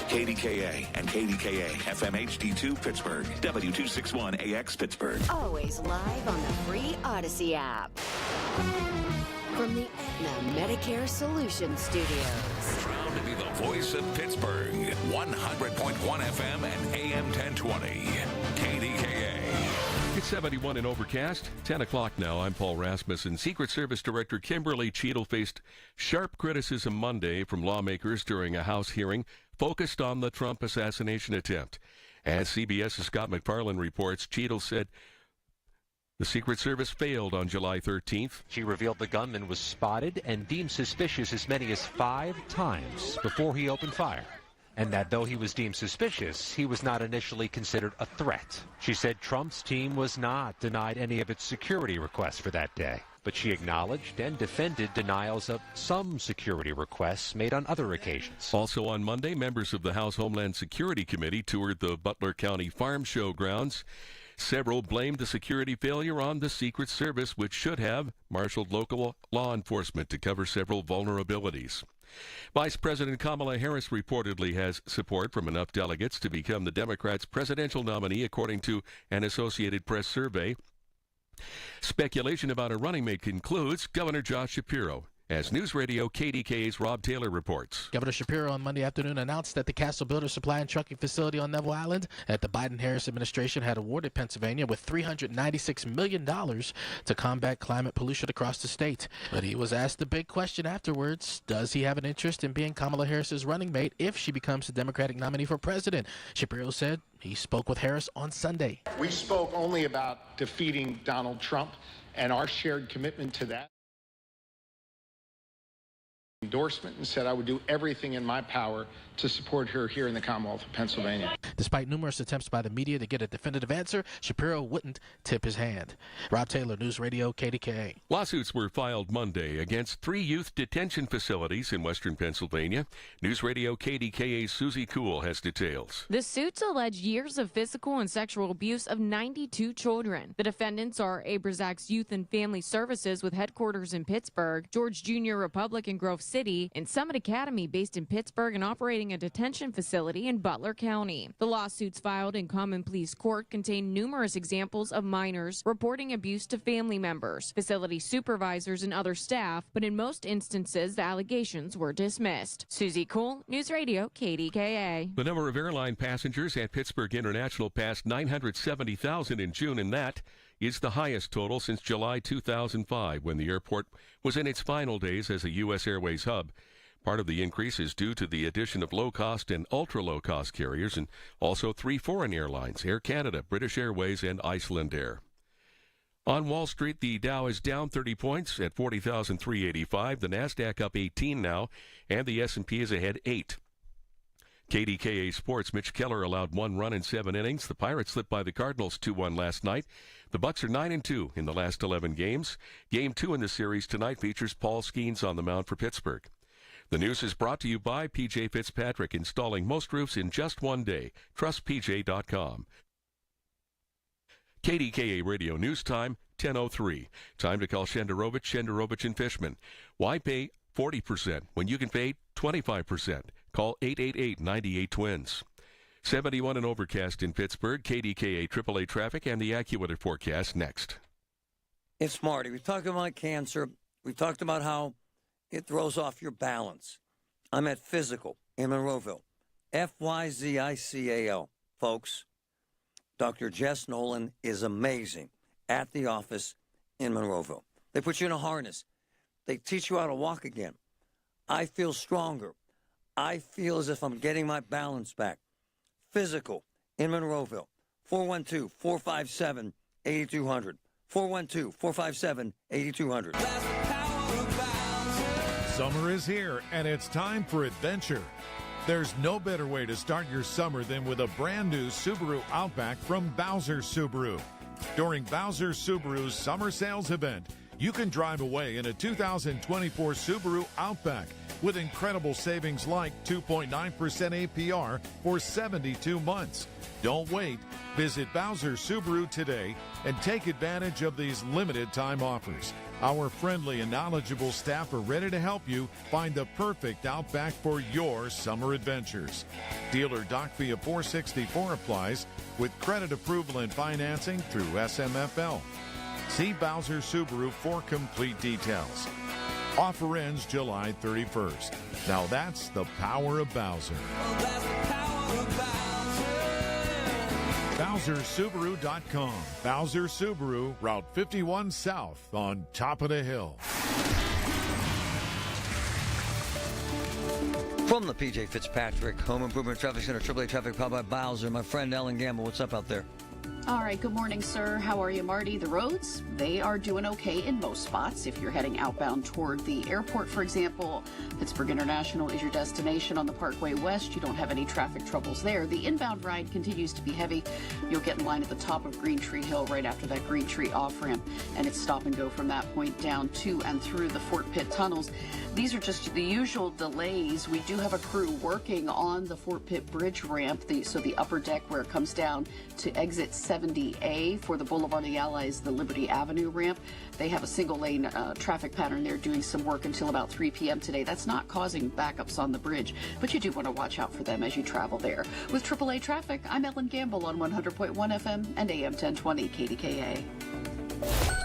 KDKA and KDKA FM HD2 Pittsburgh, W261AX Pittsburgh. Always live on the free Odyssey app. From the Aetna Medicare Solutions Studios. Proud to be the voice of Pittsburgh. 100.1 FM and AM 1020. KDKA. It's 71 and overcast. 10 o'clock now. I'm Paul Rasmussen. Secret Service Director Kimberly Cheadle faced sharp criticism Monday from lawmakers during a House hearing focused on the Trump assassination attempt. As CBS's Scott McFarland reports, Cheadle said the Secret Service failed on July 13th. She revealed the gunman was spotted and deemed suspicious as many as 5 times before he opened fire, and that though he was deemed suspicious, he was not initially considered a threat. She said Trump's team was not denied any of its security requests for that day, but she acknowledged and defended denials of some security requests made on other occasions. Also on Monday, members of the House Homeland Security Committee toured the Butler County Farm Show grounds. Several blamed the security failure on the Secret Service, which should have marshaled local law enforcement to cover several vulnerabilities. Vice President Kamala Harris reportedly has support from enough delegates to become the Democrats' presidential nominee, according to an Associated Press survey. Speculation about a running mate concludes Governor Josh Shapiro. As News Radio KDKA's Rob Taylor reports. Governor Shapiro on Monday afternoon announced that the Castle Builder Supply and Trucking Facility on Neville Island at the Biden-Harris administration had awarded Pennsylvania with $396 million to combat climate pollution across the state. But he was asked the big question afterwards, does he have an interest in being Kamala Harris's running mate if she becomes the Democratic nominee for president? Shapiro said he spoke with Harris on Sunday. We spoke only about defeating Donald Trump and our shared commitment to that. Endorsement and said I would do everything in my power to support her here in the Commonwealth of Pennsylvania. Despite numerous attempts by the media to get a definitive answer, Shapiro wouldn't tip his hand. Rob Taylor, News Radio KDKA. Lawsuits were filed Monday against 3 youth detention facilities in western Pennsylvania. News Radio KDKA's Susie Kuhl has details. The suits allege years of physical and sexual abuse of 92 children. The defendants are Abrazac's Youth and Family Services with headquarters in Pittsburgh, George Junior Republic in Grove City, and Summit Academy based in Pittsburgh and operating a detention facility in Butler County. The lawsuits filed in Common Pleas Court contain numerous examples of minors reporting abuse to family members, facility supervisors, and other staff, but in most instances, the allegations were dismissed. Susie Kuhl, News Radio KDKA. The number of airline passengers at Pittsburgh International passed 970,000 in June, and that is the highest total since July 2005, when the airport was in its final days as a U.S. Airways hub. Part of the increase is due to the addition of low-cost and ultra-low-cost carriers, and also 3 foreign airlines, Air Canada, British Airways, and Iceland Air. On Wall Street, the Dow is down 30 points at 40,385. The Nasdaq up 18 now, and the S&P is ahead 8. KDKA Sports, Mitch Keller allowed 1 run in 7 innings. The Pirates slipped by the Cardinals 2-1 last night. The Bucks are 9-2 in the last 11 games. Game 2 in the series tonight features Paul Skeens on the mound for Pittsburgh. The news is brought to you by P.J. Fitzpatrick, installing most roofs in just 1 day. TrustPJ.com. KDKA Radio News Time, 10:03. Time to call Shenderovich and Fishman. Why pay 40% when you can pay 25%? Call 888-98-TWINS. 71 and overcast in Pittsburgh. KDKA AAA traffic and the AccuWeather forecast next. It's Marty. We've talked about cancer. We've talked about how it throws off your balance. I'm at Physical in Monroeville. Physical, folks. Dr. Jess Nolan is amazing at the office in Monroeville. They put you in a harness. They teach you how to walk again. I feel stronger. I feel as if I'm getting my balance back. Physical in Monroeville. 412-457-8200. 412-457-8200. Summer is here, and it's time for adventure. There's no better way to start your summer than with a brand new Subaru Outback from Bowser Subaru. During Bowser Subaru's summer sales event, you can drive away in a 2024 Subaru Outback with incredible savings like 2.9% APR for 72 months. Don't wait. Visit Bowser Subaru today and take advantage of these limited time offers. Our friendly and knowledgeable staff are ready to help you find the perfect Outback for your summer adventures. Dealer Doc Via 464 applies with credit approval and financing through SMFL. See Bowser Subaru for complete details. Offer ends July 31st. Now that's the power of Bowser. BowserSubaru.com. Bowser Subaru, Route 51 South on top of the hill. From the P.J. Fitzpatrick Home Improvement Traffic Center, AAA Traffic powered by Bowser, my friend Ellen Gamble, what's up out there? All right, good morning, sir. How are you, Marty? The roads, they are doing okay in most spots. If you're heading outbound toward the airport, for example, Pittsburgh International is your destination on the Parkway West. You don't have any traffic troubles there. The inbound ride continues to be heavy. You'll get in line at the top of Green Tree Hill right after that Green Tree off-ramp, and it's stop and go from that point down to and through the Fort Pitt tunnels. These are just the usual delays. We do have a crew working on the Fort Pitt Bridge ramp, so the upper deck where it comes down to exit 70A for the Boulevard of the Allies, the Liberty Avenue ramp. They have a single lane traffic pattern there doing some work until about 3 p.m. today. That's not causing backups on the bridge, but you do want to watch out for them as you travel there. With AAA Traffic, I'm Ellen Gamble on 100.1 FM and AM 1020 KDKA.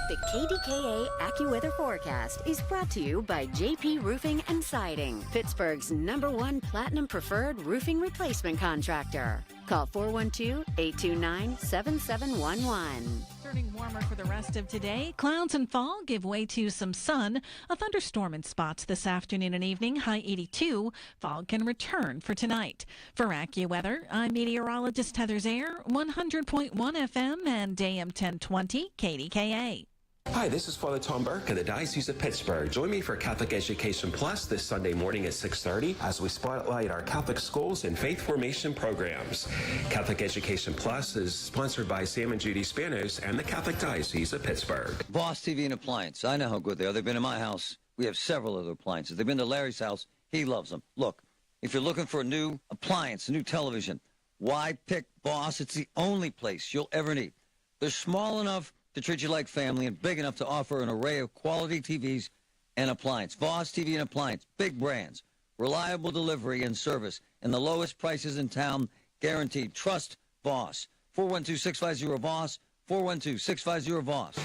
The KDKA AccuWeather forecast is brought to you by JP Roofing and Siding, Pittsburgh's #1 Platinum Preferred Roofing Replacement Contractor. Call 412-829-7711. Turning warmer for the rest of today. Clouds and fog give way to some sun. A thunderstorm in spots this afternoon and evening, high 82. Fog can return for tonight. For AccuWeather, I'm meteorologist Heather Zaire, 100.1 FM and AM 1020 KDKA. Hi, this is Father Tom Burke of the Diocese of Pittsburgh. Join me for Catholic Education Plus this Sunday morning at 6:30 as we spotlight our Catholic schools and faith formation programs. Catholic Education Plus is sponsored by Sam and Judy Spanos and the Catholic Diocese of Pittsburgh. Boss TV and Appliance. I know how good they are. They've been in my house. We have several other appliances. They've been to Larry's house. He loves them. Look, if you're looking for a new appliance, a new television, why pick Boss? It's the only place you'll ever need. They're small enough to treat you like family and big enough to offer an array of quality TVs and appliance. Voss TV and Appliance, big brands, reliable delivery and service, and the lowest prices in town, guaranteed. Trust Voss. 412-650-VOSS, 412-650-VOSS.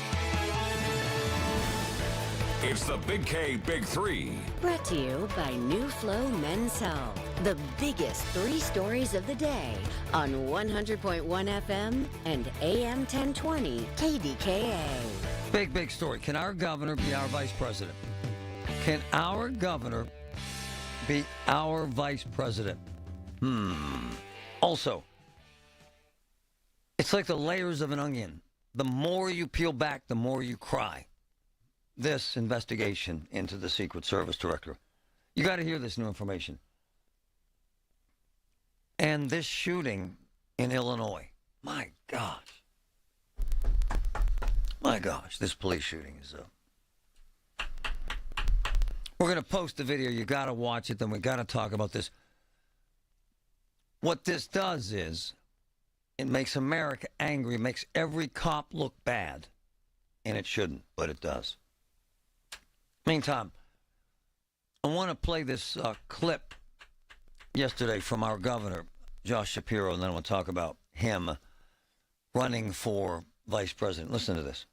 It's the Big K Big Three. Brought to you by New Flow Men's Health. The biggest 3 stories of the day on 100.1 FM and AM 1020 KDKA. Big story. Can our governor be our vice president? Can our governor be our vice president? Also, it's like the layers of an onion. The more you peel back, the more you cry. This investigation into the Secret Service director. You got to hear this new information. And this shooting in Illinois. My gosh. My gosh, this police shooting is We're going to post the video. You got to watch it. Then we got to talk about this. What this does is it makes America angry. It makes every cop look bad. And it shouldn't, but it does. Meantime, I want to play this clip yesterday from our governor, Josh Shapiro, and then I want to talk about him running for vice president. Listen to this.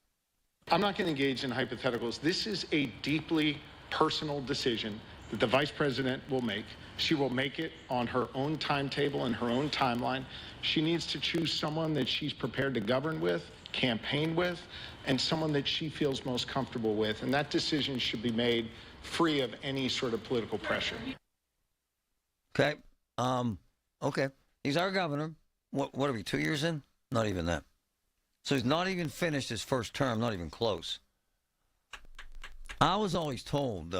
I'm not going to engage in hypotheticals. This is a deeply personal decision that the vice president will make. She will make it on her own timetable and her own timeline. She needs to choose someone that she's prepared to govern with, campaign with, and someone that she feels most comfortable with. And that decision should be made free of any sort of political pressure. Okay. Okay. He's our governor. What are we, 2 years in? Not even that. So he's not even finished his first term, not even close. I was always told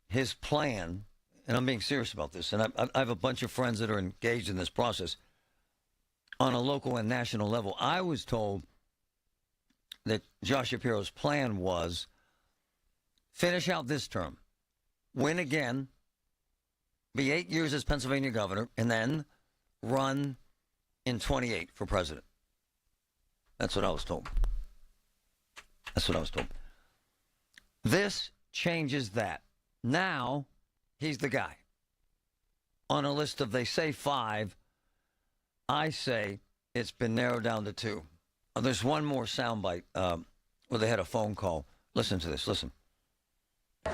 his plan, and I'm being serious about this, and I have a bunch of friends that are engaged in this process on a local and national level. I was told that Josh Shapiro's plan was finish out this term, win again, be 8 years as Pennsylvania governor, and then run in 28 for president. That's what I was told. That's what I was told. This changes that. Now, he's the guy. On a list of, they say 5, I say it's been narrowed down to 2. There's one more soundbite where they had a phone call. Listen to this. Listen.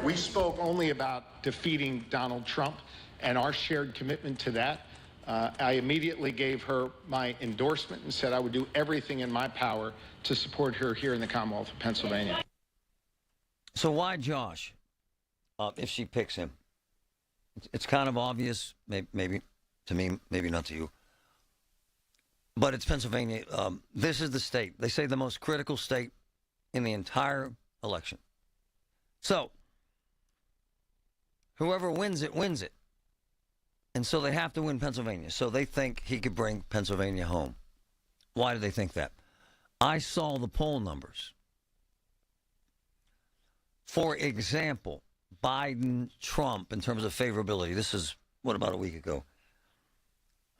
We spoke only about defeating Donald Trump and our shared commitment to that. I immediately gave her my endorsement and said I would do everything in my power to support her here in the Commonwealth of Pennsylvania. So why Josh, if she picks him? It's kind of obvious, maybe to me, maybe not to you. But it's Pennsylvania. This is the state. They say the most critical state in the entire election. So whoever wins it, wins it. And so they have to win Pennsylvania. So they think he could bring Pennsylvania home. Why do they think that? I saw the poll numbers. For example, Biden, Trump, in terms of favorability, this is, what, about a week ago?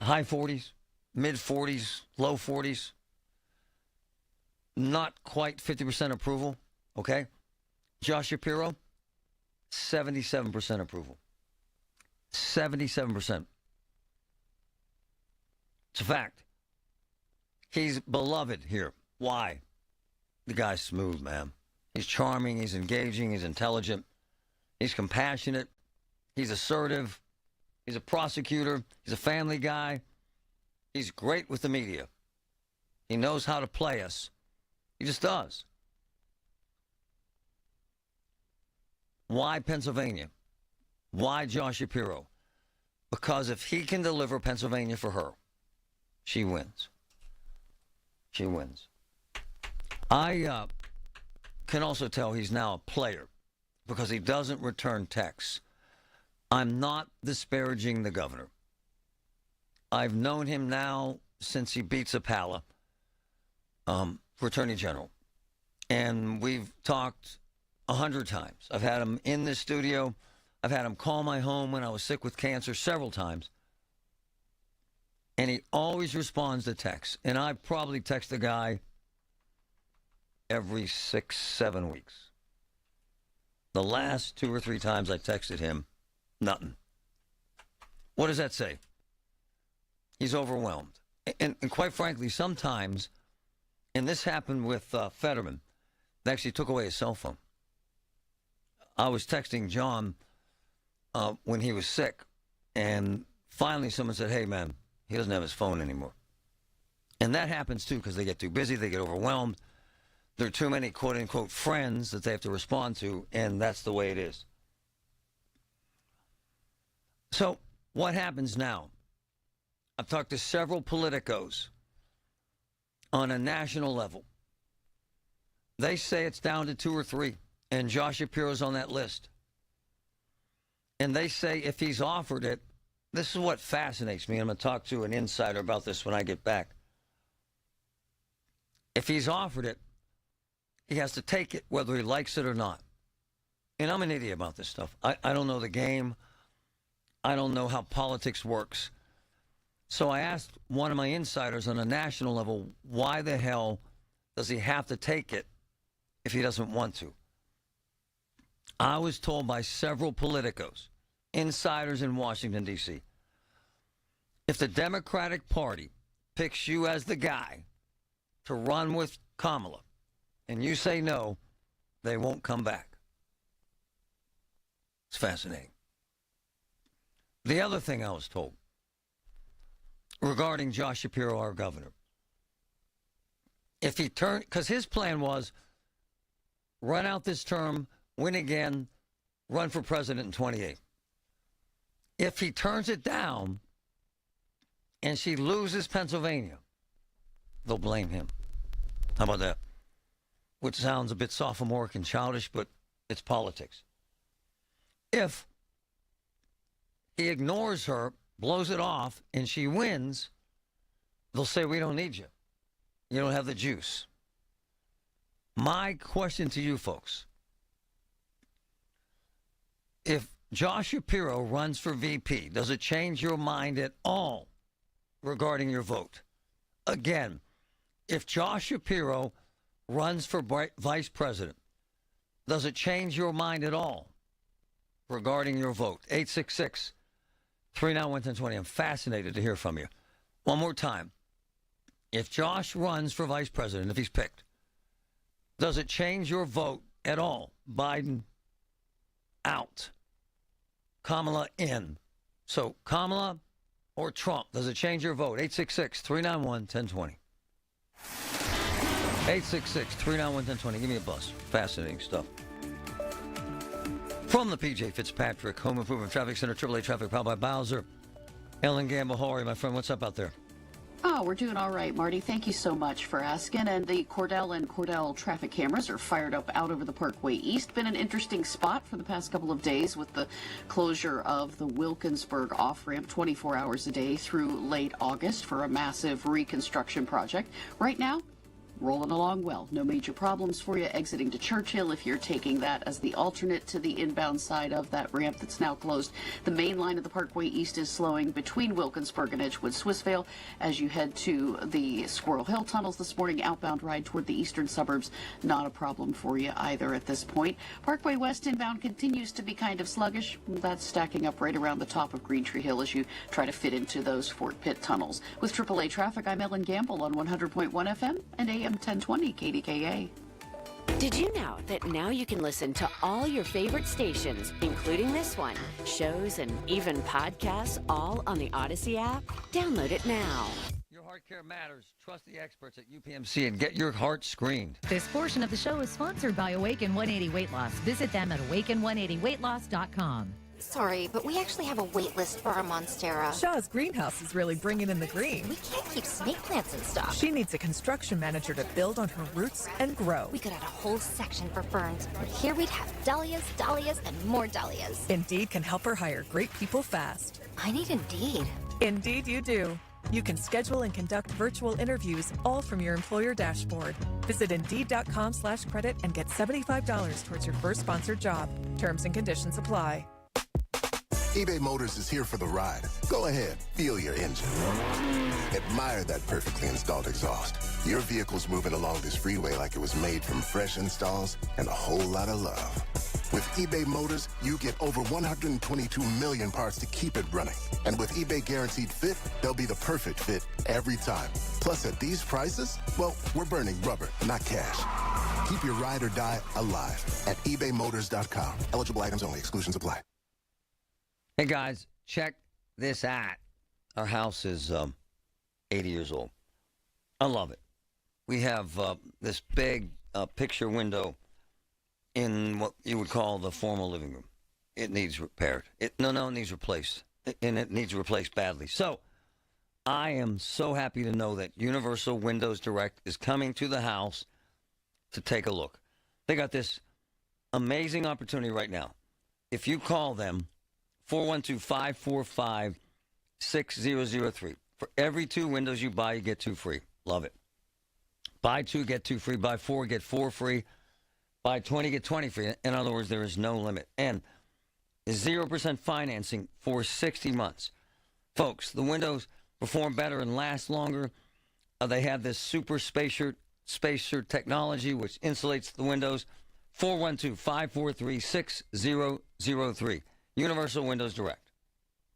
High 40s, mid 40s, low 40s. Not quite 50% approval, okay? Josh Shapiro, 77% approval. 77%. It's a fact. He's beloved here. Why? The guy's smooth, man. He's charming, he's engaging, he's intelligent, he's compassionate, he's assertive, he's a prosecutor, he's a family guy, he's great with the media. He knows how to play us. He just does. Why Pennsylvania? Why Josh Shapiro? Because if he can deliver Pennsylvania for her, she wins. She wins. I can also tell he's now a player because he doesn't return texts. I'm not disparaging the governor. I've known him now since he beat Zapala for Attorney General. And we've talked 100 times. I've had him in this studio. I've had him call my home when I was sick with cancer several times. And he always responds to texts. And I probably text the guy every 6-7 weeks. The last 2 or 3 times I texted him, nothing. What does that say? He's overwhelmed. And quite frankly, sometimes, and this happened with Fetterman, they actually took away his cell phone. I was texting John when he was sick, and finally someone said, hey, man, he doesn't have his phone anymore. And that happens, too, because they get too busy, they get overwhelmed. There are too many quote-unquote friends that they have to respond to, and that's the way it is. So what happens now? I've talked to several politicos on a national level. They say it's down to 2 or 3, and Josh Shapiro's on that list. And they say if he's offered it, this is what fascinates me. I'm going to talk to an insider about this when I get back. If he's offered it, he has to take it whether he likes it or not. And I'm an idiot about this stuff. I don't know the game. I don't know how politics works. So I asked one of my insiders on a national level, why the hell does he have to take it if he doesn't want to? I was told by several politicos, insiders in Washington, D.C., if the Democratic Party picks you as the guy to run with Kamala, and you say no, they won't come back. It's fascinating. The other thing I was told regarding Josh Shapiro, our governor, if he turned, because his plan was run out this term, win again, run for president in 28. If he turns it down and she loses Pennsylvania, they'll blame him. How about that? Which sounds a bit sophomoric and childish, but it's politics. If he ignores her, blows it off, and she wins, they'll say, we don't need you. You don't have the juice. My question to you folks, if Josh Shapiro runs for VP, does it change your mind at all regarding your vote? Again, if Josh Shapiro runs for vice president, does it change your mind at all regarding your vote? 866-391-1020. I'm fascinated to hear from you. One more time. If Josh runs for vice president, if he's picked, does it change your vote at all? Biden out. Kamala in. So Kamala or Trump, does it change your vote? 866-391-1020. 866-391-1020. Give me a buzz. Fascinating stuff. From the PJ Fitzpatrick Home Improvement Traffic Center, AAA Traffic, powered by Bowser. Ellen Gamble, how are you, my friend? What's up out there? Oh, we're doing all right, Marty. Thank you so much for asking. And the Cordell and Cordell traffic cameras are fired up out over the Parkway East. Been an interesting spot for the past couple of days with the closure of the Wilkinsburg off-ramp 24 hours a day through late August for a massive reconstruction project. Right now, rolling along well. No major problems for you exiting to Churchill if you're taking that as the alternate to the inbound side of that ramp that's now closed. The main line of the Parkway East is slowing between Wilkinsburg and Edgewood-Swissvale as you head to the Squirrel Hill tunnels this morning. Outbound ride toward the eastern suburbs, not a problem for you either at this point. Parkway West inbound continues to be kind of sluggish. That's stacking up right around the top of Green Tree Hill as you try to fit into those Fort Pitt tunnels. With AAA Traffic, I'm Ellen Gamble on 100.1 FM and AM 1020 KDKA. Did you know that now you can listen to all your favorite stations, including this one, shows, and even podcasts, all on the Odyssey app? Download it now. Your heart care matters. Trust the experts at UPMC and get your heart screened. This portion of the show is sponsored by Awaken 180 Weight Loss. Visit them at awaken180weightloss.com. Sorry, but we actually have a wait list for our Monstera. Shaw's greenhouse is really bringing in the green. We can't keep snake plants in stock. She needs a construction manager to build on her roots and grow. We could add a whole section for ferns. And here we'd have dahlias, dahlias, and more dahlias. Indeed can help her hire great people fast. I need Indeed. Indeed you do. You can schedule and conduct virtual interviews all from your employer dashboard. Visit Indeed.com/credit and get $75 towards your first sponsored job. Terms and conditions apply. eBay Motors is here for the ride. Go ahead, feel your engine. Admire that perfectly installed exhaust. Your vehicle's moving along this freeway like it was made from fresh installs and a whole lot of love. With eBay Motors, you get over 122 million parts to keep it running. And with eBay Guaranteed Fit, they'll be the perfect fit every time. Plus, at these prices, well, we're burning rubber, not cash. Keep your ride or die alive at ebaymotors.com. Eligible items only. Exclusions apply. Hey, guys, check this out. Our house is 80 years old. I love it. We have this big picture window in what you would call the formal living room. It needs repaired. It needs replaced. And it needs replaced badly. So I am so happy to know that Universal Windows Direct is coming to the house to take a look. They got this amazing opportunity right now. If you call them, 412-545-6003. For every 2 windows you buy, you get 2 free. Love it. Buy 2, get 2 free. Buy 4, get 4 free. Buy 20, get 20 free. In other words, there is no limit. And 0% financing for 60 months. Folks, the windows perform better and last longer. They have this super spacer technology which insulates the windows. 412-543-6003. Universal Windows Direct.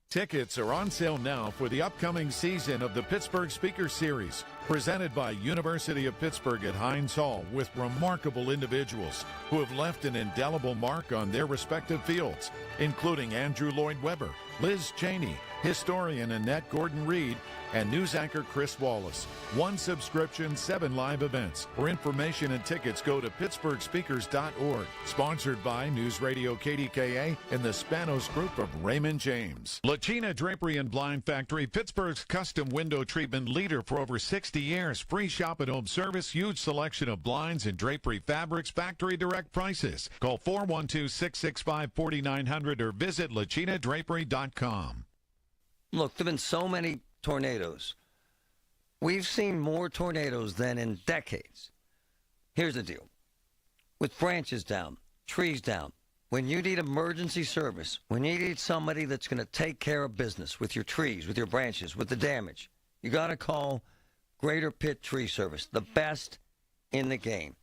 Tickets are on sale now for the upcoming season of the Pittsburgh Speaker Series, presented by University of Pittsburgh at Heinz Hall, with remarkable individuals who have left an indelible mark on their respective fields, including Andrew Lloyd Webber, Liz Cheney, historian Annette Gordon-Reed, and news anchor Chris Wallace. 1 subscription, 7 live events. For information and tickets, go to pittsburghspeakers.org. Sponsored by News Radio KDKA and the Spanos Group of Raymond James. Lachina Drapery and Blind Factory, Pittsburgh's custom window treatment leader for over 60 years. Free shop at home service, huge selection of blinds and drapery fabrics, factory direct prices. Call 412-665-4900 or visit lachinadrapery.com. Look, there have been so many tornadoes. We've seen more tornadoes than in decades. Here's the deal. With branches down, trees down, when you need emergency service, when you need somebody that's going to take care of business with your trees, with your branches, with the damage, you got to call Greater Pitt Tree Service, the best in the game.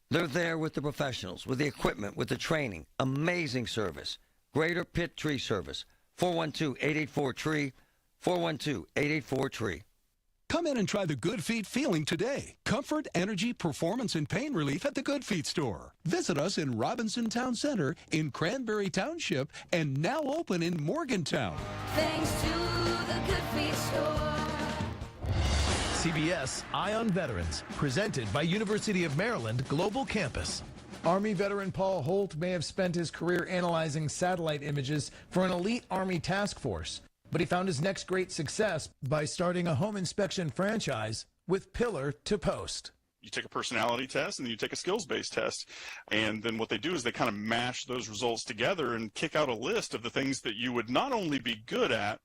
They're there with the professionals, with the equipment, with the training. Amazing service. Greater Pitt Tree Service. 412-884-TREE. 412-884-TREE. Come in and try the Good Feet feeling today. Comfort, energy, performance, and pain relief at the Good Feet store. Visit us in Robinson Town Center, in Cranberry Township, and now open in Morgantown. Thanks to the Good Feet store. CBS Eye on Veterans, presented by University of Maryland Global Campus. Army veteran Paul Holt may have spent his career analyzing satellite images for an elite Army task force, but he found his next great success by starting a home inspection franchise with Pillar to Post. You take a personality test and then you take a skills-based test. And then what they do is they kind of mash those results together and kick out a list of the things that you would not only be good at,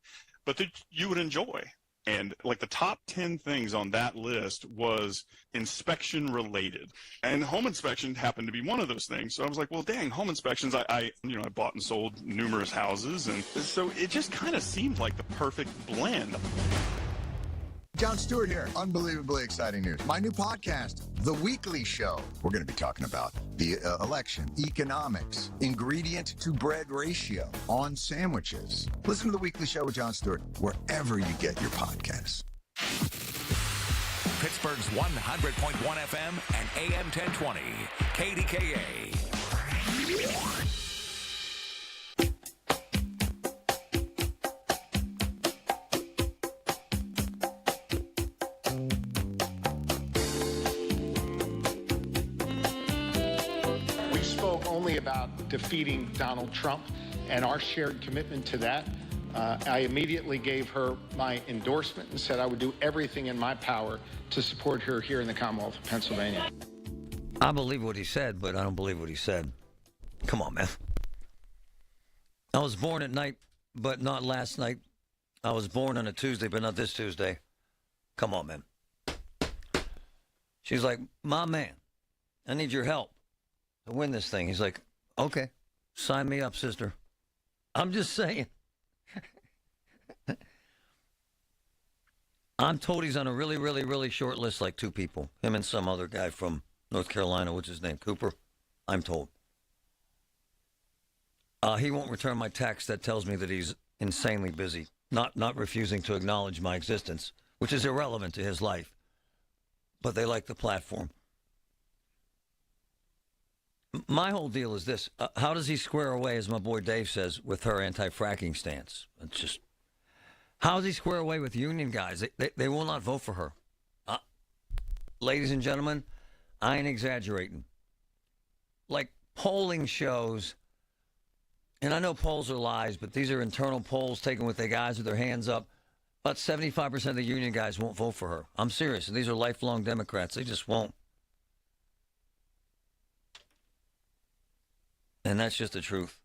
but that you would enjoy. And like the top 10 things on that list was inspection related. And home inspection happened to be one of those things. So I was like, well, dang, home inspections, I bought and sold numerous houses. And so it just kind of seemed like the perfect blend. Jon Stewart here. Unbelievably exciting news. My new podcast, The Weekly Show. We're going to be talking about the election, economics, ingredient to bread ratio on sandwiches. Listen to The Weekly Show with Jon Stewart wherever you get your podcasts. Pittsburgh's 100.1 FM and AM 1020. KDKA. About defeating Donald Trump and our shared commitment to that. I immediately gave her my endorsement and said I would do everything in my power to support her here in the Commonwealth of Pennsylvania. I believe what he said, but I don't believe what he said. Come on, man. I was born at night, but not last night. I was born on a Tuesday, but not this Tuesday. Come on, man. She's like, my man, I need your help to win this thing. He's like, okay, sign me up, sister. I'm just saying. I'm told he's on a really, really, really short list, like 2 people. Him and some other guy from North Carolina, what's his name, Cooper, I'm told. He won't return my text that tells me that he's insanely busy, not refusing to acknowledge my existence, which is irrelevant to his life. But they like the platform. My whole deal is this. How does he square away, as my boy Dave says, with her anti-fracking stance? It's just, how does he square away with union guys? They will not vote for her. Ladies and gentlemen, I ain't exaggerating. Like polling shows, and I know polls are lies, but these are internal polls taken with the guys with their hands up. About 75% of the union guys won't vote for her. I'm serious. And these are lifelong Democrats. They just won't. And that's just the truth.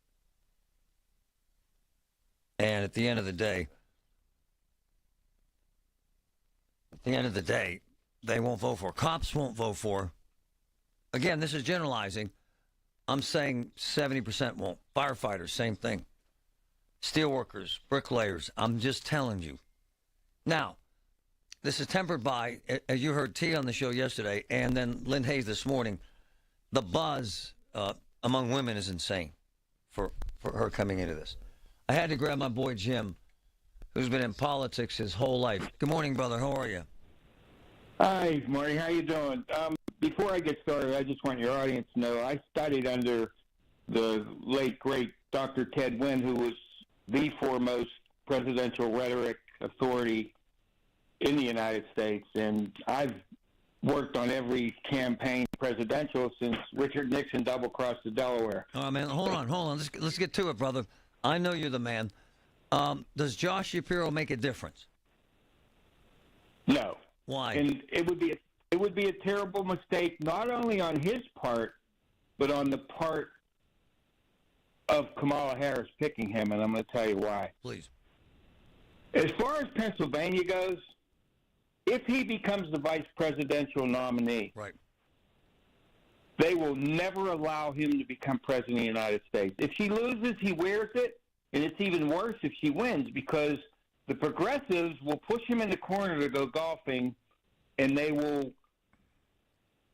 And at the end of the day, they won't vote for her. Cops won't vote for her. Again, this is generalizing. I'm saying 70% won't. Firefighters, same thing. Steelworkers, bricklayers, I'm just telling you. Now, this is tempered by, as you heard T on the show yesterday, and then Lynn Hayes this morning, the buzz among women is insane for her coming into this. I had to grab my boy Jim, who's been in politics his whole life. Good morning, brother. How are you? Hi, Marty. How you doing? Before I get started, I just want your audience to know I studied under the late, great Dr. Ted Wynn, who was the foremost presidential rhetoric authority in the United States, and I've worked on every campaign presidential since Richard Nixon double-crossed the Delaware. Oh, man, hold on. Let's get to it, brother. I know you're the man. Does Josh Shapiro make a difference? No. Why? And it would be a terrible mistake, not only on his part, but on the part of Kamala Harris picking him, and I'm going to tell you why. Please. As far as Pennsylvania goes, if he becomes the vice presidential nominee, right, they will never allow him to become president of the United States. If she loses, he wears it, and it's even worse if she wins, because the progressives will push him in the corner to go golfing, and they will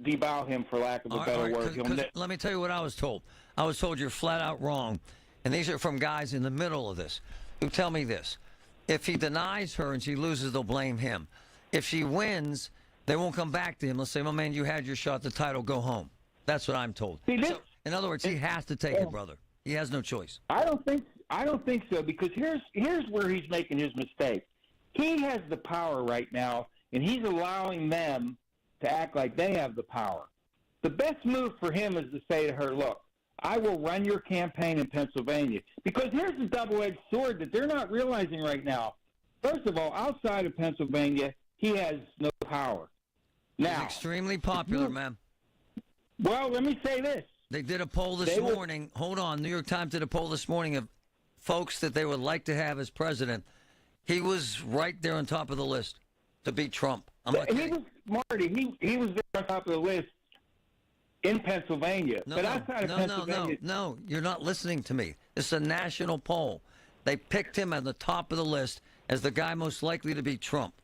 debow him, for lack of a better word. Let me tell you what I was told. I was told you're flat out wrong. And these are from guys in the middle of this who tell me this. If he denies her and she loses, they'll blame him. If she wins, they won't come back to him. They'll say, my man, you had your shot at the title, go home. That's what I'm told. So, in other words, he has to take it, brother. He has no choice. I don't think so, because here's where he's making his mistake. He has the power right now, and he's allowing them to act like they have the power. The best move for him is to say to her, look, I will run your campaign in Pennsylvania. Because here's the double-edged sword that they're not realizing right now. First of all, outside of Pennsylvania, he has no power. Now, he's extremely popular, man. Well, let me say this. They did a poll this morning. Hold on. New York Times did a poll this morning of folks that they would like to have as president. He was right there on top of the list to beat Trump. I'm not kidding. Marty, he was there on top of the list in Pennsylvania. Outside of Pennsylvania. No, you're not listening to me. This is a national poll. They picked him at the top of the list as the guy most likely to beat Trump.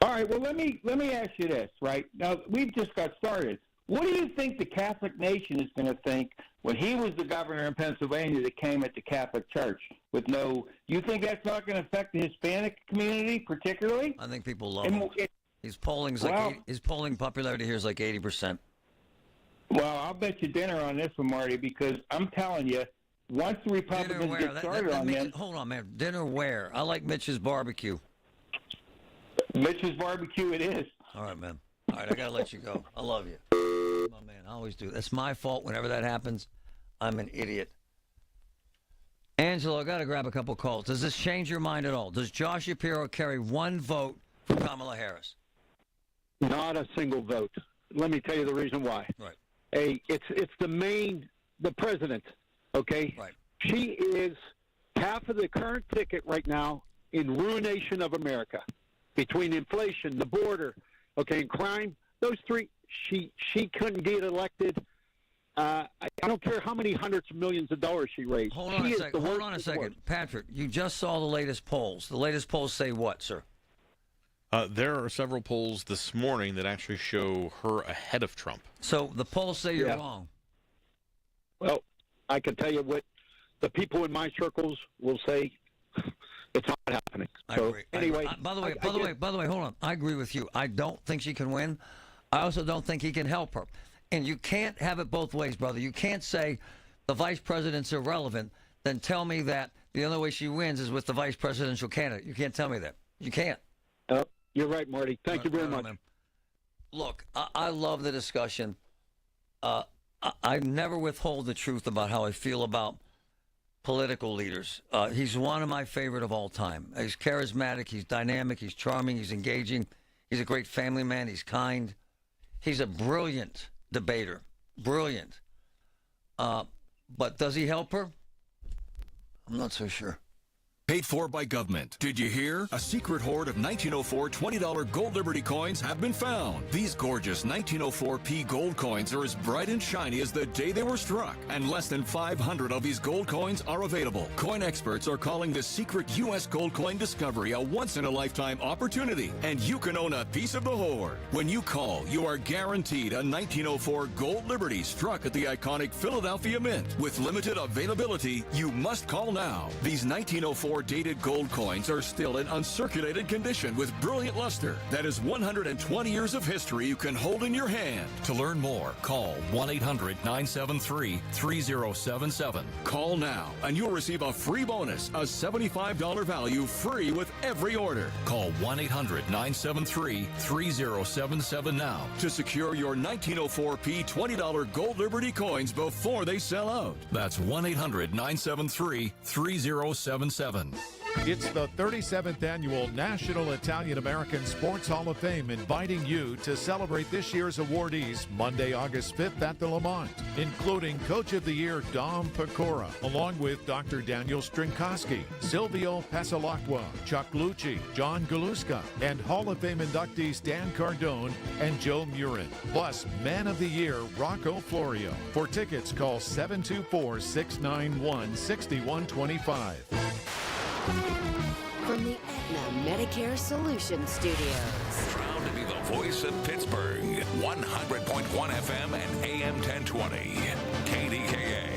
All right, well, let me ask you this, right? Now, we've just got started. What do you think the Catholic nation is going to think when he was the governor in Pennsylvania that came at the Catholic Church with no... You think that's not going to affect the Hispanic community particularly? I think people love him. His polling popularity here is like 80%. Well, I'll bet you dinner on this one, Marty, because I'm telling you, once the Republicans get started on this... Hold on, man. Dinner where? I like Mitch's barbecue. Mitch's barbecue it is. All right, man. All right, I got to let you go. I love you. My man, I always do. That's my fault whenever that happens. I'm an idiot. Angelo, I got to grab a couple calls. Does this change your mind at all? Does Josh Shapiro carry one vote for Kamala Harris? Not a single vote. Let me tell you the reason why. Right. It's the president, okay? Right. She is half of the current ticket right now in ruination of America. Between inflation, the border, okay, and crime, those three, she couldn't get elected. I don't care how many hundreds of millions of dollars she raised. Hold on a second. Patrick, you just saw the latest polls. The latest polls say what, sir? There are several polls this morning that actually show her ahead of Trump. So the polls say you're wrong. Well, I can tell you what the people in my circles will say. It's not happening. I agree. Anyway, by the way, hold on. I agree with you. I don't think she can win. I also don't think he can help her. And you can't have it both ways, brother. You can't say the vice president's irrelevant, then tell me that the only way she wins is with the vice presidential candidate. You can't tell me that. You can't. You're right, Marty. Thank you very much. Man. Look, I love the discussion. I never withhold the truth about how I feel about political leaders. He's one of my favorite of all time. He's charismatic. He's dynamic. He's charming. He's engaging. He's a great family man. He's kind. He's a brilliant debater. Brilliant. But does he help her? I'm not so sure. Paid for by government. Did you hear? A secret hoard of 1904 $20 gold Liberty coins have been found. These gorgeous 1904p gold coins are as bright and shiny as the day they were struck, and less than 500 of these gold coins are available. Coin experts are calling the secret U.S. gold coin discovery a once-in-a-lifetime opportunity, and you can own a piece of the hoard. When you call, you are guaranteed a 1904 gold Liberty struck at the iconic Philadelphia Mint. With limited availability, you must call now. These 1904 dated gold coins are still in uncirculated condition with brilliant luster. That is 120 years of history you can hold in your hand. To learn more, call 1-800-973-3077. Call now and you'll receive a free bonus, a $75 value free with every order. Call 1-800-973-3077 now to secure your 1904p $20 gold Liberty coins before they sell out. That's 1-800-973-3077. It's the 37th annual National Italian-American Sports Hall of Fame, inviting you to celebrate this year's awardees Monday, August 5th at the Lamont, including Coach of the Year Dom Pecora, along with Dr. Daniel Strinkowski, Silvio Pasalacqua, Chuck Lucci, John Galuska, and Hall of Fame inductees Dan Cardone and Joe Murin, plus Man of the Year Rocco Florio. For tickets, call 724-691-6125. From the Aetna the Medicare Solutions Studios. Proud to be the voice of Pittsburgh. 100.1 FM and AM 1020. KDKA.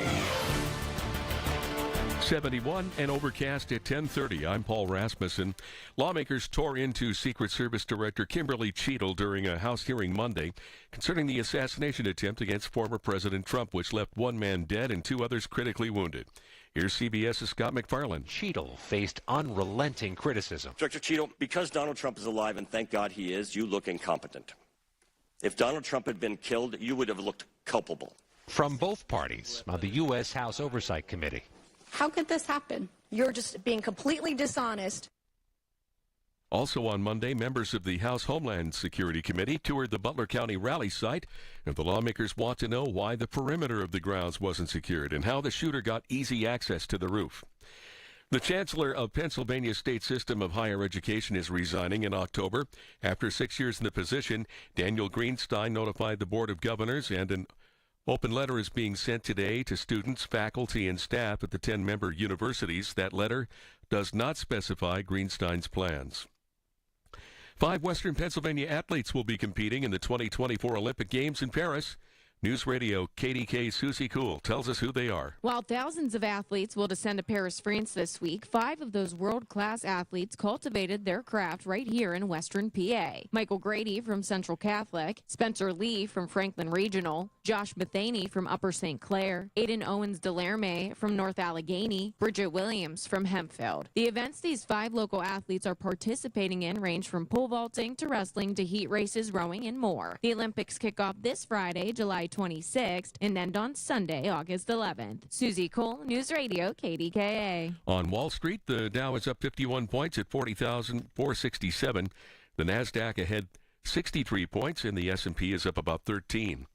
71 and overcast at 10:30. I'm Paul Rasmussen. Lawmakers tore into Secret Service Director Kimberly Cheadle during a House hearing Monday concerning the assassination attempt against former President Trump, which left one man dead and two others critically wounded. Here's CBS's Scott McFarland. Cheadle faced unrelenting criticism. Director Cheadle, because Donald Trump is alive, and thank God he is, you look incompetent. If Donald Trump had been killed, you would have looked culpable. From both parties on the U.S. House Oversight Committee. How could this happen? You're just being completely dishonest. Also on Monday, members of the House Homeland Security Committee toured the Butler County rally site, and the lawmakers want to know why the perimeter of the grounds wasn't secured and how the shooter got easy access to the roof. The Chancellor of Pennsylvania's state system of higher education is resigning in October. After 6 years in the position, Daniel Greenstein notified the Board of Governors, and an open letter is being sent today to students, faculty, and staff at the 10-member universities. That letter does not specify Greenstein's plans. 5 Western Pennsylvania athletes will be competing in the 2024 Olympic Games in Paris. News Radio KDK Susie Kuhl tells us who they are. While thousands of athletes will descend to Paris, France this week, 5 of those world-class athletes cultivated their craft right here in Western PA. Michael Grady from Central Catholic, Spencer Lee from Franklin Regional, Josh Matheny from Upper St. Clair, Aiden Owens-Delarme from North Allegheny, Bridget Williams from Hempfield. The events these 5 local athletes are participating in range from pole vaulting to wrestling to heat races, rowing, and more. The Olympics kick off this Friday, July 26th, and end on Sunday, August 11th. Susie Cole, News Radio, KDKA. On Wall Street, the Dow is up 51 points at 40,467. The NASDAQ ahead 63 points, and the S&P is up about 13.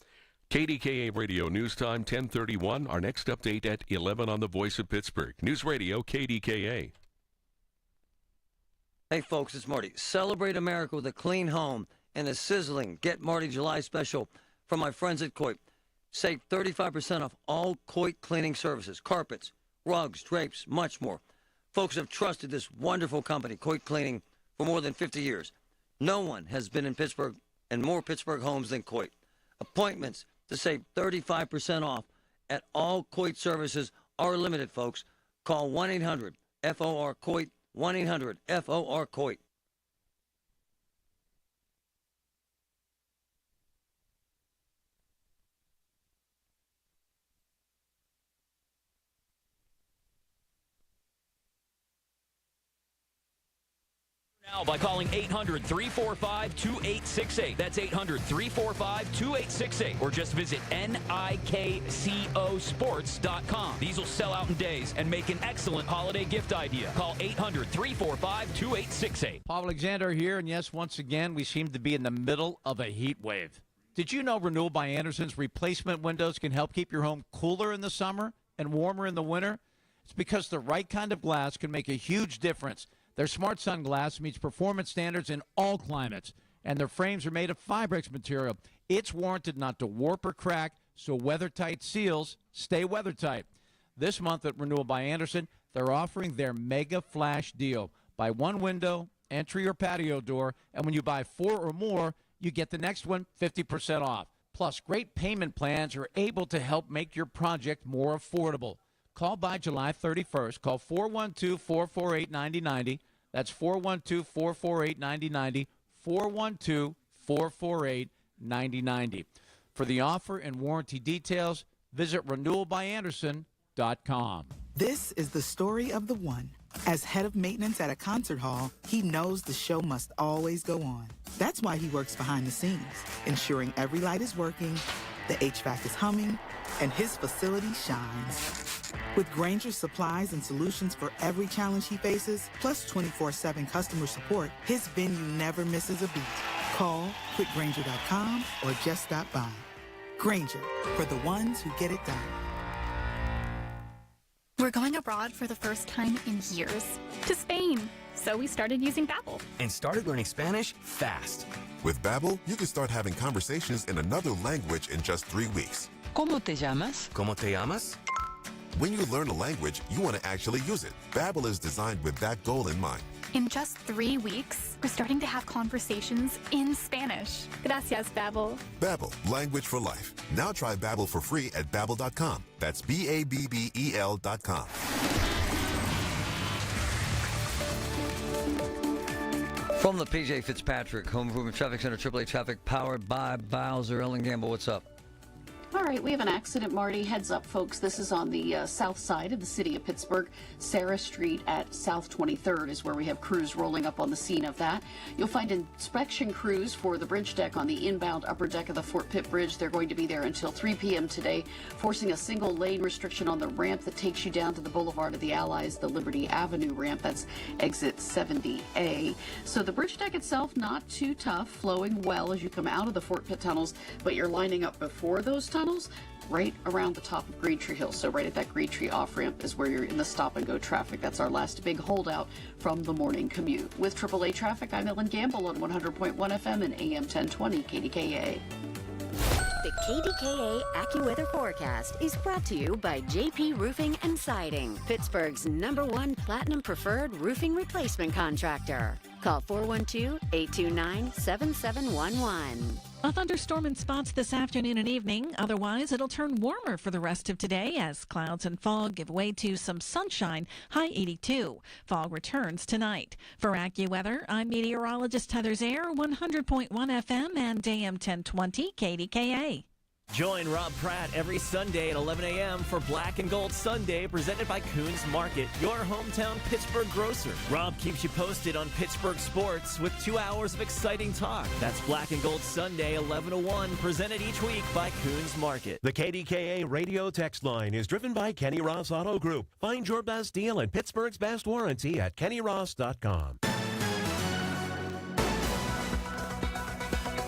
KDKA Radio News Time, 10:31. Our next update at 11 on the Voice of Pittsburgh. News Radio, KDKA. Hey, folks, it's Marty. Celebrate America with a clean home and a sizzling Get Marty July special from my friends at Coit. Save 35% off all Coit cleaning services, carpets, rugs, drapes, much more. Folks have trusted this wonderful company, Coit Cleaning, for more than 50 years. No one has been in Pittsburgh and more Pittsburgh homes than Coit. Appointments to save 35% off at all Coit services are limited, folks. Call 1-800-FOR-COIT, 1-800-FOR-COIT. Now by calling 800-345-2868. That's 800-345-2868. Or just visit nikcosports.com. These will sell out in days and make an excellent holiday gift idea. Call 800-345-2868. Paul Alexander here, and yes, once again, we seem to be in the middle of a heat wave. Did you know Renewal by Anderson's replacement windows can help keep your home cooler in the summer and warmer in the winter? It's because the right kind of glass can make a huge difference. Their Smart Sun glass meets performance standards in all climates, and their frames are made of Fibrex material. It's warranted not to warp or crack, so weather-tight seals stay weather-tight. This month at Renewal by Anderson, they're offering their Mega Flash deal. Buy one window, entry or patio door, and when you buy 4 or more, you get the next one 50% off. Plus, great payment plans are able to help make your project more affordable. Call by July 31st. Call 412-448-9090. That's 412-448-9090, 412-448-9090. For the offer and warranty details, visit renewalbyanderson.com. This is the story of the one. As head of maintenance at a concert hall, he knows the show must always go on. That's why he works behind the scenes, ensuring every light is working, the HVAC is humming, and his facility shines. With Grainger's supplies and solutions for every challenge he faces, plus 24/7 customer support, his venue never misses a beat. Call quickgrainger.com or just stop by. Grainger, for the ones who get it done. We're going abroad for the first time in years, to Spain. So we started using Babbel. And started learning Spanish fast. With Babbel, you can start having conversations in another language in just 3 weeks. ¿Cómo te llamas? ¿Cómo te llamas? When you learn a language, you want to actually use it. Babbel is designed with that goal in mind. In just 3 weeks, we're starting to have conversations in Spanish. Gracias, Babbel. Babbel, language for life. Now try Babbel for free at Babbel.com. That's BABBEL.com. From the PJ Fitzpatrick Home Improvement Traffic Center, AAA traffic powered by Bowser. Ellen Gamble, what's up? All right, we have an accident, Marty. Heads up, folks. This is on the south side of the city of Pittsburgh. Sarah Street at South 23rd is where we have crews rolling up on the scene of that. You'll find inspection crews for the bridge deck on the inbound upper deck of the Fort Pitt Bridge. They're going to be there until 3 p.m. today, forcing a single lane restriction on the ramp that takes you down to the Boulevard of the Allies, the Liberty Avenue ramp. That's exit 70A. So the bridge deck itself, not too tough, flowing well as you come out of the Fort Pitt tunnels, but you're lining up before those tunnels right around the top of Green Tree Hill. So right at that Green Tree off-ramp is where you're in the stop-and-go traffic. That's our last big holdout from the morning commute. With AAA Traffic, I'm Ellen Gamble on 100.1 FM and AM 1020 KDKA. The KDKA AccuWeather forecast is brought to you by JP Roofing and Siding, Pittsburgh's #1 Platinum Preferred Roofing Replacement Contractor. Call 412-829-7711. A thunderstorm in spots this afternoon and evening. Otherwise, it'll turn warmer for the rest of today as clouds and fog give way to some sunshine, high 82. Fog returns tonight. For AccuWeather, I'm meteorologist Heather Zaire, 100.1 FM and AM 1020 KDKA. Join Rob Pratt every Sunday at 11 a.m. for Black and Gold Sunday, presented by Coons Market, your hometown Pittsburgh grocer. Rob keeps you posted on Pittsburgh sports with 2 hours of exciting talk. That's Black and Gold Sunday, 11 to 1, presented each week by Coons Market. The KDKA radio text line is driven by Kenny Ross Auto Group. Find your best deal and Pittsburgh's best warranty at kennyross.com.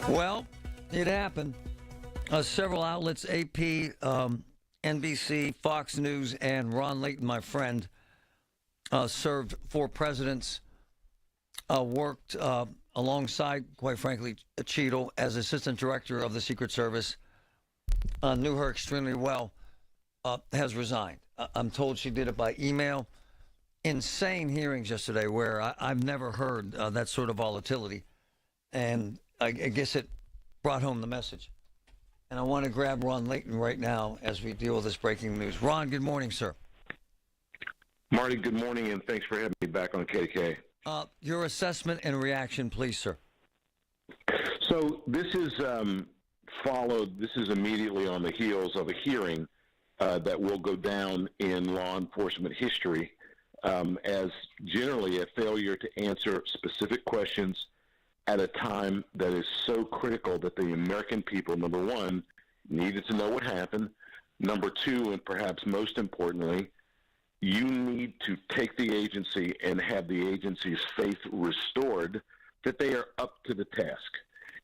Well, it happened. Several outlets, AP, NBC, Fox News, and Ron Layton, my friend, served 4 presidents, worked alongside, quite frankly, Cheadle as assistant director of the Secret Service, knew her extremely well, has resigned. I'm told she did it by email. Insane hearings yesterday where I've never heard that sort of volatility. And I guess it brought home the message. And I want to grab Ron Layton right now as we deal with this breaking news. Ron, good morning, sir. Marty, good morning, and thanks for having me back on KDK. Your assessment and reaction, please, sir. So this is this is immediately on the heels of a hearing that will go down in law enforcement history as generally a failure to answer specific questions at a time that is so critical that the American people, number one, needed to know what happened. Number two, and perhaps most importantly, you need to take the agency and have the agency's faith restored that they are up to the task.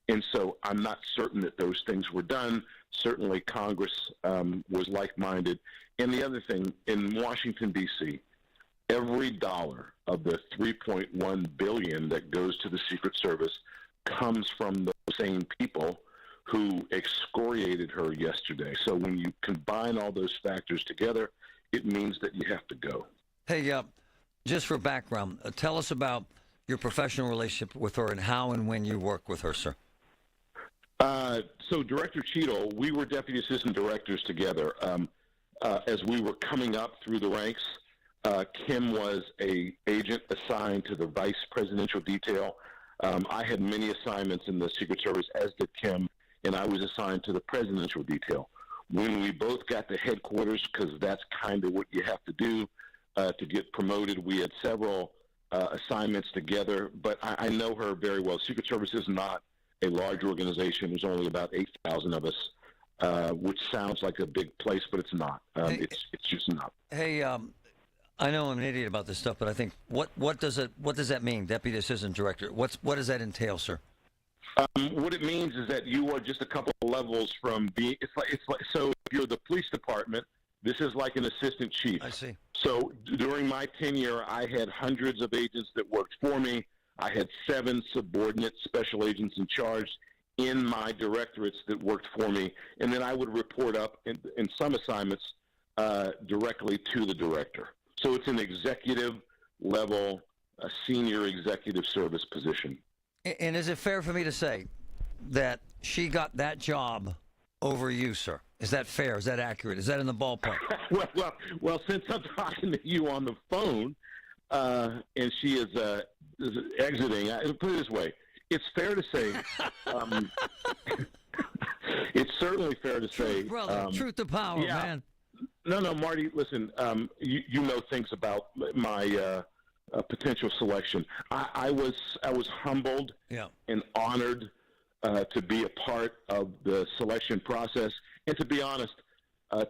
And so I'm not certain that those things were done. Certainly Congress was like-minded. And the other thing, in Washington, D.C., every dollar of the $3.1 billion that goes to the Secret Service comes from the same people who excoriated her yesterday. So when you combine all those factors together, it means that you have to go. Hey, just for background, tell us about your professional relationship with her and how and when you work with her, sir. So Director Cheadle, we were deputy assistant directors together. As we were coming up through the ranks, Kim was an agent assigned to the vice presidential detail. I had many assignments in the Secret Service, as did Kim, and I was assigned to the presidential detail. When we both got to headquarters, because that's kind of what you have to do to get promoted, we had several assignments together, but I know her very well. Secret Service is not a large organization. There's only about 8,000 of us, which sounds like a big place, but it's not. It's just not. Hey, I know I'm an idiot about this stuff, but I think what does that mean, deputy assistant director? What does that entail, sir? What it means is that you are just a couple of levels from being. It's like so. If you're the police department, this is like an assistant chief. I see. So during my tenure, I had hundreds of agents that worked for me. I had 7 subordinate special agents in charge in my directorates that worked for me, and then I would report up in some assignments directly to the director. So it's an executive level a senior executive service position. And is it fair for me to say that she got that job over you, sir? Is that fair? Is that accurate? Is that in the ballpark? well, since I'm talking to you on the phone, and she is exiting, I'll put it this way: it's fair to say, it's certainly fair to say, brother, truth to power, man. No, Marty, listen, you know things about my potential selection. I was humbled and honored to be a part of the selection process, and to be honest,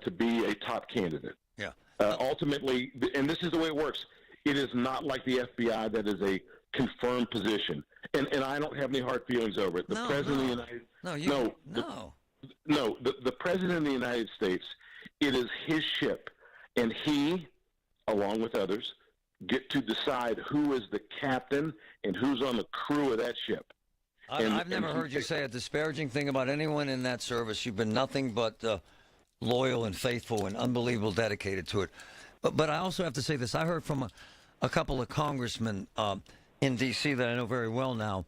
to be a top candidate. Yeah. Ultimately, and this is the way it works, it is not like the FBI that is a confirmed position. And I don't have any hard feelings over it. The President of the United the President of the United States, it is his ship, and he, along with others, get to decide who is the captain and who's on the crew of that ship. I've never heard you say a disparaging thing about anyone in that service. You've been nothing but loyal and faithful and unbelievable dedicated to it. But I also have to say this. I heard from a couple of congressmen in D.C. that I know very well now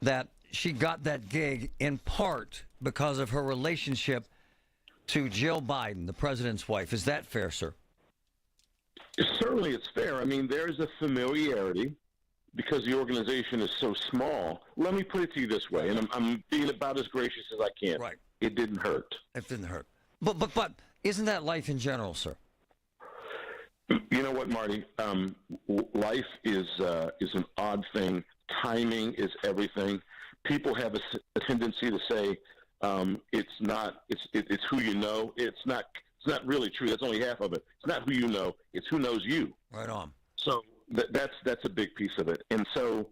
that she got that gig in part because of her relationship to Jill Biden, the president's wife. Is that fair, sir? Certainly it's fair. I mean, there's a familiarity because the organization is so small. Let me put it to you this way, and I'm being about as gracious as I can. Right. It didn't hurt. It didn't hurt. But isn't that life in general, sir? You know what, Marty? Life is an odd thing. Timing is everything. People have a tendency to say it's who you know. It's not really true. That's only half of it. It's not who you know. It's who knows you. Right on. So that's a big piece of it. And so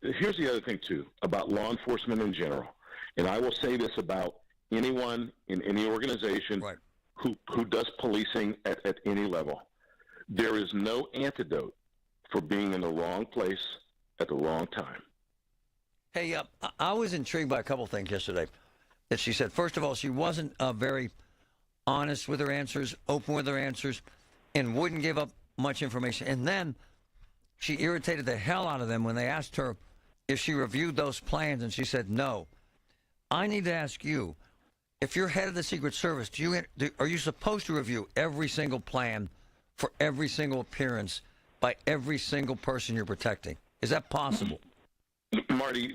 here's the other thing too about law enforcement in general. And I will say this about anyone in any organization who does policing at any level. There is no antidote for being in the wrong place at the wrong time. Hey, I was intrigued by a couple things yesterday that she said. First of all, she wasn't very honest with her answers, open with her answers, and wouldn't give up much information. And then she irritated the hell out of them when they asked her if she reviewed those plans, and she said no. I need to ask you, if you're head of the Secret Service, are you supposed to review every single plan for every single appearance by every single person you're protecting? Is that possible? Marty,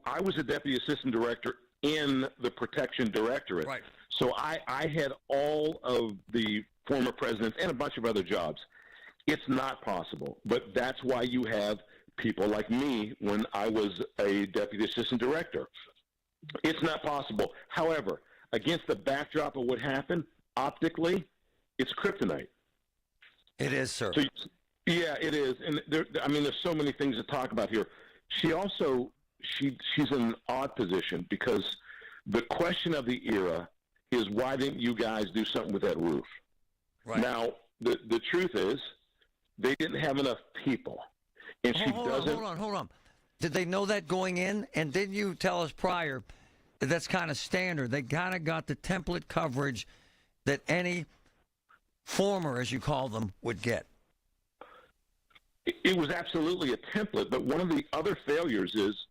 I was a deputy assistant director in the protection directorate. Right. So I had all of the former presidents and a bunch of other jobs. It's not possible, but that's why you have people like me when I was a deputy assistant director. It's not possible. However, against the backdrop of what happened, optically, it's kryptonite. It is, sir. So, yeah, it is. And there's so many things to talk about here. She's in an odd position because the question of the era is, why didn't you guys do something with that roof? Right. Now, the truth is, they didn't have enough people. And Hold on. Did they know that going in? And didn't you tell us prior that that's kind of standard? They kind of got the template coverage that any former, as you call them, would get. It was absolutely a template, but one of the other failures is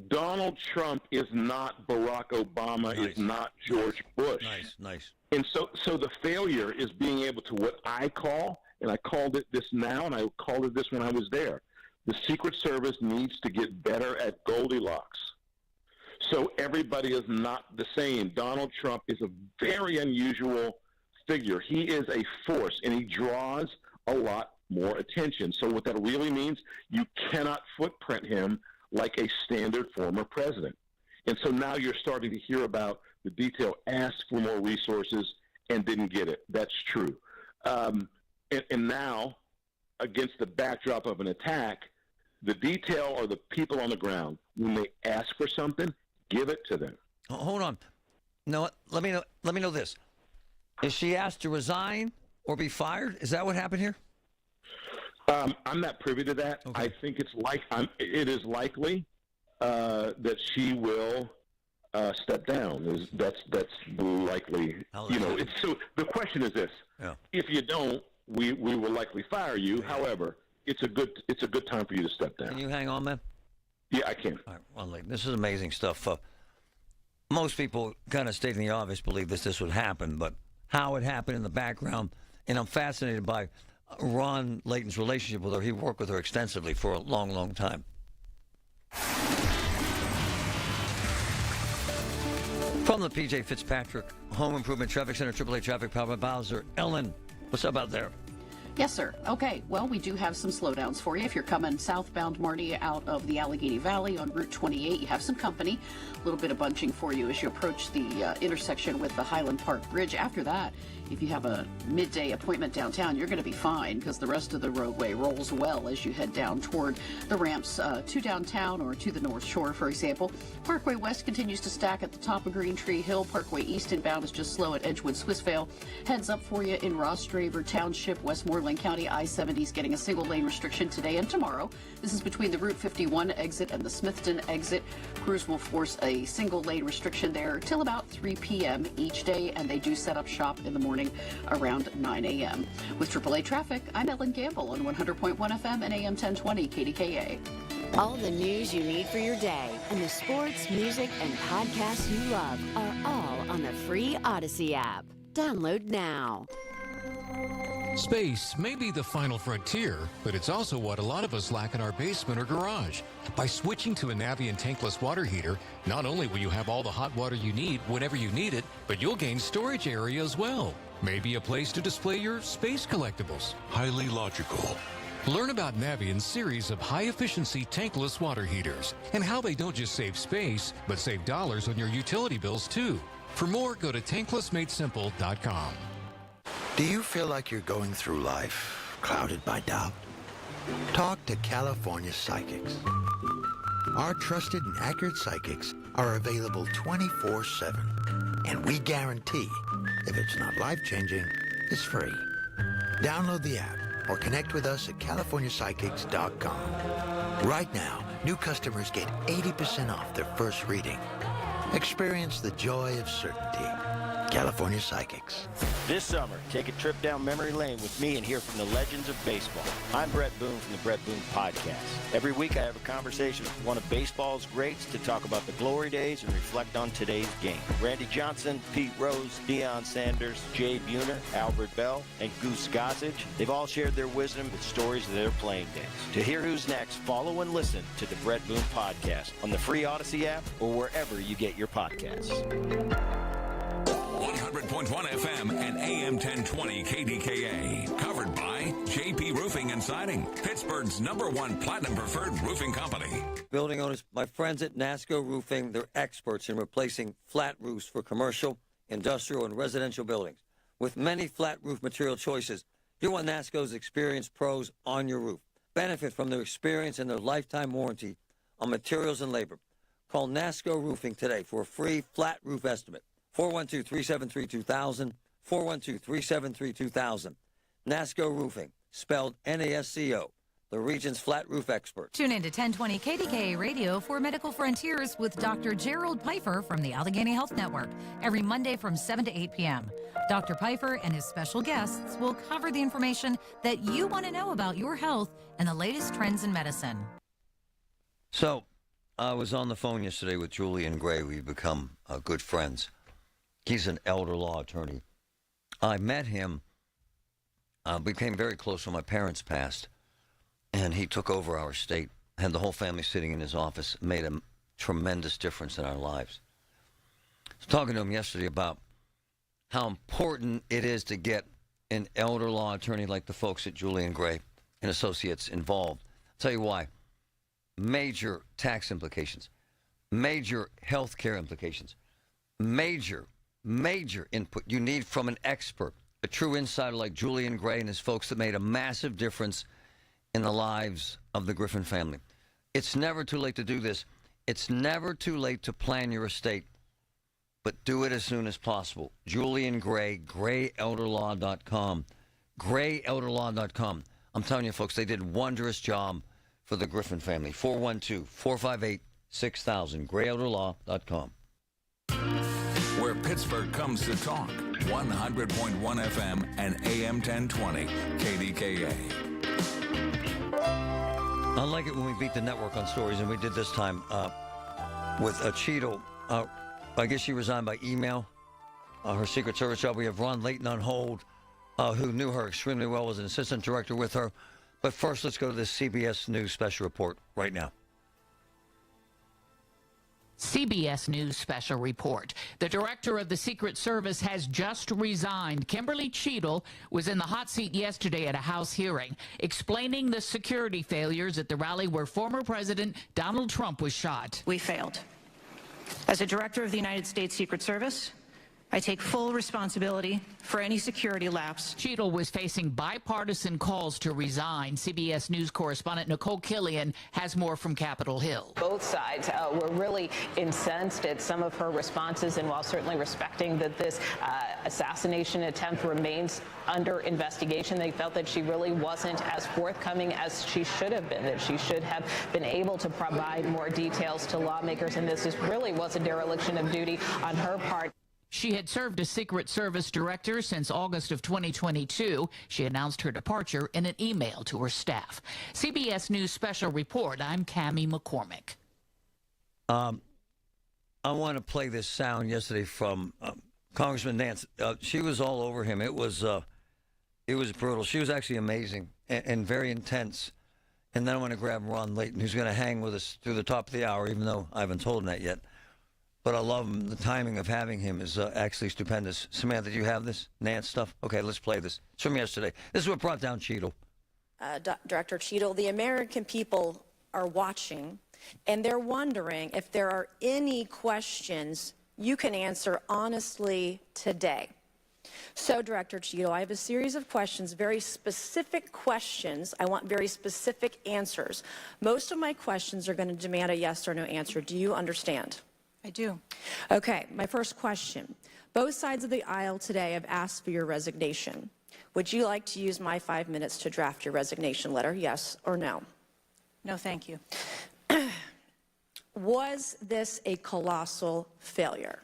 Donald Trump is not Barack Obama, is not George Bush. Nice. And so the failure is being able to, what I call, and I called it this now, and I called it this when I was there, the Secret Service needs to get better at Goldilocks. So everybody is not the same. Donald Trump is a very unusual figure. He is a force, and he draws a lot more attention. So what that really means, you cannot footprint him like a standard former president. And so now you're starting to hear about the detail, asked for more resources and didn't get it. That's true. And now, against the backdrop of an attack, the detail are the people on the ground. When they ask for something, give it to them. Hold on. No, let me know this. Is she asked to resign or be fired? Is that what happened here? I'm not privy to that. Okay. I think it is likely that she will step down. That's likely. So the question is this: if you don't, we will likely fire you. However, it's a good time for you to step down. Can you hang on, man? Yeah, I can. All right, well, this is amazing stuff. Most people, kind of stating the obvious, believe this would happen, but how it happened in the background, and I'm fascinated by Ron Layton's relationship with her. He worked with her extensively for a long, long time. From the P.J. Fitzpatrick Home Improvement Traffic Center, AAA Traffic Powered by Bowser. Ellen, what's up out there? Yes, sir. Okay, well, we do have some slowdowns for you. If you're coming southbound, Marty, out of the Allegheny Valley on Route 28, you have some company. A little bit of bunching for you as you approach the intersection with the Highland Park Bridge. After that, if you have a midday appointment downtown, you're going to be fine because the rest of the roadway rolls well as you head down toward the ramps to downtown or to the North Shore, for example. Parkway West continues to stack at the top of Green Tree Hill. Parkway East inbound is just slow at Edgewood Swissvale. Heads up for you in Ross Draver Township, Westmoreland County. I-70 is getting a single lane restriction today and tomorrow. This is between the Route 51 exit and the Smithton exit. Crews will force a single lane restriction there till about 3 p.m. each day, and they do set up shop in the morning around 9 a.m. With AAA Traffic, I'm Ellen Gamble on 100.1 FM and AM 1020 KDKA. All the news you need for your day and the sports, music, and podcasts you love are all on the free Odyssey app. Download now. Space may be the final frontier, but it's also what a lot of us lack in our basement or garage. By switching to a Navien tankless water heater, not only will you have all the hot water you need whenever you need it, but you'll gain storage area as well. Maybe a place to display your space collectibles. Highly logical. Learn about Navien's series of high-efficiency tankless water heaters and how they don't just save space, but save dollars on your utility bills too. For more, go to tanklessmadesimple.com. Do you feel like you're going through life clouded by doubt? Talk to California Psychics. Our trusted and accurate psychics are available 24/7. And we guarantee, if it's not life-changing, it's free. Download the app or connect with us at CaliforniaPsychics.com. Right now, new customers get 80% off their first reading. Experience the joy of certainty. California Psychics. This summer, take a trip down memory lane with me and hear from the legends of baseball. I'm Brett Boone from the Brett Boone Podcast. Every week I have a conversation with one of baseball's greats to talk about the glory days and reflect on today's game. Randy Johnson, Pete Rose, Deion Sanders, Jay Buhner, Albert Bell, and Goose Gossage. They've all shared their wisdom with stories of their playing days. To hear who's next, follow and listen to the Brett Boone Podcast on the free Odyssey app or wherever you get your podcasts. 100.1 FM and AM 1020 KDKA. Covered by JP Roofing and Siding, Pittsburgh's #1 Platinum Preferred Roofing Company. Building owners, my friends at NASCO Roofing, they're experts in replacing flat roofs for commercial, industrial, and residential buildings. With many flat roof material choices, you want NASCO's experienced pros on your roof. Benefit from their experience and their lifetime warranty on materials and labor. Call NASCO Roofing today for a free flat roof estimate. 412-373-2000, 412-373-2000. NASCO Roofing, spelled N-A-S-C-O, the region's flat roof expert. Tune in to 1020 KDKA Radio for Medical Frontiers with Dr. Gerald Pfeiffer from the Allegheny Health Network, every Monday from 7 to 8 p.m. Dr. Pfeiffer and his special guests will cover the information that you want to know about your health and the latest trends in medicine. So, I was on the phone yesterday with Julian Gray. We've become good friends. He's an elder law attorney. I met him, became very close when my parents passed, and he took over our state, had the whole family sitting in his office, made a tremendous difference in our lives. I was talking to him yesterday about how important it is to get an elder law attorney like the folks at Julian Gray and Associates involved. I'll tell you why. Major tax implications, major health care implications, major input you need from an expert, a true insider like Julian Gray and his folks that made a massive difference in the lives of the Griffin family. It's never too late to do this. It's never too late to plan your estate, but do it as soon as possible. Julian Gray, grayelderlaw.com, grayelderlaw.com. I'm telling you, folks, they did a wondrous job for the Griffin family. 412-458-6000, grayelderlaw.com. Where where Pittsburgh comes to talk. 100.1 FM and AM 1020 KDKA. I like it when we beat the network on stories, and we did this time with Cheadle. I guess she resigned by email, her Secret Service job. We have Ron Layton on hold, who knew her extremely well, was an assistant director with her. But first, let's go to this CBS News special report right now. CBS News special report. The director of the Secret Service has just resigned. Kimberly Cheadle was in the hot seat yesterday at a House hearing, explaining the security failures at the rally where former President Donald Trump was shot. We failed. As a director of the United States Secret Service, I take full responsibility for any security lapse. Cheadle was facing bipartisan calls to resign. CBS News correspondent Nicole Killian has more from Capitol Hill. Both sides were really incensed at some of her responses, and while certainly respecting that this assassination attempt remains under investigation, they felt that she really wasn't as forthcoming as she should have been, that she should have been able to provide more details to lawmakers, and this really was a dereliction of duty on her part. She had served as Secret Service director since August of 2022. She announced her departure in an email to her staff. CBS News special report. I'm Cammie McCormick. I want to play this sound yesterday from Congressman Nance. She was all over him. It was brutal. She was actually amazing and very intense. And then I want to grab Ron Layton, who's going to hang with us through the top of the hour, even though I haven't told him that yet. But I love him. The timing of having him is actually stupendous. Samantha, do you have this Nance stuff? Okay, let's play this. It's from yesterday. This is what brought down Cheadle. Director Cheadle, the American people are watching, and they're wondering if there are any questions you can answer honestly today. So, Director Cheadle, I have a series of questions, very specific questions. I want very specific answers. Most of my questions are going to demand a yes or no answer. Do you understand? I do. Okay, my first question. Both sides of the aisle today have asked for your resignation. Would you like to use my 5 minutes to draft your resignation letter, yes or no? No, thank you. Was this a colossal failure?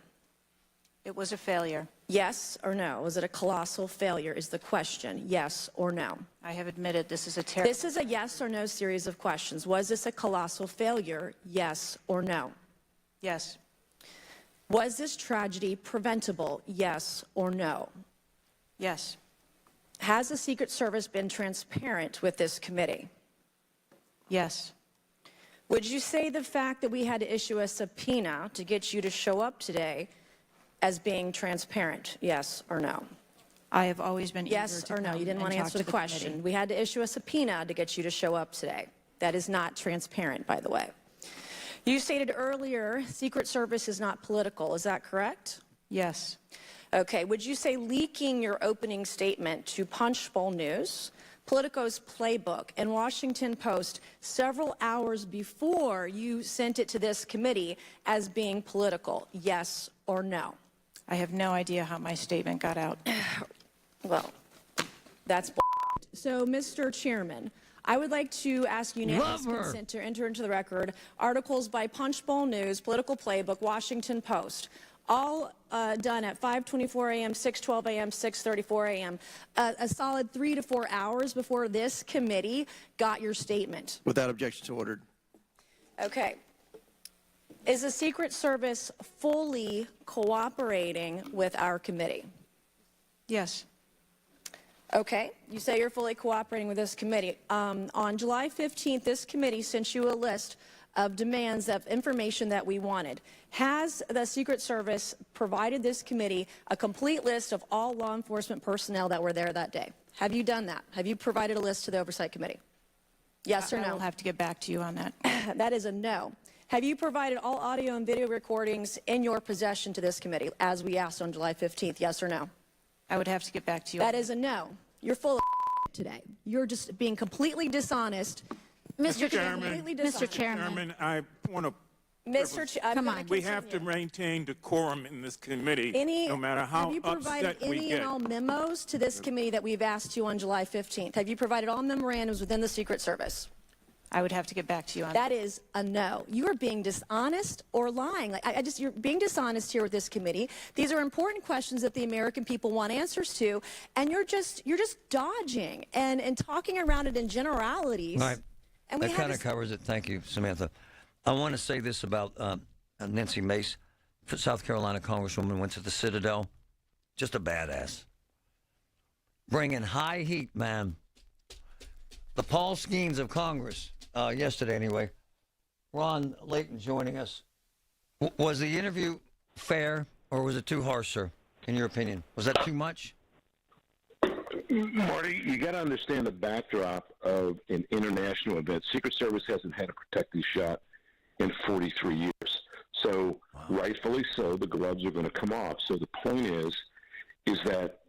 It was a failure. Yes or no? Was it a colossal failure is the question, yes or no? I have admitted this is a terrible... This is a yes or no series of questions. Was this a colossal failure, yes or no? Yes. Was this tragedy preventable, yes or no? Yes. Has the Secret Service been transparent with this committee? Yes. Would you say the fact that we had to issue a subpoena to get you to show up today as being transparent, yes or no? I have always been yes eager to or no? come You didn't want to and answer talk the to question. committee. We had to issue a subpoena to get you to show up today. That is not transparent, by the way. You stated earlier Secret Service is not political. Is that correct? Yes. Okay. Would you say leaking your opening statement to Punchbowl News, Politico's Playbook, and Washington Post several hours before you sent it to this committee as being political, yes or no? I have no idea how my statement got out. Well, that's so, Mr. Chairman, I would like to ask unanimous consent to enter into the record articles by Punchbowl News, Political Playbook, Washington Post, all done at 5:24 a.m., 6:12 a.m., 6:34 a.m., a solid 3 to 4 hours before this committee got your statement. Without objection, so ordered. Okay. Is the Secret Service fully cooperating with our committee? Yes. Okay, you say you're fully cooperating with this committee. On July 15th, this committee sent you a list of demands of information that we wanted. Has the Secret Service provided this committee a complete list of all law enforcement personnel that were there that day? Have you done that? Have you provided a list to the Oversight Committee? Yes or no? I will have to get back to you on that. That is a no. Have you provided all audio and video recordings in your possession to this committee, as we asked on July 15th, yes or no? I would have to get back to you. That is a no. You're full of today. You're just being completely dishonest. Mr. Chairman, I want to... Come on. We have to maintain decorum in this committee, no matter how upset we get. Have you provided any and all memos to this committee that we've asked you on July 15th? Have you provided all memorandums within the Secret Service? I would have to get back to you on that. That is a no. You are being dishonest or lying. You're being dishonest here with this committee. These are important questions that the American people want answers to, and you're just dodging and talking around it in generalities. All right. And that kind of covers it. Thank you, Samantha. I want to say this about Nancy Mace, South Carolina Congresswoman, went to the Citadel. Just a badass. Bringing high heat, man. The Paul Skeens of Congress, yesterday anyway. Ron Layton joining us. Was the interview fair, or was it too harsh, sir, in your opinion? Was that too much? Marty, you got to understand the backdrop of an international event. Secret Service hasn't had a protective shot in 43 years. So, rightfully so, the gloves are going to come off. So the point is that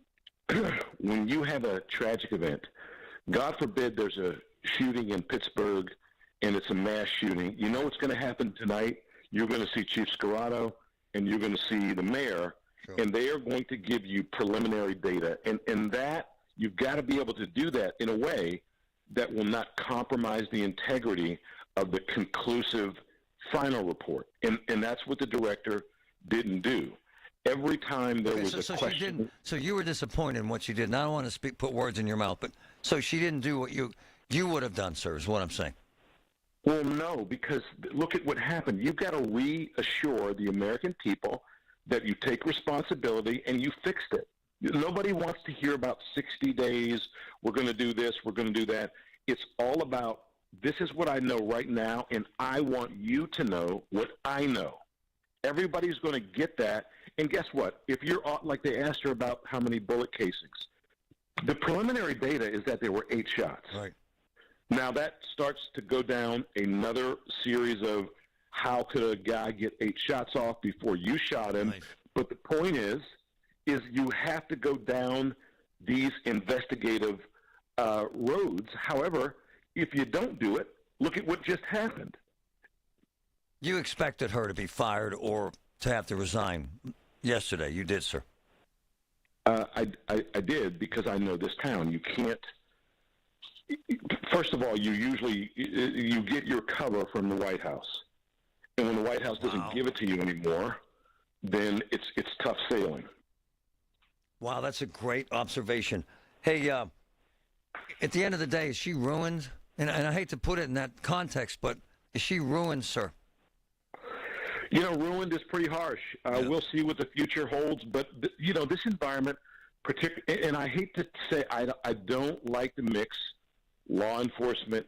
when you have a tragic event, God forbid there's a shooting in Pittsburgh and it's a mass shooting, you know what's going to happen tonight? You're going to see Chief Scarato and you're going to see the mayor, and they are going to give you preliminary data. And that, you've got to be able to do that in a way that will not compromise the integrity of the conclusive final report. And that's what the director didn't do. Every time there was a question. So you were disappointed in what she did. And I don't want to put words in your mouth, but so she didn't do what you would have done, sir, is what I'm saying. Well, no, because look at what happened. You've got to reassure the American people that you take responsibility and you fixed it. Nobody wants to hear about 60 days, we're going to do this, we're going to do that. It's all about, this is what I know right now, and I want you to know what I know. Everybody's going to get that. And guess what? If you're, like they asked her about how many bullet casings, the preliminary data is that there were 8 shots. Right. Now that starts to go down another series of how could a guy get 8 shots off before you shot him. Nice. But the point is you have to go down these investigative roads. However, if you don't do it, look at what just happened. You expected her to be fired or to have to resign yesterday. You did, sir. I did, because I know this town. You can't. First of all, you get your cover from the White House, and when the White House doesn't give it to you anymore, then it's tough sailing. Wow, that's a great observation. Hey, at the end of the day, is she ruined? And I hate to put it in that context, but is she ruined, sir? You know, ruined is pretty harsh. We'll see what the future holds. But, this environment, and I hate to say, I don't like to mix law enforcement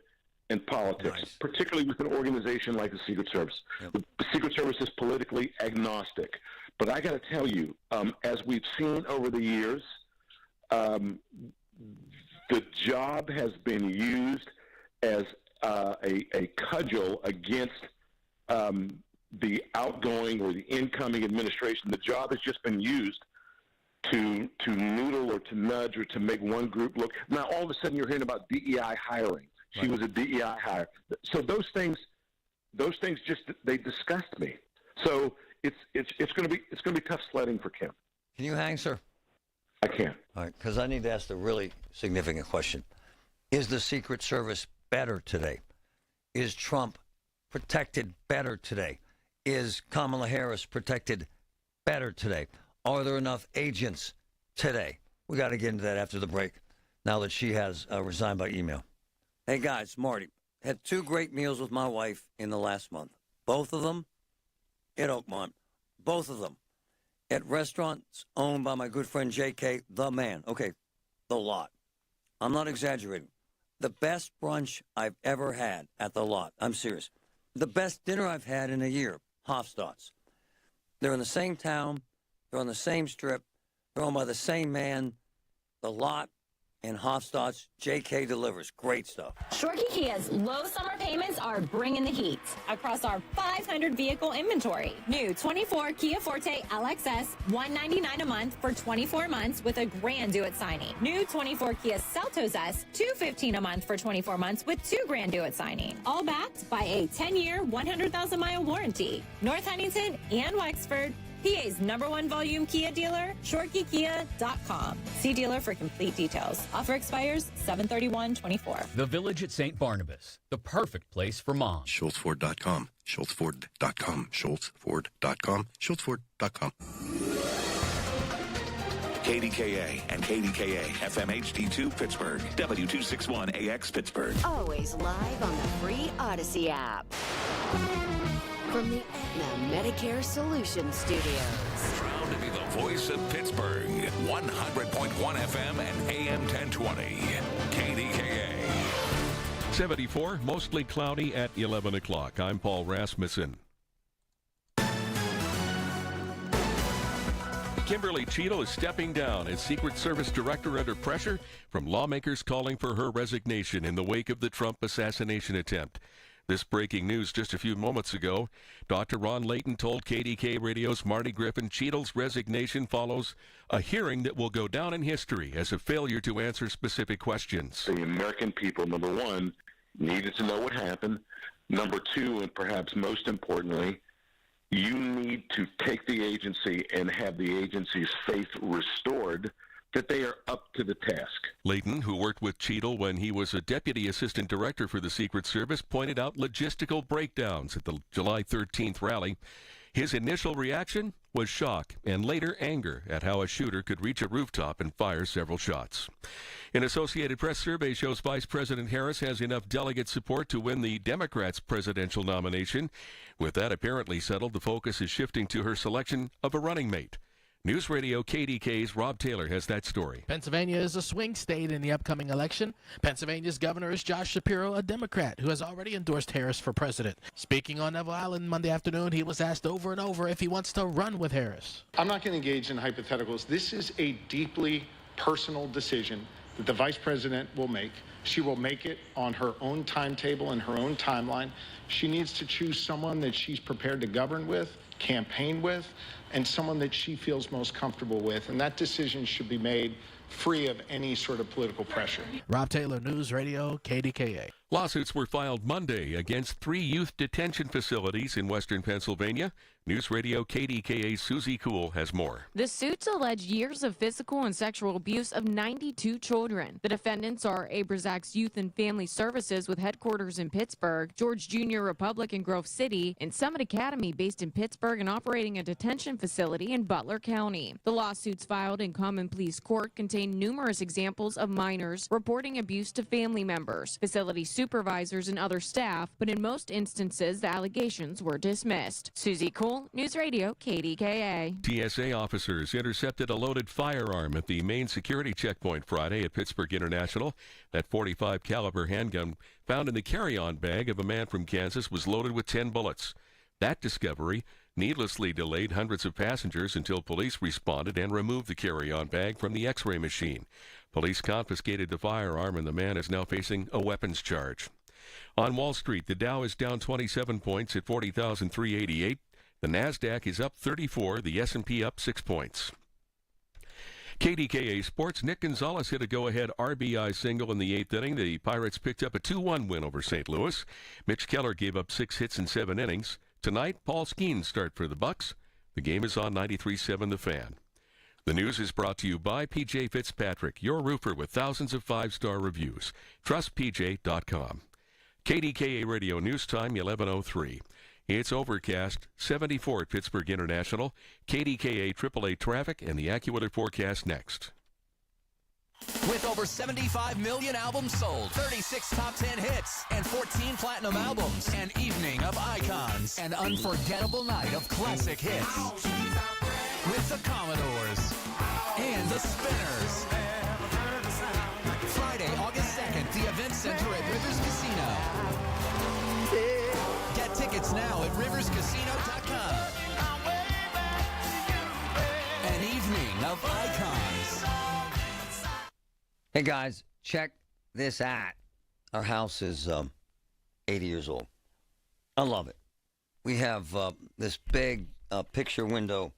and politics, particularly with an organization like the Secret Service. Yep. The Secret Service is politically agnostic. But I got to tell you, as we've seen over the years, the job has been used as a cudgel against the outgoing or the incoming administration. The job has just been used to noodle or to nudge or to make one group look. Now, all of a sudden, you're hearing about DEI hiring. She was a DEI hire. So those things just, they disgust me. So it's going to be tough sledding for Kim. Can you hang, sir? I can. All right, because I need to ask the really significant question. Is the Secret Service better today? Is Trump protected better today? Is Kamala Harris protected better today? Are there enough agents today? We got to get into that after the break, now that she has resigned by email. Hey, guys, Marty. Had 2 great meals with my wife in the last month. Both of them at Oakmont. Both of them at restaurants owned by my good friend J.K., the man. Okay, the Lot. I'm not exaggerating. The best brunch I've ever had at the Lot. I'm serious. The best dinner I've had in a year. Hofstadt's. They're in the same town. They're on the same strip. They're owned by the same man. The Lot and Hofstadt's. JK delivers. Great stuff. Shorkey Kia's low summer payments are bringing the heat across our 500 vehicle inventory. New 24 Kia Forte LXS, $199 a month for 24 months with a grand due at signing. New 24 Kia Seltos S, $215 a month for 24 months with $2,000 due at signing. All backed by a 10-year, 100,000-mile warranty. North Huntington and Wexford, PA's #1 volume Kia dealer, shortkeykia.com. See dealer for complete details. Offer expires 7/31/24. The Village at St. Barnabas, the perfect place for moms. SchultzFord.com. SchultzFord.com. SchultzFord.com. SchultzFord.com. KDKA and KDKA FM HD2 Pittsburgh, W261AX Pittsburgh. Always live on the free Odyssey app. From the Aetna Medicare Solutions Studios. Proud to be the voice of Pittsburgh, 100.1 FM and AM 1020. KDKA. 74, mostly cloudy at 11 o'clock. I'm Paul Rasmussen. Kimberly Cheadle is stepping down as Secret Service Director under pressure from lawmakers calling for her resignation in the wake of the Trump assassination attempt. This breaking news just a few moments ago. Dr. Ron Layton told KDKA Radio's Marty Griffin Cheadle's resignation follows a hearing that will go down in history as a failure to answer specific questions. The American people, number one, needed to know what happened. Number two, and perhaps most importantly, you need to take the agency and have the agency's faith restored that they are up to the task. Layton, who worked with Cheadle when he was a deputy assistant director for the Secret Service, pointed out logistical breakdowns at the July 13th rally. His initial reaction was shock and later anger at how a shooter could reach a rooftop and fire several shots. An Associated Press survey shows Vice President Harris has enough delegate support to win the Democrats' presidential nomination. With that apparently settled, the focus is shifting to her selection of a running mate. News Radio KDK's Rob Taylor has that story. Pennsylvania is a swing state in the upcoming election. Pennsylvania's governor is Josh Shapiro, a Democrat who has already endorsed Harris for president. Speaking on Neville Island Monday afternoon, he was asked over and over if he wants to run with Harris. I'm not going to engage in hypotheticals. This is a deeply personal decision that the vice president will make. She will make it on her own timetable and her own timeline. She needs to choose someone that she's prepared to govern with, campaign with, and someone that she feels most comfortable with. And that decision should be made free of any sort of political pressure. Rob Taylor, News Radio, KDKA. Lawsuits were filed Monday against 3 youth detention facilities in western Pennsylvania. News Radio KDKA's Susie Kuhl has more. The suits allege years of physical and sexual abuse of 92 children. The defendants are Abrazac's Youth and Family Services with headquarters in Pittsburgh, George Junior Republic in Grove City, and Summit Academy based in Pittsburgh and operating a detention facility in Butler County. The lawsuits filed in Common Pleas Court contain numerous examples of minors reporting abuse to family members, facility supervisors, and other staff, but in most instances, the allegations were dismissed. Susie Kuhl, News Radio, KDKA. TSA officers intercepted a loaded firearm at the main security checkpoint Friday at Pittsburgh International. That .45 caliber handgun found in the carry-on bag of a man from Kansas was loaded with 10 bullets. That discovery needlessly delayed hundreds of passengers until police responded and removed the carry-on bag from the X-ray machine. Police confiscated the firearm, and the man is now facing a weapons charge. On Wall Street, the Dow is down 27 points at 40,388. The NASDAQ is up 34, the S&P up 6 points. KDKA Sports, Nick Gonzalez hit a go-ahead RBI single in the 8th inning. The Pirates picked up a 2-1 win over St. Louis. Mitch Keller gave up 6 hits in 7 innings. Tonight, Paul Skeens start for the Bucks. The game is on 93.7 The Fan. The news is brought to you by P.J. Fitzpatrick, your roofer with thousands of 5-star reviews. TrustPJ.com. KDKA Radio News Time, 11:03. It's overcast, 74 at Pittsburgh International. KDKA AAA traffic and the AccuWeather forecast next. With over 75 million albums sold, 36 top 10 hits, and 14 platinum albums, an evening of icons, an unforgettable night of classic hits. With the Commodores and the Spinners. Friday, August 2nd, the Event Center at Rivers Casino. Get tickets now at riverscasino.com. An evening of icons. Hey guys, check this out. Our house is 80 years old. I love it. We have this big picture window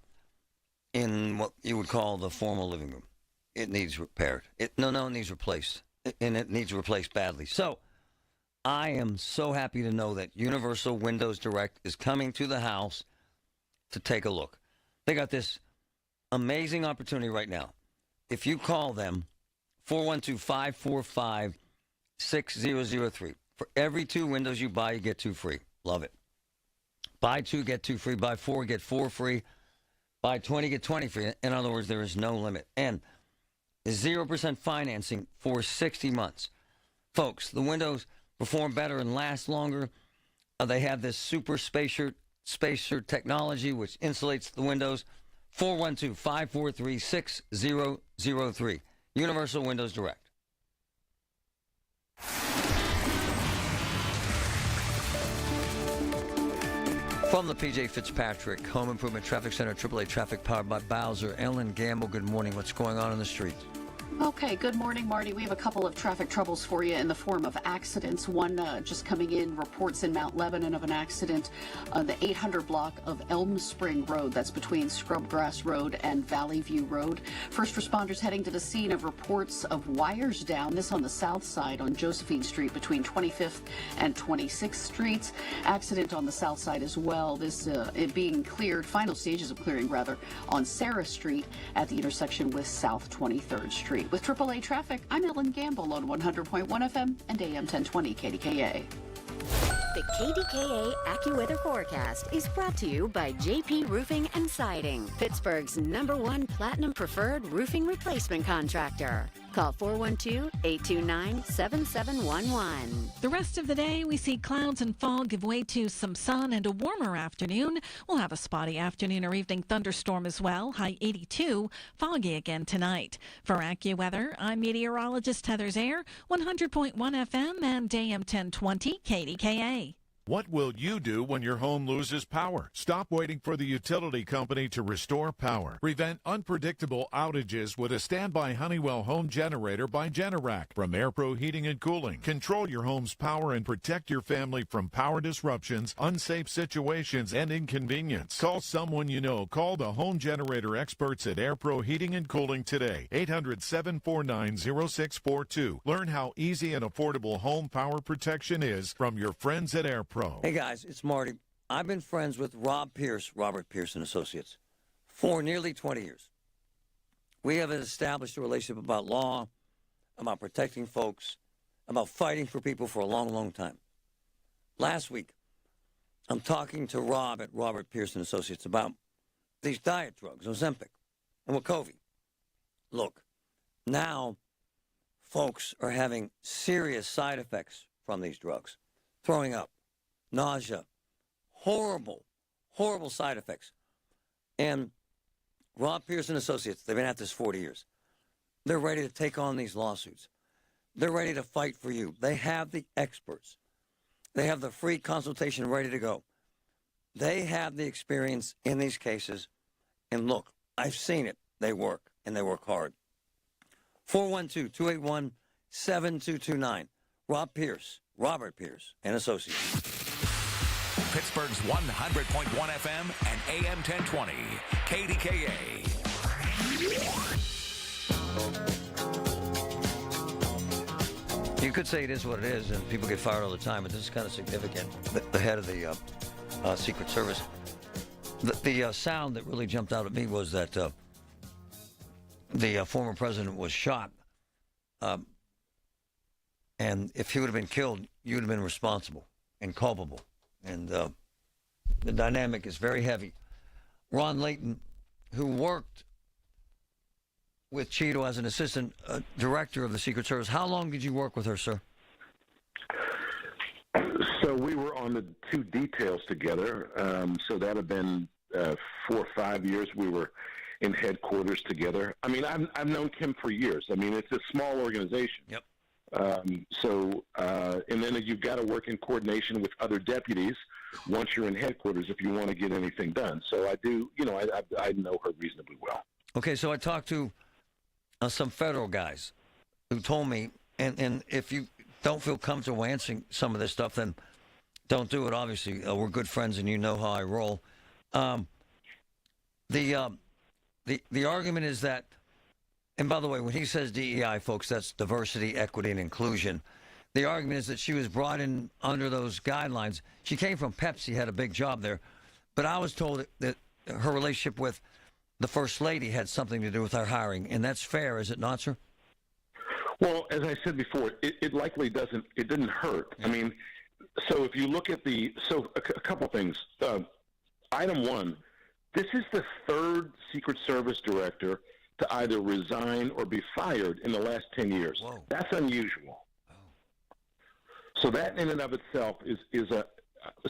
in what you would call the formal living room. It needs repaired. It needs replaced. And it needs replaced badly. So I am so happy to know that Universal Windows Direct is coming to the house to take a look. They got this amazing opportunity right now. If you call them, 412-545-6003. For every 2 windows you buy, you get 2 free. Love it. Buy 2, get 2 free. Buy 4, get 4 free. Buy 20, get 20 free. In other words, there is no limit. And 0% financing for 60 months. Folks, the windows perform better and last longer. They have this super spacer technology which insulates the windows. 412-543-6003. Universal Windows Direct. From the P.J. Fitzpatrick Home Improvement Traffic Center, AAA traffic powered by Bowser. Ellen Gamble, good morning. What's going on in the streets? Okay, good morning, Marty. We have a couple of traffic troubles for you in the form of accidents. One just coming in, reports in Mount Lebanon of an accident on the 800 block of Elm Spring Road. That's between Scrubgrass Road and Valley View Road. First responders heading to the scene of reports of wires down. This on the south side on Josephine Street between 25th and 26th Streets. Accident on the south side as well. This it being cleared, final stages of clearing rather, on Sarah Street at the intersection with South 23rd Street. With AAA traffic, I'm Ellen Gamble on 100.1 FM and AM 1020 KDKA. The KDKA AccuWeather forecast is brought to you by JP Roofing and Siding, Pittsburgh's #1 Platinum Preferred Roofing Replacement Contractor. Call 412-829-7711. The rest of the day, we see clouds and fog give way to some sun and a warmer afternoon. We'll have a spotty afternoon or evening thunderstorm as well, high 82, foggy again tonight. For AccuWeather, I'm meteorologist Heather Zaire, 100.1 FM and AM 1020 KDKA. What will you do when your home loses power? Stop waiting for the utility company to restore power. Prevent unpredictable outages with a standby Honeywell home generator by Generac from AirPro Heating and Cooling. Control your home's power and protect your family from power disruptions, unsafe situations, and inconvenience. Call someone you know. Call the home generator experts at AirPro Heating and Cooling today. 800-749-0642. Learn how easy and affordable home power protection is from your friends at AirPro. Hey guys, it's Marty. I've been friends with Robert Pierce and Associates, for nearly 20 years. We have established a relationship about law, about protecting folks, about fighting for people for a long, long time. Last week, I'm talking to Rob at Robert Pierce and Associates about these diet drugs, Ozempic and Wegovy. Look, now folks are having serious side effects from these drugs. Throwing up, nausea, horrible, horrible side effects. And Rob Pierce and Associates, they've been at this 40 years. They're ready to take on these lawsuits. They're ready to fight for you. They have the experts. They have the free consultation ready to go. They have the experience in these cases. And look, I've seen it. They work, and they work hard. 412-281-7229. Robert Pierce and Associates. Pittsburgh's 100.1 FM and AM 1020 KDKA. You could say it is what it is, and people get fired all the time, but this is kind of significant. The head of the Secret Service. The sound that really jumped out at me was that the former president was shot. And if he would have been killed, you would have been responsible and culpable. And the dynamic is very heavy. Ron Layton, who worked with Cheeto as an assistant director of the Secret Service, how long did you work with her, sir? So we were on the 2 details together. So that had been 4 or 5 years. We were in headquarters together. I mean, I've known Kim for years. I mean, it's a small organization. Yep. And then you've got to work in coordination with other deputies once you're in headquarters if you want to get anything done. So I do, I know her reasonably well. Okay, so I talked to some federal guys who told me, and if you don't feel comfortable answering some of this stuff, then don't do it. Obviously, we're good friends, and you know how I roll. The argument is that. And by the way, when he says DEI, folks, that's diversity, equity, and inclusion. The argument is that she was brought in under those guidelines. She came from Pepsi, had a big job there. But I was told that her relationship with the First Lady had something to do with her hiring, and that's fair, is it not, sir? Well, as I said before, it likely doesn't. It didn't hurt. I mean, so if you look at a couple things. Item one, this is the third Secret Service director to either resign or be fired in the last 10 years. Whoa. That's unusual. Oh. So that in and of itself is a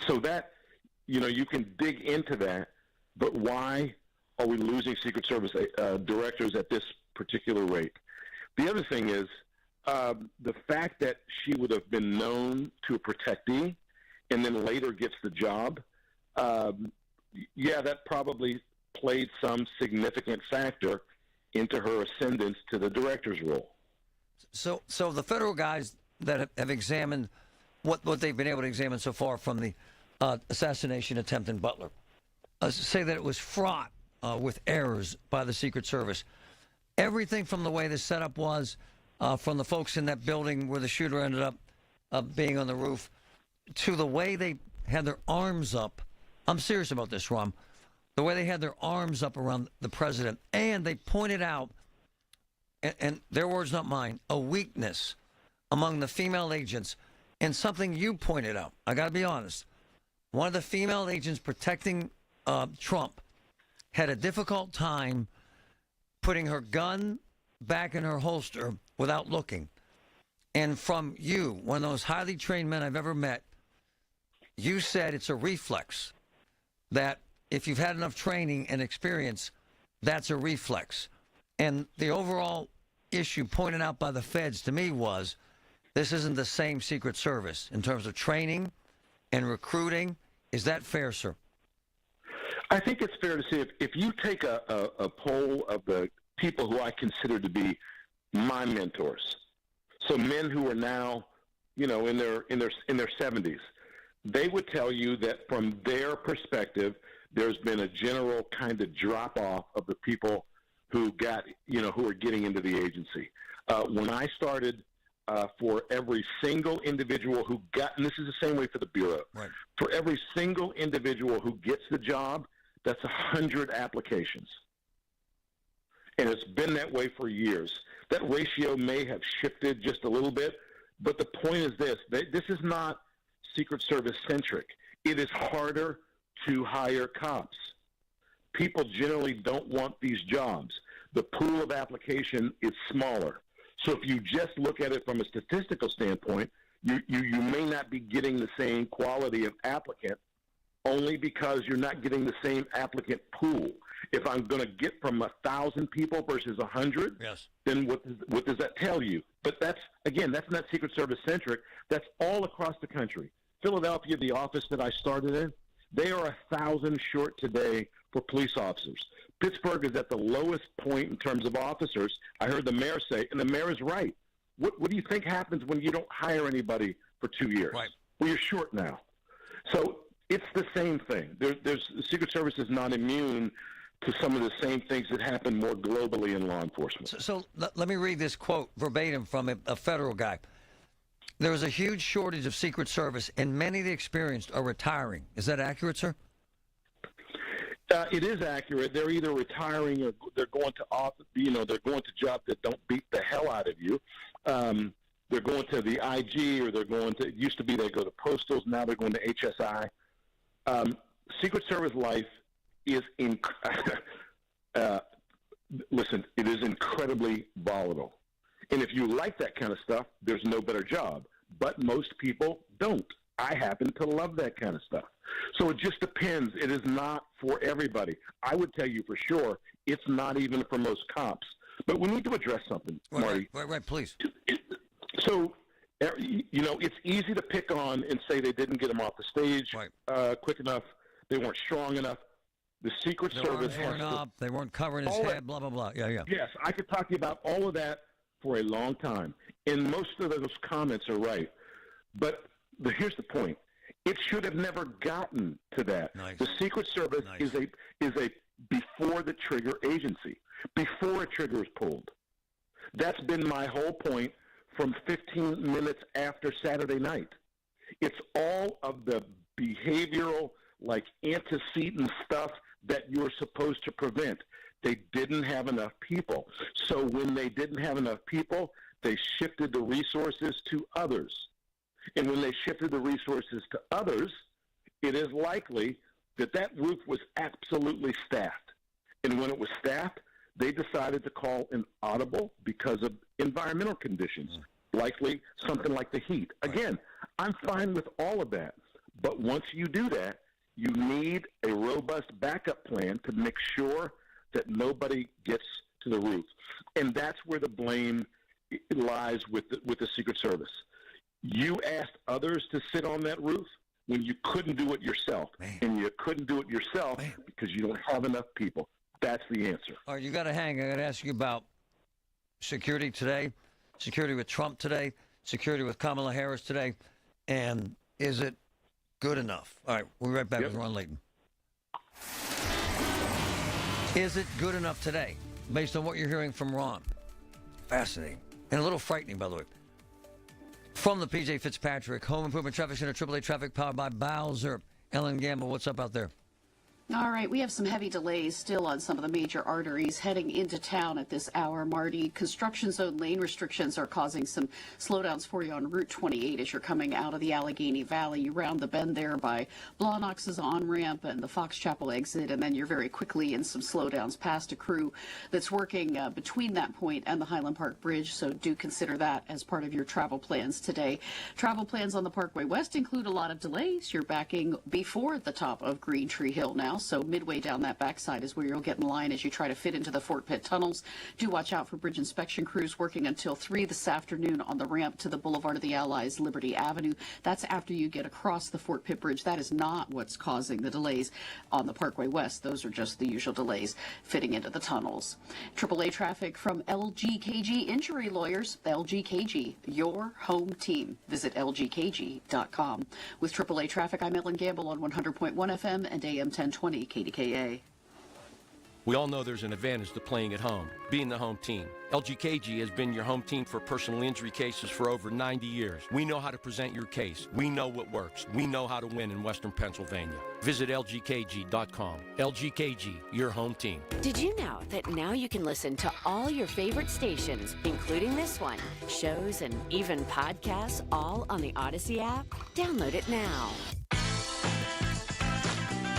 so that, you know, you can dig into that, but why are we losing Secret Service directors at this particular rate? The other thing is the fact that she would have been known to a protectee and then later gets the job, that probably played some significant factor into her ascendance to the director's role. So the federal guys that have examined what they've been able to examine so far from the assassination attempt in Butler say that it was fraught with errors by the Secret Service. Everything from the way the setup was, from the folks in that building where the shooter ended up being on the roof, to the way they had their arms up. I'm serious about this, Rom. The way they had their arms up around the president, and they pointed out, and their words, not mine, a weakness among the female agents, and something you pointed out. I got to be honest. One of the female agents protecting Trump had a difficult time putting her gun back in her holster without looking. And from you, one of those highly trained men I've ever met, you said it's a reflex, that if you've had enough training and experience, that's a reflex. And the overall issue pointed out by the feds to me was this isn't the same Secret Service in terms of training and recruiting. Is that fair, sir? I think it's fair to say if you take a poll of the people who I consider to be my mentors, so men who are now, you know, in their 70s, they would tell you that from their perspective, there's been a general kind of drop off of the people who are getting into the agency. When I started, for every single individual who got, and this is the same way for the Bureau, right, for every single individual who gets the job, that's 100 applications. And it's been that way for years. That ratio may have shifted just a little bit, but the point is this is not Secret Service centric. It is harder to hire cops. People generally don't want these jobs. The pool of application is smaller. So if you just look at it from a statistical standpoint, you may not be getting the same quality of applicant only because you're not getting the same applicant pool. If I'm going to get from 1,000 people versus 100, yes, then what does that tell you? But that's not Secret Service centric. That's all across the country. Philadelphia, the office that I started in, they are 1,000 short today for police officers. Pittsburgh is at the lowest point in terms of officers. I heard the mayor say, and the mayor is right. What do you think happens when you don't hire anybody for 2 years? Right. Well, you're short now. So it's the same thing. The Secret Service is not immune to some of the same things that happen more globally in law enforcement. So let me read this quote verbatim from a federal guy. There is a huge shortage of Secret Service, and many of the experienced are retiring. Is that accurate, sir? It is accurate. They're either retiring or they're going to they're going to jobs that don't beat the hell out of you. They're going to the IG, or they're going to. It used to be they go to postals. Now they're going to HSI. Secret Service life is listen. It is incredibly volatile, and if you like that kind of stuff, there's no better job. But most people don't. I happen to love that kind of stuff. So it just depends. It is not for everybody. I would tell you for sure it's not even for most cops. But we need to address something, Marty. Right, please. So, it's easy to pick on and say they didn't get him off the stage quick enough. They weren't strong enough. The Secret Service they weren't covering his head, blah, blah, blah. Yeah. Yes, I could talk to you about all of that for a long time. And most of those comments are right. But here's the point. It should have never gotten to that. Nice. The Secret Service is a before the trigger agency, before a trigger is pulled. That's been my whole point from 15 minutes after Saturday night. It's all of the behavioral, like, antecedent stuff that you're supposed to prevent. They didn't have enough people. So when they didn't have enough people, they shifted the resources to others. And when they shifted the resources to others, it is likely that that roof was absolutely staffed. And when it was staffed, they decided to call an audible because of environmental conditions, likely something like the heat. Again, I'm fine with all of that. But once you do that, you need a robust backup plan to make sure that nobody gets to the roof. And that's where the blame lies with the Secret Service. You asked others to sit on that roof when you couldn't do it yourself. And you couldn't do it yourself because you don't have enough people. That's the answer. All right, you got to hang. I got to ask you about security today, security with Trump today, security with Kamala Harris today, and is it good enough? All right, we'll be right back with Ron Layton. Is it good enough today, based on what you're hearing from Ron? Fascinating. And a little frightening, by the way. From the P.J. Fitzpatrick Home Improvement Traffic Center, AAA Traffic, powered by Bowser. Ellen Gamble, what's up out there? All right, we have some heavy delays still on some of the major arteries heading into town at this hour, Marty. Construction zone lane restrictions are causing some slowdowns for you on Route 28 as you're coming out of the Allegheny Valley. You round the bend there by Blawnox's on-ramp and the Fox Chapel exit, and then you're very quickly in some slowdowns past a crew that's working between that point and the Highland Park Bridge, so do consider that as part of your travel plans today. Travel plans on the Parkway West include a lot of delays. You're backing before the top of Green Tree Hill now, so midway down that backside is where you'll get in line as you try to fit into the Fort Pitt tunnels. Do watch out for bridge inspection crews working until 3 this afternoon on the ramp to the Boulevard of the Allies, Liberty Avenue. That's after you get across the Fort Pitt Bridge. That is not what's causing the delays on the Parkway West. Those are just the usual delays fitting into the tunnels. AAA traffic from LGKG Injury Lawyers. LGKG, your home team. Visit lgkg.com. With AAA traffic, I'm Ellen Gamble on 100.1 FM and AM 1020 KDKA. We all know there's an advantage to playing at home, being the home team. LGKG has been your home team for personal injury cases for over 90 years. We know how to present your case. We know what works. We know how to win in Western Pennsylvania. Visit lgkg.com. LGKG, your home team. Did you know that now you can listen to all your favorite stations, including this one, shows, and even podcasts, all on the Odyssey app? Download it now.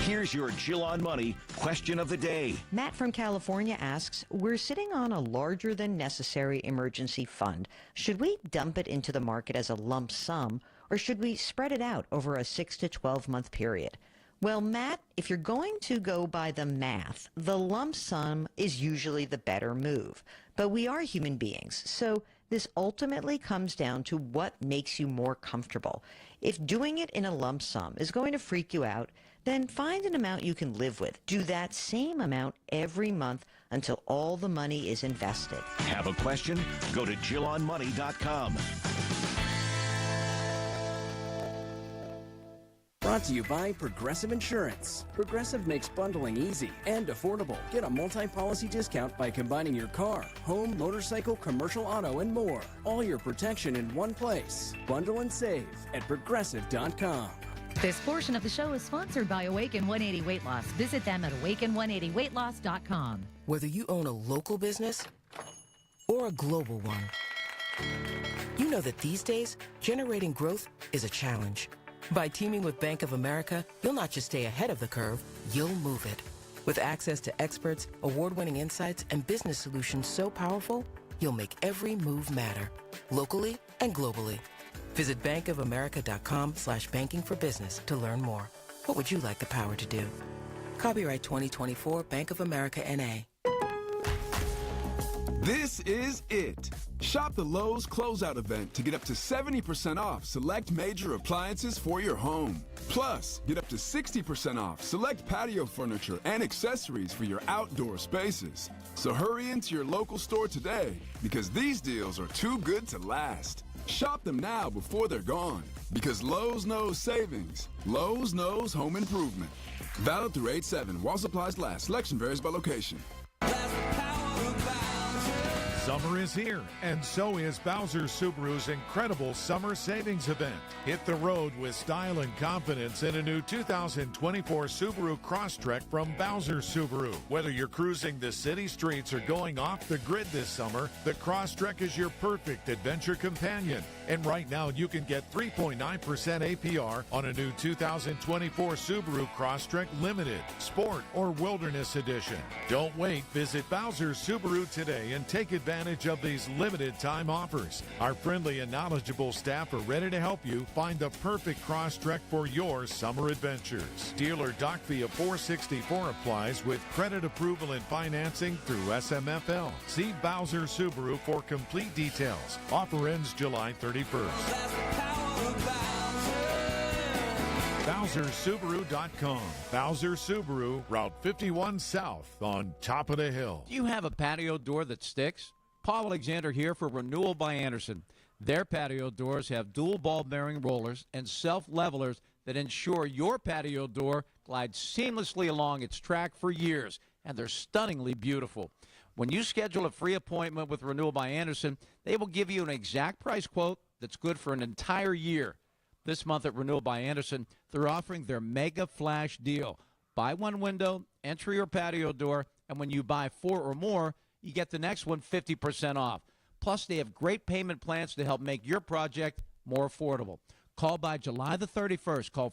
Here's your Jill on Money question of the day. Matt from California asks, we're sitting on a larger than necessary emergency fund. Should we dump it into the market as a lump sum, or should we spread it out over a 6 to 12 month period? Well, Matt, if you're going to go by the math, the lump sum is usually the better move. But we are human beings, so this ultimately comes down to what makes you more comfortable. If doing it in a lump sum is going to freak you out, then find an amount you can live with. Do that same amount every month until all the money is invested. Have a question? Go to JillOnMoney.com. Brought to you by Progressive Insurance. Progressive makes bundling easy and affordable. Get a multi-policy discount by combining your car, home, motorcycle, commercial auto, and more. All your protection in one place. Bundle and save at Progressive.com. This portion of the show is sponsored by Awaken 180 Weight Loss. Visit them at awaken180weightloss.com. Whether you own a local business or a global one, you know that these days, generating growth is a challenge. By teaming with Bank of America, you'll not just stay ahead of the curve, you'll move it. With access to experts, award-winning insights, and business solutions so powerful, you'll make every move matter, locally and globally. Visit bankofamerica.com/banking for business to learn more. What would you like the power to do? Copyright 2024 Bank of America N.A. This is it. Shop the Lowe's Closeout event to get up to 70% off select major appliances for your home. Plus, get up to 60% off select patio furniture and accessories for your outdoor spaces. So hurry into your local store today because these deals are too good to last. Shop them now before they're gone because Lowe's knows savings. Lowe's knows home improvement. Valid through 8/7 while supplies last. Selection varies by location. Summer is here, and so is Bowser Subaru's incredible summer savings event. Hit the road with style and confidence in a new 2024 Subaru Crosstrek from Bowser Subaru. Whether you're cruising the city streets or going off the grid this summer, the Crosstrek is your perfect adventure companion. And right now, you can get 3.9% APR on a new 2024 Subaru Crosstrek Limited, Sport, or Wilderness Edition. Don't wait. Visit Bowser Subaru today and take advantage of these limited time offers. Our friendly and knowledgeable staff are ready to help you find the perfect Crosstrek for your summer adventures. Dealer doc fee of $464 applies with credit approval and financing through SMFL. See Bowser Subaru for complete details. Offer ends July 31st. BowserSubaru.com. Bowser Subaru, Route 51 South on top of the hill. Do you have a patio door that sticks? Paul Alexander here for Renewal by Anderson. Their patio doors have dual ball bearing rollers and self-levelers that ensure your patio door glides seamlessly along its track for years, and they're stunningly beautiful. When you schedule a free appointment with Renewal by Anderson, they will give you an exact price quote that's good for an entire year. This month at Renewal by Anderson, they're offering their Mega Flash deal. Buy one window, enter your patio door, and when you buy 4 or more, you get the next one 50% off. Plus, they have great payment plans to help make your project more affordable. Call by July the 31st. Call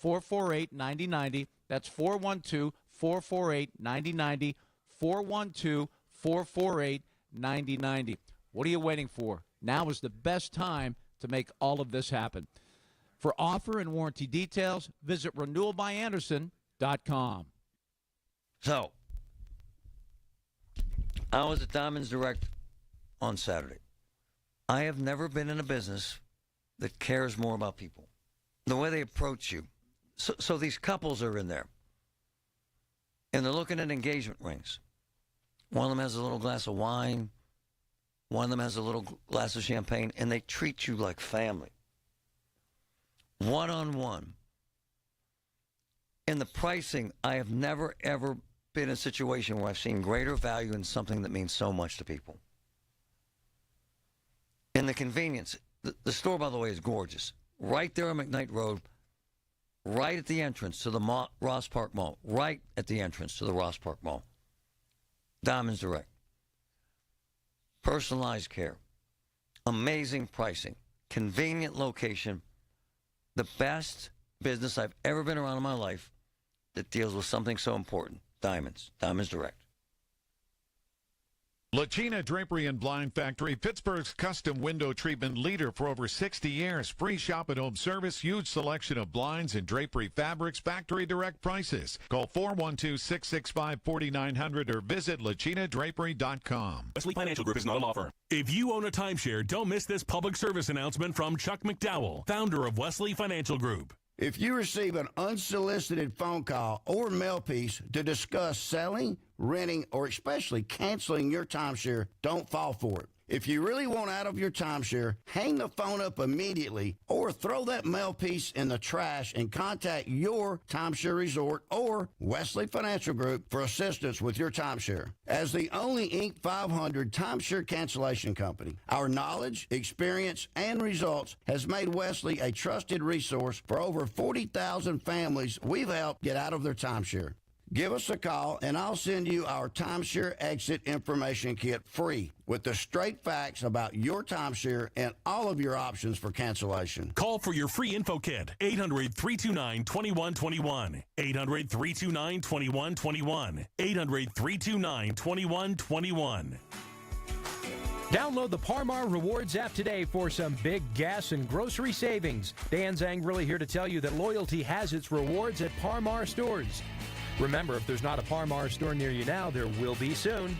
412-448-9090. That's 412-448-9090. 412-448-9090. What are you waiting for? Now is the best time to make all of this happen. For offer and warranty details, visit renewalbyanderson.com. So, I was at Diamonds Direct on Saturday. I have never been in a business that cares more about people. The way they approach you. So these couples are in there, and they're looking at engagement rings. One of them has a little glass of wine. One of them has a little glass of champagne, and they treat you like family. One-on-one. In the pricing, I have never, ever been in a situation where I've seen greater value in something that means so much to people. In the convenience, the store, by the way, is gorgeous. Right there on McKnight Road, right at the entrance to the Ross Park Mall. Right at the entrance to the Ross Park Mall. Diamonds Direct. Personalized care, amazing pricing, convenient location, the best business I've ever been around in my life that deals with something so important. Diamonds Direct. Lachina Drapery and Blind Factory, Pittsburgh's custom window treatment leader for over 60 years. Free shop at home service, huge selection of blinds and drapery fabrics, factory direct prices. Call 412-665-4900 or visit lachinadrapery.com. Wesley Financial Group is not a law firm. If you own a timeshare, don't miss this public service announcement from Chuck McDowell, founder of Wesley Financial Group. If you receive an unsolicited phone call or mail piece to discuss selling, renting, or especially canceling your timeshare, don't fall for it. If you really want out of your timeshare, hang the phone up immediately or throw that mail piece in the trash and contact your timeshare resort or Wesley Financial Group for assistance with your timeshare. As the only Inc. 500 timeshare cancellation company, our knowledge, experience, and results has made Wesley a trusted resource for over 40,000 families we've helped get out of their timeshare. Give us a call, and I'll send you our timeshare exit information kit free with the straight facts about your timeshare and all of your options for cancellation. Call for your free info kit, 800-329-2121, 800-329-2121, 800-329-2121. Download the Parmar Rewards app today for some big gas and grocery savings. Dan Zangrili here to tell you that loyalty has its rewards at Parmar stores. Remember, if there's not a Parmar store near you now, there will be soon.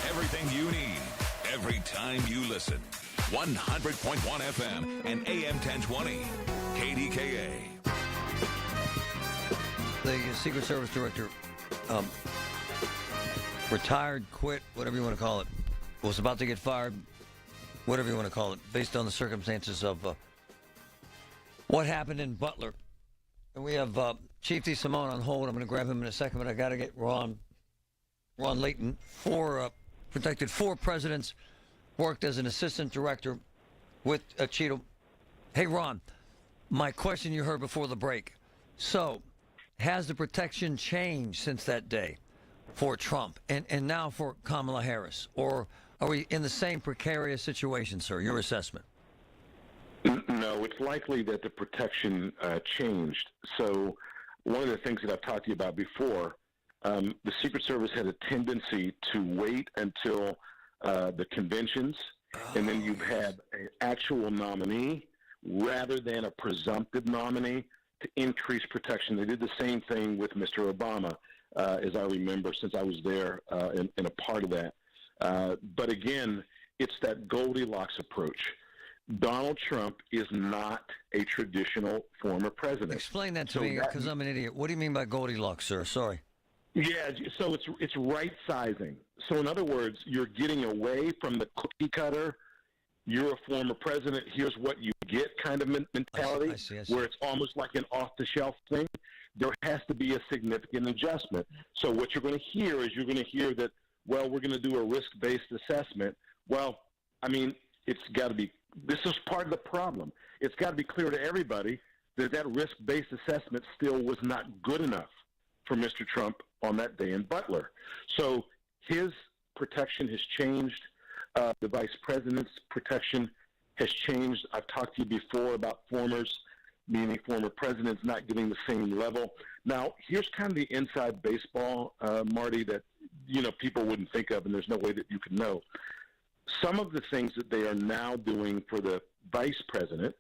Everything you need, every time you listen. 100.1 FM and AM 1020. KDKA. The Secret Service director, retired, quit, whatever you want to call it, was about to get fired, whatever you want to call it, based on the circumstances of what happened in Butler. And we have Chief D. Simone on hold. I'm going to grab him in a second, but I got to get Ron Ron Layton, protected 4 presidents, worked as an assistant director with Cheeto. Hey, Ron, my question you heard before the break. So, has the protection changed since that day for Trump and now for Kamala Harris? Or are we in the same precarious situation, sir? Your assessment? No, it's likely that the protection changed. So one of the things that I've talked to you about before, the Secret Service had a tendency to wait until the conventions, and then you've had an actual nominee rather than a presumptive nominee to increase protection. They did the same thing with Mr. Obama, as I remember, since I was there and a part of that. But again, it's that Goldilocks approach. Donald Trump is not a traditional former president. Explain that to me, because I'm an idiot. What do you mean by Goldilocks, sir? Sorry. Yeah, so it's right sizing. So in other words, you're getting away from the cookie cutter, you're a former president, here's what you get kind of mentality, I see. where it's almost like an off-the-shelf thing. There has to be a significant adjustment. So what you're going to hear is that, well, we're going to do a risk-based assessment. Well, I mean, it's got to be, this is part of the problem. It's got to be clear to everybody that risk-based assessment still was not good enough for Mr. Trump on that day in Butler. So his protection has changed. The vice president's protection has changed. I've talked to you before about formers, meaning former presidents not getting the same level. Now, here's kind of the inside baseball, Marty, that people wouldn't think of, and there's no way that you can know. Some of the things that they are now doing for the vice president,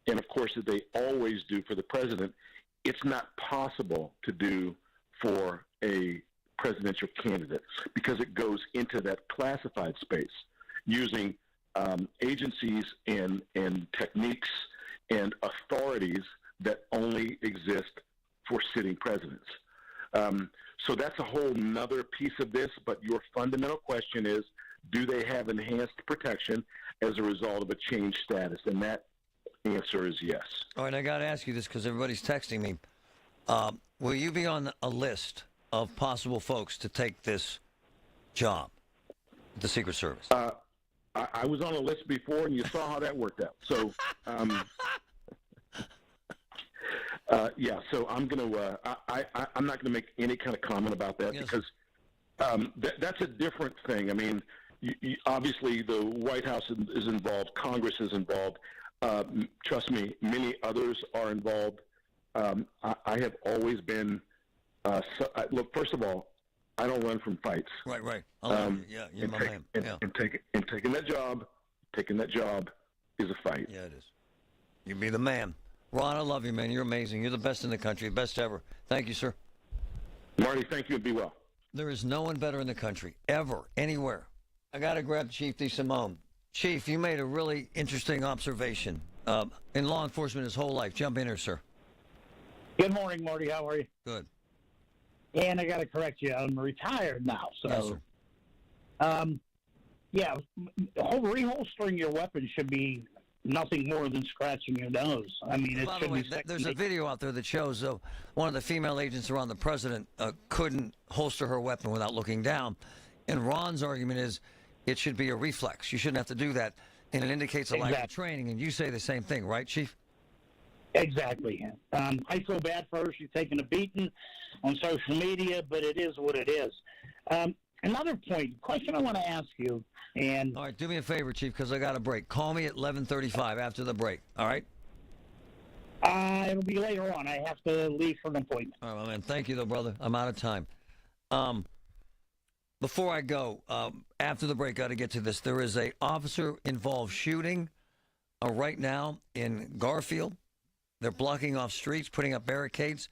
and of course that they always do for the president, it's not possible to do for a presidential candidate because it goes into that classified space using agencies and techniques and authorities that only exist for sitting presidents. So that's a whole nother piece of this, but your fundamental question is, do they have enhanced protection as a result of a changed status? And that answer is yes. All right, I got to ask you this because everybody's texting me. Will you be on a list of possible folks to take this job, the Secret Service? I was on a list before, and you saw how that worked out. So, yeah. So I'm gonna. I'm not gonna make any kind of comment about that because that's a different thing. I mean, obviously the White House is involved, Congress is involved. Trust me, many others are involved. I have always been. Look, first of all, I don't run from fights. Right. Yeah, you're my man. And taking that job is a fight. Yeah, it is. You be the man. Ron, I love you, man. You're amazing. You're the best in the country, best ever. Thank you, sir. Marty, thank you, and be well. There is no one better in the country, ever, anywhere. I got to grab Chief DeSimone. Chief, you made a really interesting observation. In law enforcement his whole life. Jump in here, sir. Good morning, Marty. How are you? Good. And I got to correct you. I'm retired now. So, yes, sir. Yeah, reholstering your weapon should be nothing more than scratching your nose. I mean, it By the should way, be. there's a video out there that shows one of the female agents around the president couldn't holster her weapon without looking down. And Ron's argument is it should be a reflex. You shouldn't have to do that. And it indicates a lack of training. And you say the same thing, right, Chief? Exactly. I feel bad for her. She's taking a beating on social media, but it is what it is. Another question I want to ask you. And all right, do me a favor, Chief, because I got a break. Call me at 11:35 after the break. All right? It'll be later on. I have to leave for an appointment. All right, my man. Thank you, though, brother. I'm out of time. Before I go, after the break, got to get to this. There is a officer-involved shooting right now in Garfield. They're blocking off streets, putting up barricades.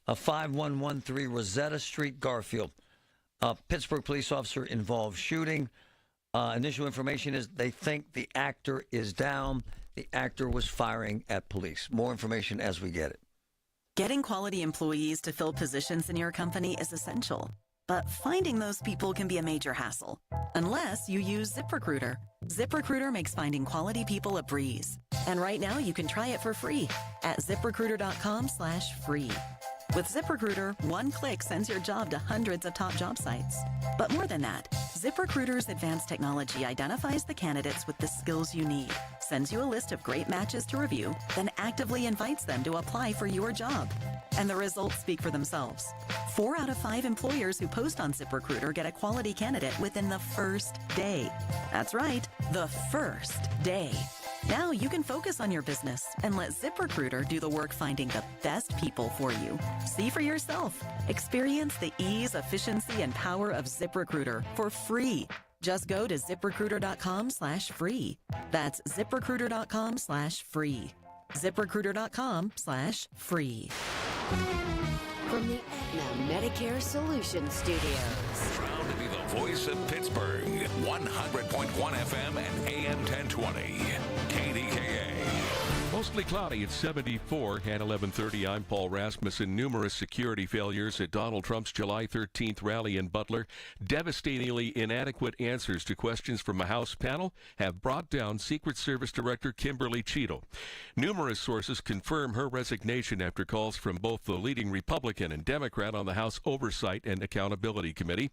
5113 Rosetta Street, Garfield. Pittsburgh police officer involved shooting. Initial information is they think the actor is down. The actor was firing at police. More information as we get it. Getting quality employees to fill positions in your company is essential. But finding those people can be a major hassle, unless you use ZipRecruiter. ZipRecruiter makes finding quality people a breeze. And right now you can try it for free at ZipRecruiter.com/free. With ZipRecruiter, one click sends your job to hundreds of top job sites. But more than that, ZipRecruiter's advanced technology identifies the candidates with the skills you need, sends you a list of great matches to review, then actively invites them to apply for your job. And the results speak for themselves. 4 out of 5 employers who post on ZipRecruiter get a quality candidate within the first day. That's right, the first day. Now you can focus on your business and let ZipRecruiter do the work finding the best people for you. See for yourself. Experience the ease, efficiency, and power of ZipRecruiter for free. Just go to ZipRecruiter.com/free. That's ZipRecruiter.com/free. ZipRecruiter.com/free. From the Aetna Medicare Solutions Studios. Proud to be the voice of Pittsburgh. 100.1 FM and AM 1020. KDKA. Mostly cloudy at 74 at 11:30. I'm Paul Rasmussen. Numerous security failures at Donald Trump's July 13th rally in Butler. Devastatingly inadequate answers to questions from a House panel have brought down Secret Service Director Kimberly Cheadle. Numerous sources confirm her resignation after calls from both the leading Republican and Democrat on the House Oversight and Accountability Committee.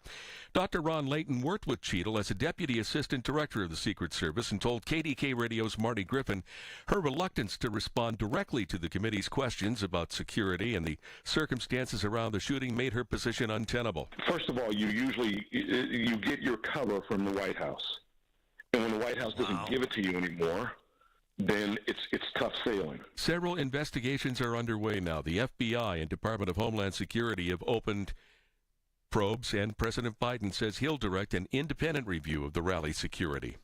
Dr. Ron Layton worked with Cheadle as a Deputy Assistant Director of the Secret Service and told KDK Radio's Marty Griffin her reluctance to respond directly to the committee's questions about security and the circumstances around the shooting made her position untenable. First of all, you get your cover from the White House. And when the White House doesn't give it to you anymore, then it's tough sailing. Several investigations are underway now. The FBI and Department of Homeland Security have opened probes, and President Biden says he'll direct an independent review of the rally security.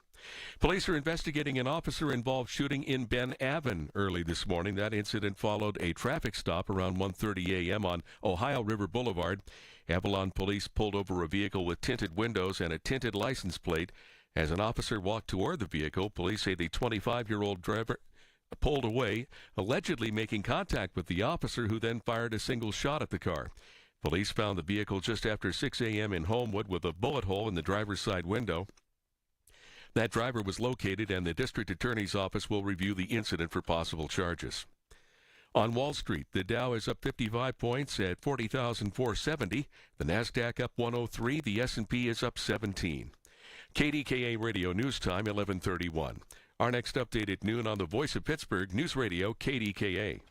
Police are investigating an officer-involved shooting in Ben Avon early this morning. That incident followed a traffic stop around 1:30 a.m. on Ohio River Boulevard. Avalon police pulled over a vehicle with tinted windows and a tinted license plate. As an officer walked toward the vehicle, police say the 25-year-old driver pulled away, allegedly making contact with the officer, who then fired a single shot at the car. Police found the vehicle just after 6 a.m. in Homewood with a bullet hole in the driver's side window. That driver was located, and the district attorney's office will review the incident for possible charges. On Wall Street, the Dow is up 55 points at 40,470. The Nasdaq up 103. The S&P is up 17. KDKA Radio News Time, 11:31. Our next update at noon on the Voice of Pittsburgh News Radio, KDKA.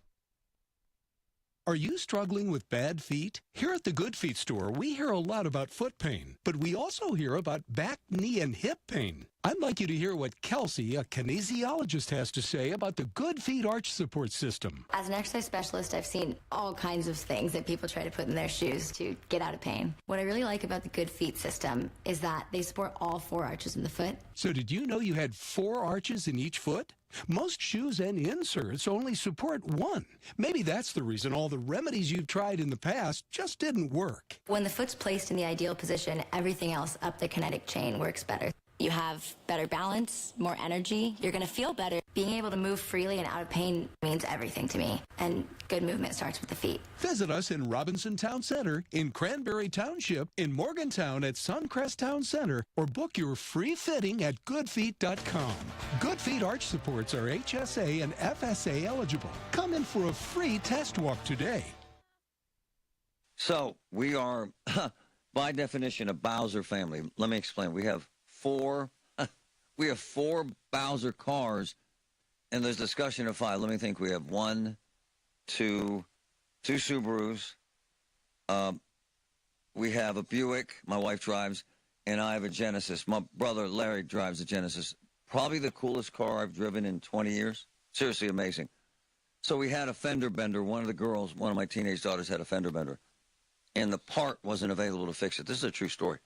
Are you struggling with bad feet? Here at the Good Feet store, we hear a lot about foot pain, but we also hear about back, knee, and hip pain. I'd like you to hear what Kelsey, a kinesiologist, has to say about the Good Feet arch support system. As an exercise specialist, I've seen all kinds of things that people try to put in their shoes to get out of pain. What I really like about the Good Feet system is that they support all 4 arches in the foot. So did you know you had 4 arches in each foot? Most shoes and inserts only support 1. Maybe that's the reason all the remedies you've tried in the past just didn't work. When the foot's placed in the ideal position, everything else up the kinetic chain works better. You have better balance, more energy. You're going to feel better. Being able to move freely and out of pain means everything to me. And good movement starts with the feet. Visit us in Robinson Town Center, in Cranberry Township, in Morgantown at Suncrest Town Center, or book your free fitting at goodfeet.com. Good Feet arch supports are HSA and FSA eligible. Come in for a free test walk today. So we are, by definition, a Bowser family. Let me explain. We have 4 Bowser cars, and there's discussion of 5. Let me think. We have 2 Subarus. We have a Buick my wife drives, and I have a Genesis. My brother Larry drives a Genesis. Probably the coolest car I've driven in 20 years. Seriously amazing. So we had a fender bender. One of my teenage daughters had a fender bender, and the part wasn't available to fix it. This is a true story.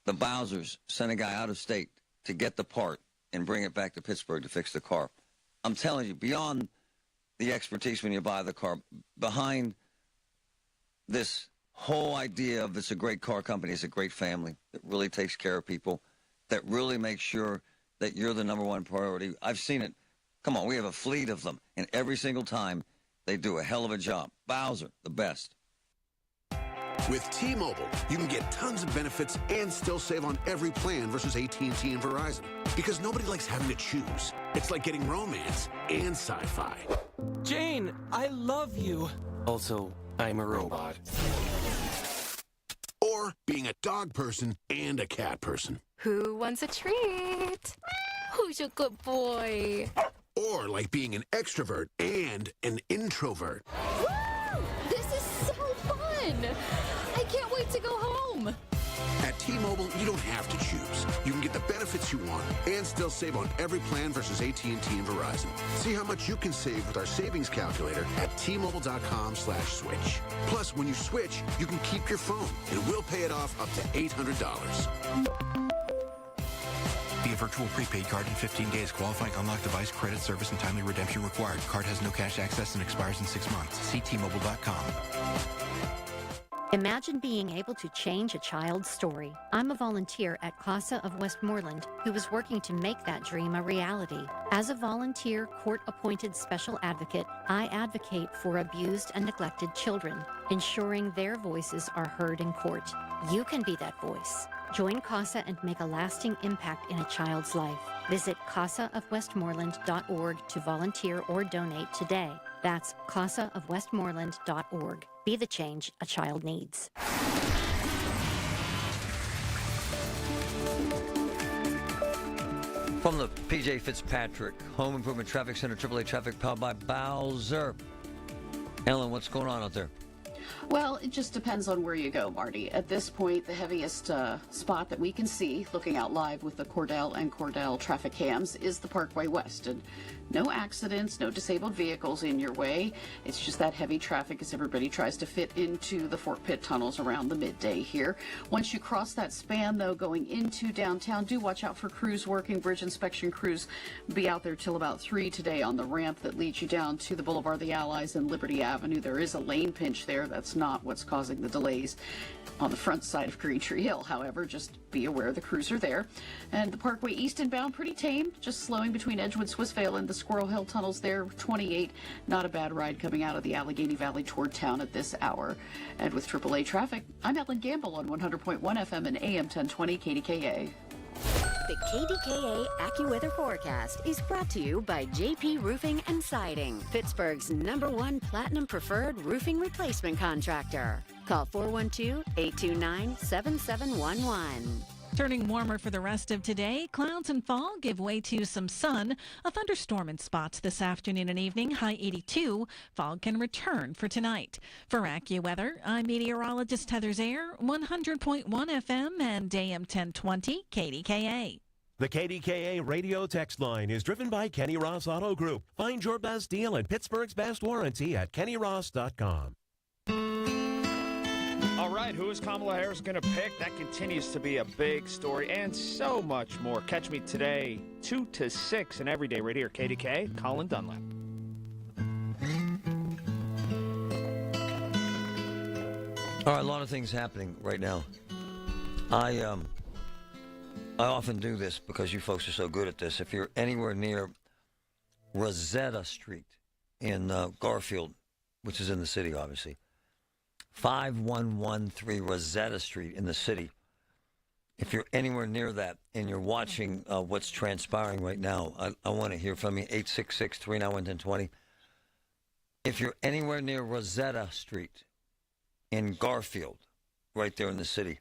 The Bowsers sent a guy out of state to get the part and bring it back to Pittsburgh to fix the car. I'm telling you, beyond the expertise when you buy the car, behind this whole idea of it's a great car company, it's a great family that really takes care of people, that really makes sure that you're the number one priority. I've seen it. Come on, we have a fleet of them, and every single time they do a hell of a job. Bowser, the best. With T-Mobile, you can get tons of benefits and still save on every plan versus AT&T and Verizon. Because nobody likes having to choose. It's like getting romance and sci-fi. Jane, I love you. Also, I'm a robot. Or being a dog person and a cat person. Who wants a treat? Who's a good boy? Or like being an extrovert and an introvert. Woo! This is so fun! I can't wait to go home. At T-Mobile, you don't have to choose. You can get the benefits you want and still save on every plan versus AT&T and Verizon. See how much you can save with our savings calculator at T-Mobile.com/switch. Plus, when you switch, you can keep your phone, and we'll pay it off up to $800. Via virtual prepaid card in 15 days. Qualifying unlocked device, credit service, and timely redemption required. Card has no cash access and expires in 6 months. See T-Mobile.com. Imagine being able to change a child's story. I'm a volunteer at CASA of Westmoreland who is working to make that dream a reality. As a volunteer court-appointed special advocate, I advocate for abused and neglected children, ensuring their voices are heard in court. You can be that voice. Join CASA and make a lasting impact in a child's life. Visit casaofwestmoreland.org to volunteer or donate today. That's casaofwestmoreland.org. Be the change a child needs. From the P.J. Fitzpatrick Home Improvement Traffic Center, AAA Traffic, powered by Bowser. Ellen, what's going on out there? Well, it just depends on where you go, Marty. At this point, the heaviest spot that we can see, looking out live with the Cordell and Cordell traffic cams, is the Parkway West. And no accidents, no disabled vehicles in your way. It's just that heavy traffic as everybody tries to fit into the Fort Pitt tunnels around the midday here. Once you cross that span, though, going into downtown, do watch out for crews working. Bridge inspection crews be out there till about 3 today on the ramp that leads you down to the Boulevard of the Allies and Liberty Avenue. There is a lane pinch there. That's not what's causing the delays on the front side of Green Tree Hill. However, just be aware the crews are there. And the Parkway East and bound, pretty tame, just slowing between Edgewood, Swissvale, and the Squirrel Hill tunnels there. 28, not a bad ride coming out of the Allegheny Valley toward town at this hour. And with AAA traffic, I'm Ellen Gamble on 100.1 FM and AM 1020 KDKA. The KDKA AccuWeather forecast is brought to you by JP Roofing and Siding, Pittsburgh's #1 Platinum Preferred Roofing Replacement Contractor. Call 412-829-7711. Turning warmer for the rest of today, clouds and fog give way to some sun. A thunderstorm in spots this afternoon and evening, high 82. Fog can return for tonight. For AccuWeather, I'm meteorologist Heather Zaire, 100.1 FM and AM 1020 KDKA. The KDKA radio text line is driven by Kenny Ross Auto Group. Find your best deal and Pittsburgh's best warranty at kennyross.com. All right, who is Kamala Harris going to pick? That continues to be a big story and so much more. Catch me today, 2 to 6 and every day right here, KDK, Colin Dunlap. All right, a lot of things happening right now. I often do this because you folks are so good at this. If you're anywhere near Rosetta Street in Garfield, which is in the city, obviously, 5113 Rosetta Street in the city. If you're anywhere near that and you're watching what's transpiring right now, I want to hear from you, 866-391-1020. If you're anywhere near Rosetta Street in Garfield, right there in the city,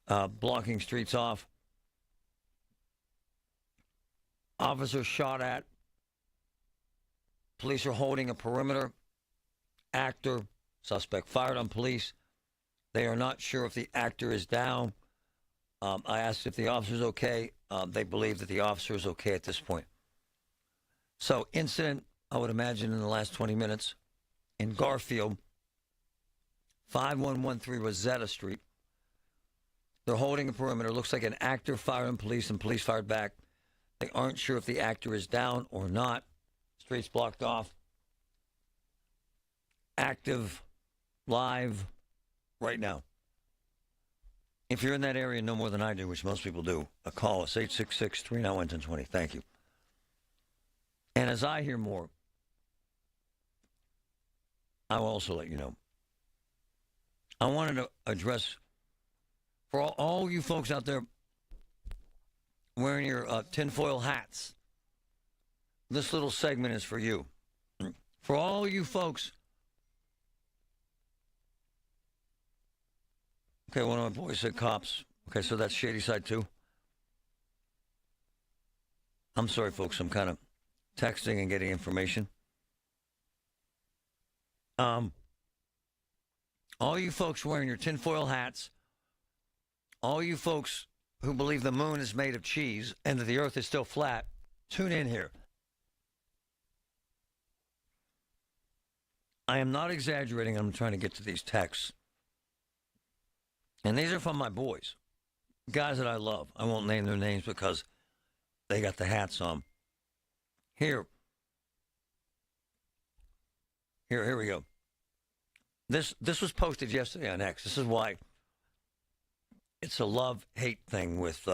blocking streets off, officer shot at, police are holding a perimeter, actor, suspect fired on police. They are not sure if the actor is down. I asked if the officer's okay. They believe that the officer is okay at this point. So, incident, I would imagine, in the last 20 minutes in Garfield, 5113 Rosetta Street. They're holding a perimeter. Looks like an actor fired on police and police fired back. They aren't sure if the actor is down or not. Streets blocked off. Active, live, right now. If you're in that area, no more than I do, which most people do, call us, 866-391-1020. Thank you. And as I hear more, I will also let you know. I wanted to address, for all you folks out there wearing your tinfoil hats, this little segment is for you. For all you folks Okay, one of my boys said cops. Okay, so that's shady side too. I'm sorry, folks. I'm kind of texting and getting information. All you folks wearing your tinfoil hats, all you folks who believe the moon is made of cheese and that the earth is still flat, tune in here. I am not exaggerating. I'm trying to get to these texts. And these are from my boys, guys that I love. I won't name their names because they got the hats on. Here we go. This was posted yesterday on X. This is why it's a love-hate thing with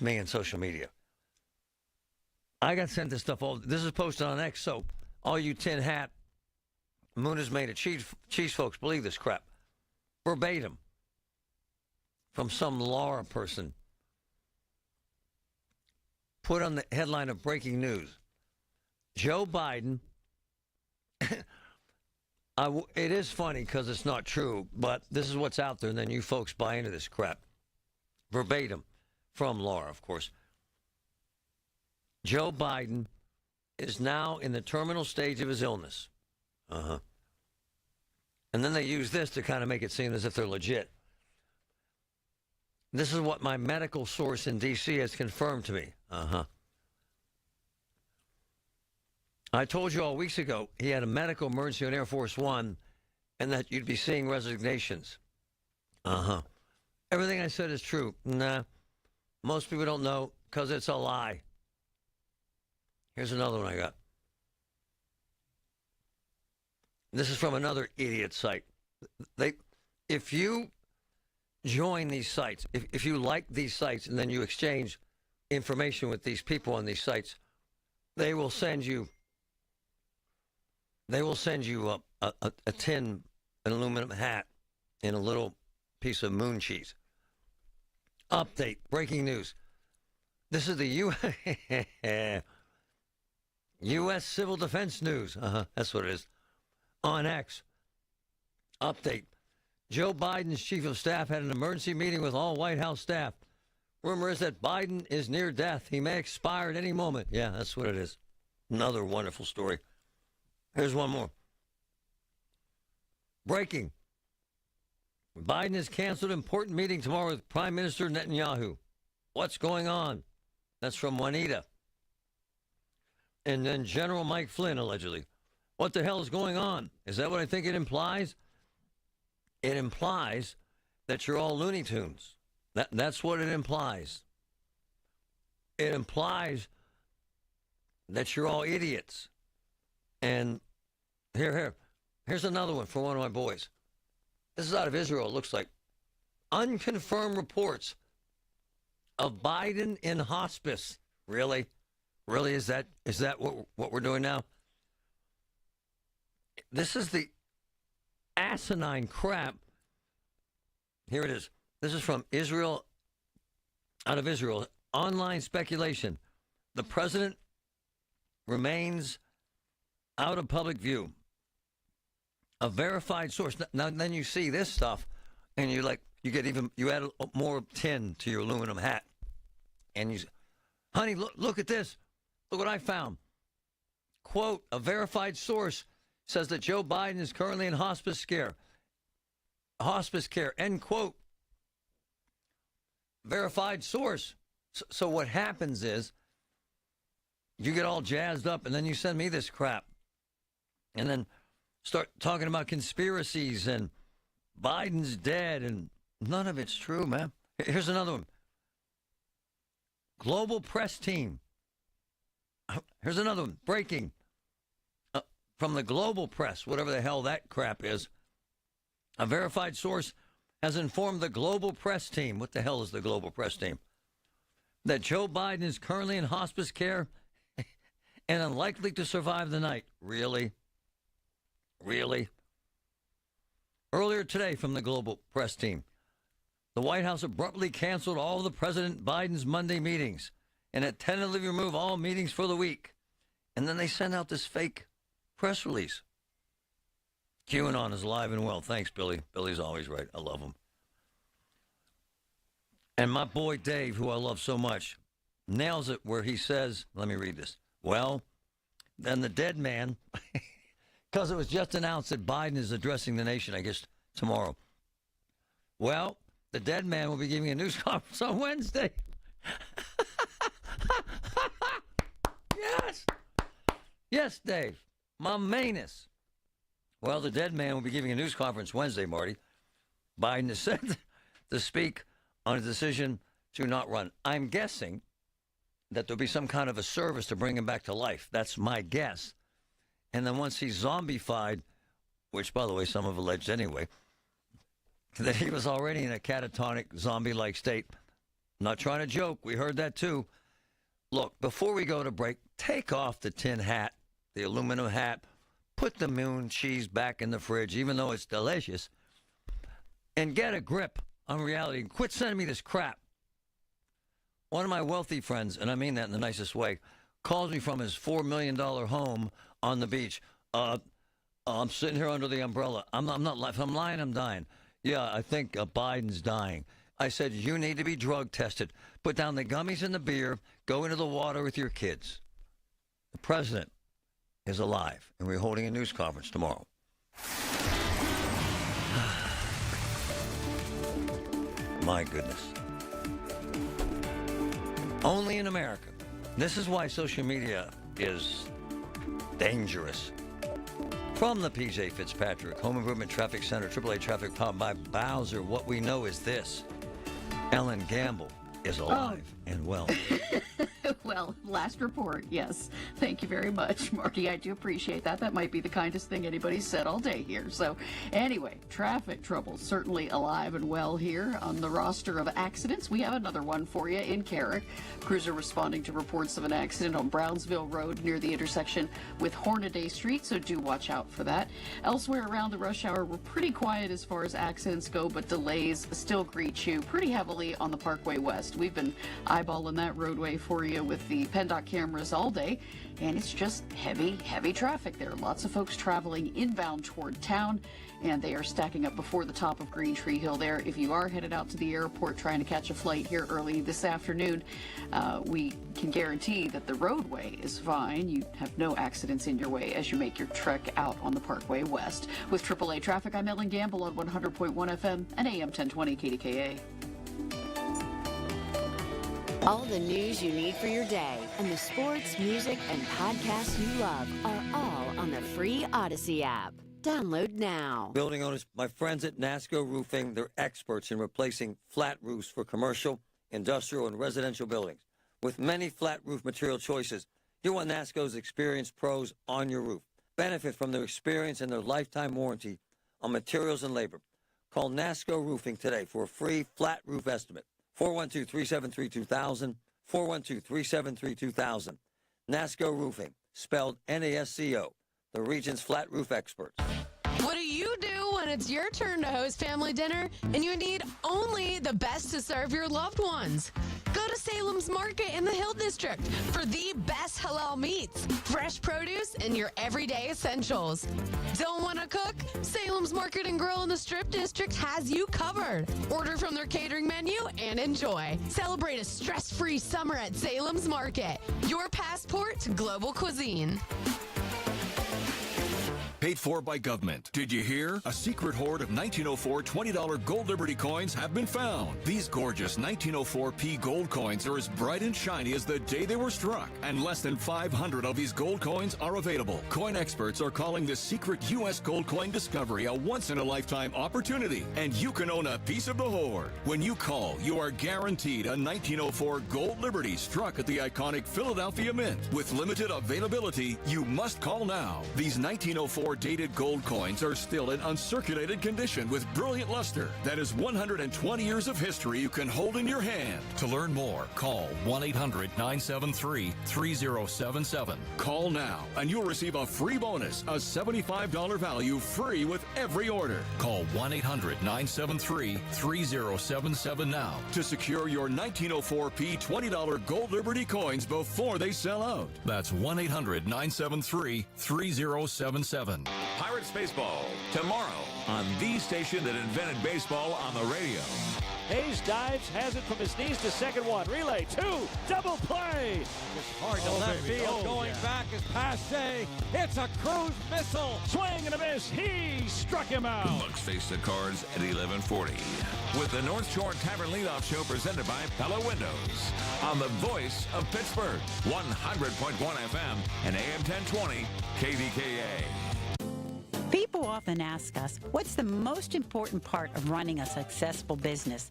me and social media. I got sent this stuff all. This is posted on X, so all you tin hat, moon is made of cheese folks, believe this crap. Verbatim. From some Laura person. Put on the headline of breaking news. Joe Biden. It is funny because it's not true, but this is what's out there, and then you folks buy into this crap. Verbatim. From Laura, of course. Joe Biden is now in the terminal stage of his illness. And then they use this to kind of make it seem as if they're legit. This is what my medical source in D.C. has confirmed to me. I told you all weeks ago he had a medical emergency on Air Force One and that you'd be seeing resignations. Everything I said is true. Nah. Most people don't know because it's a lie. Here's another one I got. This is from another idiot site. If you join these sites, if you like these sites and then you exchange information with these people on these sites, they will send you a tin, an aluminum hat, and a little piece of moon cheese. Update, breaking news. This is the U.S. Civil Defense News. That's what it is. On X. Update. Joe Biden's chief of staff had an emergency meeting with all White House staff. Rumor is that Biden is near death. He may expire at any moment. Yeah, that's what it is. Another wonderful story. Here's one more. Breaking. Biden has canceled important meeting tomorrow with Prime Minister Netanyahu. What's going on? That's from Juanita. And then General Mike Flynn, allegedly. What the hell is going on? Is that what I think it implies? It implies that you're all Looney Tunes. That's what it implies. It implies that you're all idiots. And here's another one from one of my boys. This is out of Israel, it looks like. Unconfirmed reports of Biden in hospice. Really? Really, is that what we're doing now? This is the asinine crap. Here it is. This is from Israel, out of Israel. Online speculation. The president remains out of public view. A verified source. Now, then you see this stuff, and you add more tin to your aluminum hat, and you say, honey, look at this. Look what I found. Quote, a verified source says that Joe Biden is currently in hospice care. End quote. Verified source. So what happens is you get all jazzed up and then you send me this crap. And then start talking about conspiracies and Biden's dead and none of it's true, man. Here's another one. Global press team. Here's another one. Breaking. From the global press, whatever the hell that crap is. A verified source has informed the global press team. What the hell is the global press team? That Joe Biden is currently in hospice care and unlikely to survive the night. Really? Really? Earlier today from the global press team, the White House abruptly canceled all of the President Biden's Monday meetings and had tentatively removed all meetings for the week. And then they sent out this fake press release. QAnon is alive and well. Thanks, Billy. Billy's always right. I love him. And my boy Dave, who I love so much, nails it where he says, let me read this. Well, then the dead man, because it was just announced that Biden is addressing the nation, I guess, tomorrow. Well, the dead man will be giving a news conference on Wednesday. Yes. Yes, Dave. My manus. Well, the dead man will be giving a news conference Wednesday, Marty. Biden is set to speak on a decision to not run. I'm guessing that there'll be some kind of a service to bring him back to life. That's my guess. And then once he's zombified, which, by the way, some have alleged anyway, that he was already in a catatonic, zombie-like state. Not trying to joke. We heard that, too. Look, before we go to break, take off the tin hat, the aluminum hat, put the moon cheese back in the fridge, even though it's delicious, and get a grip on reality. Quit sending me this crap. One of my wealthy friends, and I mean that in the nicest way, calls me from his $4 million home on the beach. I'm sitting here under the umbrella. I'm not. If I'm lying, I'm dying. Yeah, I think Biden's dying. I said, you need to be drug tested. Put down the gummies and the beer. Go into the water with your kids. The president is alive, and we're holding a news conference tomorrow. My goodness. Only in America. This is why social media is dangerous. From the PJ Fitzpatrick Home Improvement Traffic Center, AAA Traffic powered by Bowser, what we know is this. Ellen Gamble is alive and well. Well, last report, yes. Thank you very much, Marty. I do appreciate that. That might be the kindest thing anybody's said all day here. So, anyway, traffic trouble certainly alive and well here. On the roster of accidents, we have another one for you in Carrick. Crews are responding to reports of an accident on Brownsville Road near the intersection with Hornaday Street, so do watch out for that. Elsewhere around the rush hour, we're pretty quiet as far as accidents go, but delays still greet you pretty heavily on the Parkway West. We've been eyeballing that roadway for you with the PennDOT cameras all day, and it's just heavy traffic there. Lots of folks traveling inbound toward town, and they are stacking up before the top of Green Tree Hill there. If you are headed out to the airport trying to catch a flight here early this afternoon, we can guarantee that the roadway is fine. You have no accidents in your way as you make your trek out on the Parkway West. With AAA Traffic, I'm Ellen Gamble on 100.1 FM and AM 1020 KDKA. All the news you need for your day and the sports, music, and podcasts you love are all on the free Odyssey app. Download now. Building owners, my friends at NASCO Roofing, they're experts in replacing flat roofs for commercial, industrial, and residential buildings. With many flat roof material choices, you want NASCO's experienced pros on your roof. Benefit from their experience and their lifetime warranty on materials and labor. Call NASCO Roofing today for a free flat roof estimate. 412-373-2000, 412-373-2000. NASCO Roofing, spelled NASCO, the region's flat roof experts. What do you do when it's your turn to host family dinner and you need only the best to serve your loved ones? Go to Salem's Market in the Hill District for the best halal meats, fresh produce, and your everyday essentials. Don't want to cook? Salem's Market and Grill in the Strip District has you covered. Order from their catering menu and enjoy. Celebrate a stress-free summer at Salem's Market. Your passport to global cuisine. Paid for by government. Did you hear? A secret hoard of 1904 $20 Gold Liberty coins have been found. These gorgeous 1904p gold coins are as bright and shiny as the day they were struck, and less than 500 of these gold coins are available. Coin experts are calling this secret U.S. gold coin discovery a once-in-a-lifetime opportunity, and you can own a piece of the hoard. When you call, you are guaranteed a 1904 Gold Liberty struck at the iconic Philadelphia Mint. With limited availability, you must call now. These 1904 dated gold coins are still in uncirculated condition with brilliant luster. That is 120 years of history you can hold in your hand. To learn more, call 1-800-973-3077. Call now and you'll receive a free bonus, a $75 value free with every order. Call 1-800-973-3077 now to secure your 1904p $20 Gold Liberty coins before they sell out. That's 1-800-973-3077. Pirates baseball tomorrow on the station that invented baseball on the radio. Hayes dives, has it from his knees to second one. Relay, two, double play. Just hard to left field. Going back is Pache. It's a cruise missile. Swing and a miss. He struck him out. Bucks face the Cards at 11:40 with the North Shore Tavern Leadoff Show presented by Pella Windows on the voice of Pittsburgh, 100.1 FM and AM 1020 KDKA. People often ask us, what's the most important part of running a successful business?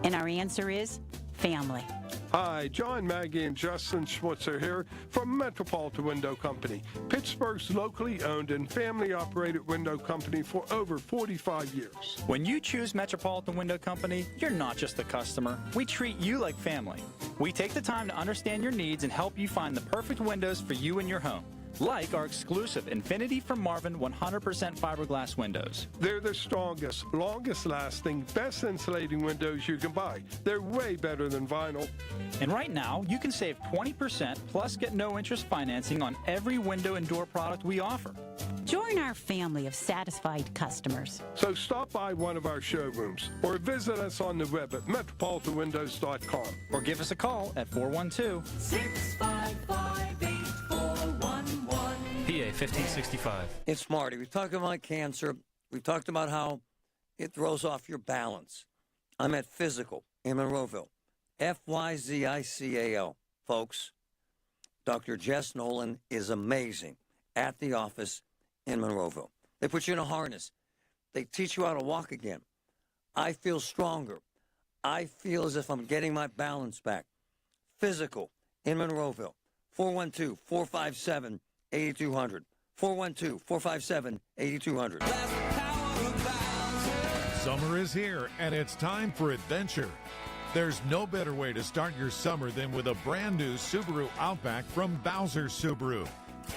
And our answer is family. Hi, John, Maggie, and Justin Schmutzer here from Metropolitan Window Company, Pittsburgh's locally owned and family-operated window company for over 45 years. When you choose Metropolitan Window Company, you're not just the customer. We treat you like family. We take the time to understand your needs and help you find the perfect windows for you and your home. Like our exclusive Infinity from Marvin 100% fiberglass windows. They're the strongest, longest lasting, best insulating windows you can buy. They're way better than vinyl. And right now, you can save 20% plus get no interest financing on every window and door product we offer. Join our family of satisfied customers. So stop by one of our showrooms or visit us on the web at metropolitanwindows.com. Or give us a call at 412-655-8411. PA 1565. It's Marty. We've talked about cancer. We've talked about how it throws off your balance. I'm at Physical in Monroeville. Physical, folks. Dr. Jess Nolan is amazing at the office in Monroeville. They put you in a harness. They teach you how to walk again. I feel stronger. I feel as if I'm getting my balance back. Physical in Monroeville. 412-457-8200. 412-457-8200. Summer is here, and it's time for adventure. There's no better way to start your summer than with a brand new Subaru Outback from Bowser Subaru.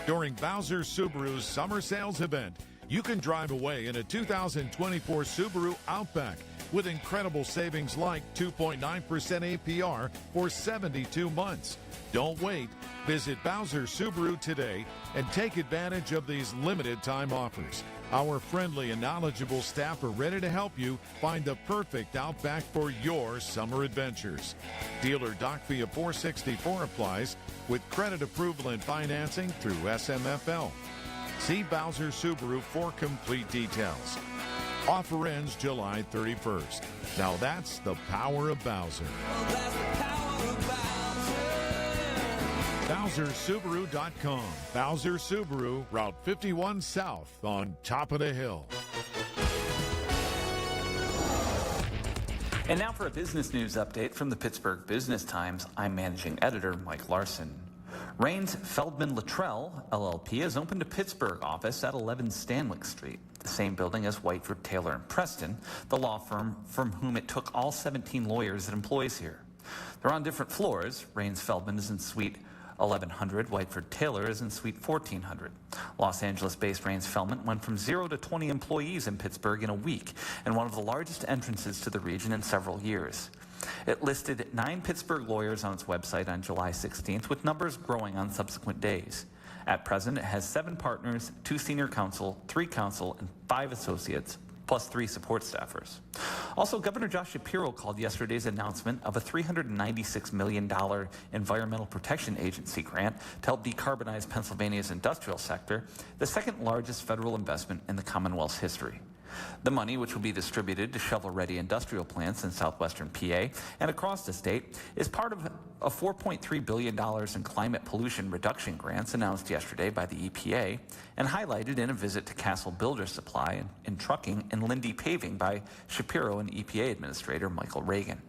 During Bowser Subaru's summer sales event, you can drive away in a 2024 Subaru Outback with incredible savings like 2.9% APR for 72 months. Don't wait. Visit Bowser Subaru today and take advantage of these limited time offers. Our friendly and knowledgeable staff are ready to help you find the perfect Outback for your summer adventures. Dealer doc fee of $464 applies with credit approval and financing through SMFL. See Bowser Subaru for complete details. Offer ends July 31st. Now that's the power of Bowser. BowserSubaru.com. Bowser Subaru, Route 51 South on top of the hill. And now for a business news update from the Pittsburgh Business Times. I'm managing editor Mike Larson. Raines Feldman Luttrell, LLP, has opened a Pittsburgh office at 11 Stanwick Street, the same building as Whiteford, Taylor & Preston, the law firm from whom it took all 17 lawyers it employs here. They're on different floors. Raines Feldman is in Suite 1100, Whiteford Taylor is in Suite 1400. Los Angeles-based Raines Feldman went from 0 to 20 employees in Pittsburgh in a week, and one of the largest entrances to the region in several years. It listed 9 Pittsburgh lawyers on its website on July 16th, with numbers growing on subsequent days. At present, it has 7 partners, 2 senior counsel, 3 counsel, and 5 associates, plus 3 support staffers. Also, Governor Josh Shapiro called yesterday's announcement of a $396 million Environmental Protection Agency grant to help decarbonize Pennsylvania's industrial sector, the second largest federal investment in the Commonwealth's history. The money, which will be distributed to shovel-ready industrial plants in southwestern PA and across the state, is part of a $4.3 billion in climate pollution reduction grants announced yesterday by the EPA and highlighted in a visit to Castle Builder Supply in trucking and Lindy Paving by Shapiro and EPA Administrator Michael Reagan.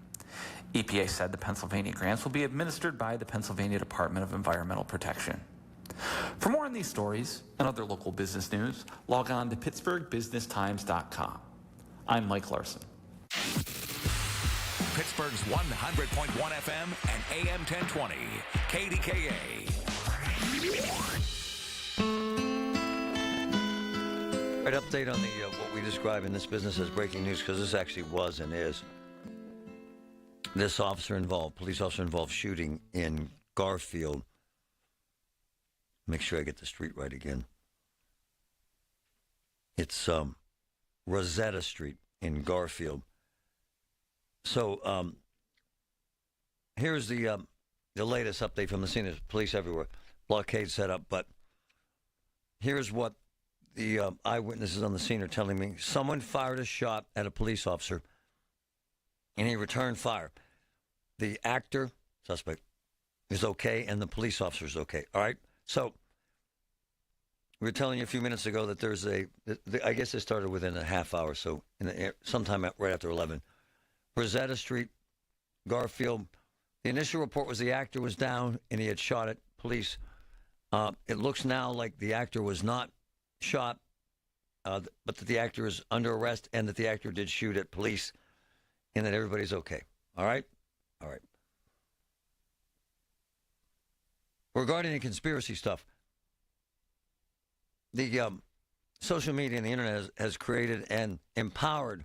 EPA said the Pennsylvania grants will be administered by the Pennsylvania Department of Environmental Protection. For more on these stories and other local business news, log on to PittsburghBusinessTimes.com. I'm Mike Larson. Pittsburgh's 100.1 FM and AM 1020 KDKA. All right, update on the what we describe in this business as breaking news, because this actually was and is. This police officer involved shooting in Garfield. Make sure I get the street right again. It's Rosetta Street in Garfield. So here's the latest update from the scene. There's police everywhere, blockade set up. But here's what the eyewitnesses on the scene are telling me. Someone fired a shot at a police officer, and he returned fire. The actor, suspect, is okay, and the police officer is okay. All right? So we were telling you a few minutes ago that there's I guess it started within a half hour, so sometime right after 11. Rosetta Street, Garfield. The initial report was the actor was down and he had shot at police. It looks now like the actor was not shot, but that the actor is under arrest and that the actor did shoot at police and that everybody's okay. All right? All right. Regarding the conspiracy stuff, the social media and the internet has created and empowered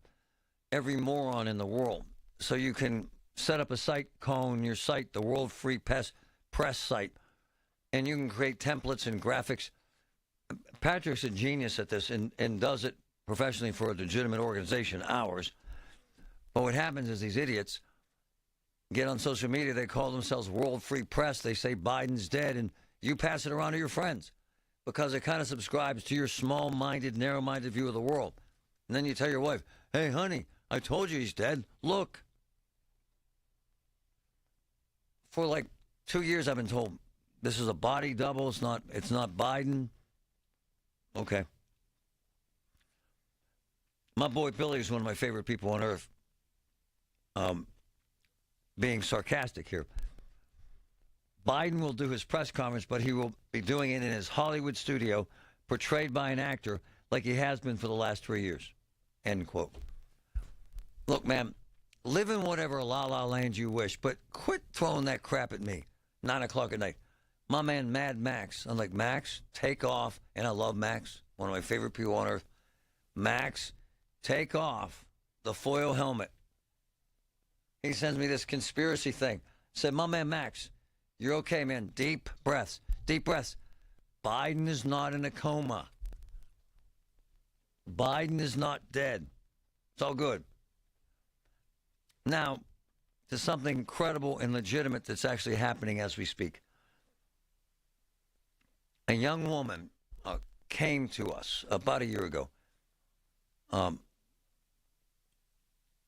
every moron in the world. So you can set up a site, calling your site the World Free Press site, and you can create templates and graphics. Patrick's a genius at this and does it professionally for a legitimate organization, ours. But what happens is these idiots get on social media, they call themselves World Free Press, they say Biden's dead, and you pass it around to your friends because it kind of subscribes to your small-minded, narrow-minded view of the world. And then you tell your wife, hey, honey, I told you he's dead. Look. For like 2 years, I've been told this is a body double. It's not Biden. Okay. My boy Billy is one of my favorite people on earth. Being sarcastic here. Biden will do his press conference, but he will be doing it in his Hollywood studio, portrayed by an actor like he has been for the last 3 years. End quote. Look, man, live in whatever la-la land you wish, but quit throwing that crap at me. 9 o'clock at night. My man, Mad Max. I'm like, Max, take off. And I love Max, one of my favorite people on earth. Max, take off the foil helmet. He sends me this conspiracy thing. I said, my man, Max, you're okay, man. Deep breaths. Deep breaths. Biden is not in a coma. Biden is not dead. It's all good. Now, to something credible and legitimate that's actually happening as we speak. A young woman came to us about a year ago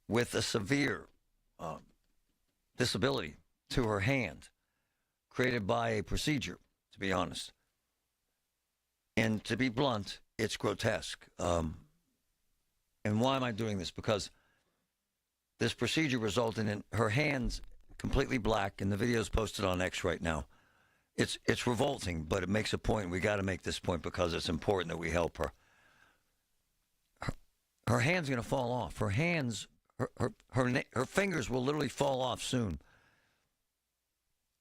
with a severe disability to her hand created by a procedure, to be honest. And to be blunt, it's grotesque. And why am I doing this? Because this procedure resulted in her hands completely black, and the video is posted on X right now. It's revolting, but it makes a point. We got to make this point because it's important that we help her. Her hand's going to fall off. Her hands, her fingers will literally fall off soon.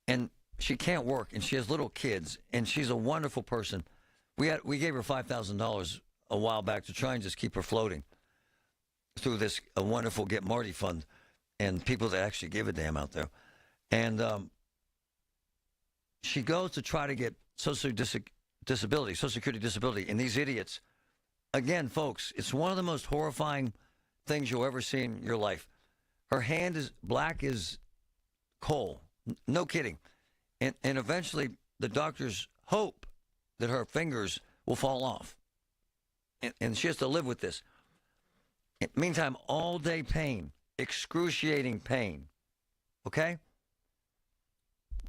And she can't work, and she has little kids, and she's a wonderful person. We gave her $5,000 a while back to try and just keep her floating through this wonderful Get Marty fund and people that actually give a damn out there. And she goes to try to get Social Security disability, and these idiots, again, folks, it's one of the most horrifying things you'll ever see in your life. Her hand is black as coal. No kidding. And eventually the doctors hope that her fingers will fall off. And she has to live with this. Meantime, all day pain, excruciating pain. Okay?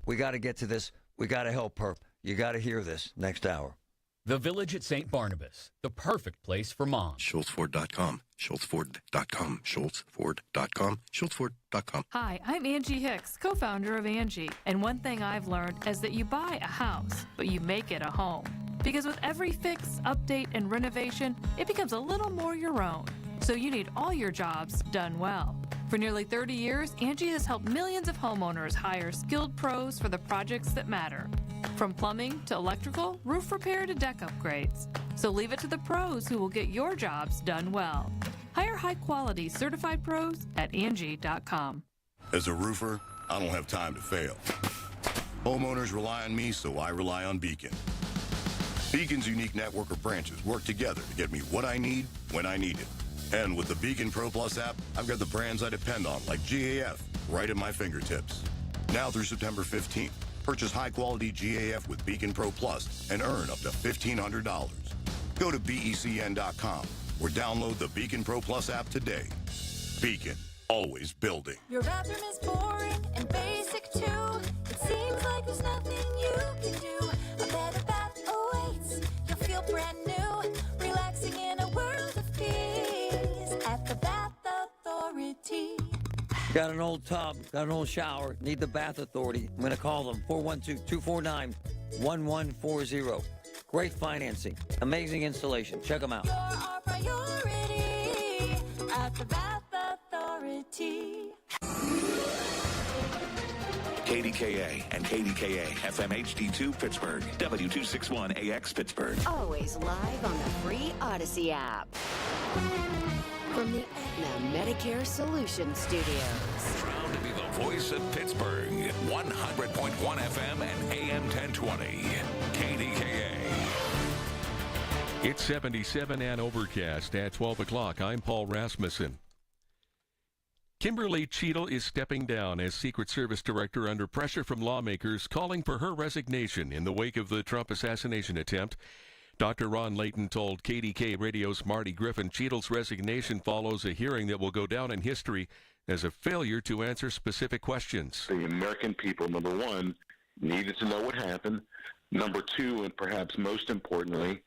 We got to get to this. We got to help her. You got to hear this next hour. The Village at St. Barnabas, the perfect place for moms. SchultzFord.com, SchultzFord.com, SchultzFord.com, SchultzFord.com. Hi, I'm Angie Hicks, co-founder of Angie. And one thing I've learned is that you buy a house, but you make it a home. Because with every fix, update, and renovation, it becomes a little more your own. So you need all your jobs done well. For nearly 30 years, Angie has helped millions of homeowners hire skilled pros for the projects that matter. From plumbing to electrical, roof repair to deck upgrades. So leave it to the pros who will get your jobs done well. Hire high-quality certified pros at Angie.com. As a roofer, I don't have time to fail. Homeowners rely on me, so I rely on Beacon. Beacon's unique network of branches work together to get me what I need when I need it. And with the Beacon Pro Plus app, I've got the brands I depend on, like GAF, right at my fingertips. Now through September 15th, purchase high-quality GAF with Beacon Pro Plus and earn up to $1,500. Go to BECN.com or download the Beacon Pro Plus app today. Beacon, always building. Your bathroom is boring and basic too. It seems like there's nothing you can do. A better bath awaits. You'll feel brand new, relaxing in a world of peace at the Bath Authority. Got an old tub, got an old shower, need the Bath Authority. I'm going to call them, 412-249-1140. Great financing, amazing installation. Check them out. You're our priority at the Bath Authority. KDKA and KDKA FM HD2 Pittsburgh, W261AX Pittsburgh. Always live on the free Odyssey app. From the Aetna Medicare Solutions Studios. Proud to be the voice of Pittsburgh. 100.1 FM and AM 1020. KDKA. It's 77 and overcast at 12 o'clock. I'm Paul Rasmussen. Kimberly Cheadle is stepping down as Secret Service Director under pressure from lawmakers calling for her resignation in the wake of the Trump assassination attempt. Dr. Ron Layton told KDKA Radio's Marty Griffin Cheadle's resignation follows a hearing that will go down in history as a failure to answer specific questions. The American people, number one, needed to know what happened. Number two, and perhaps most importantly,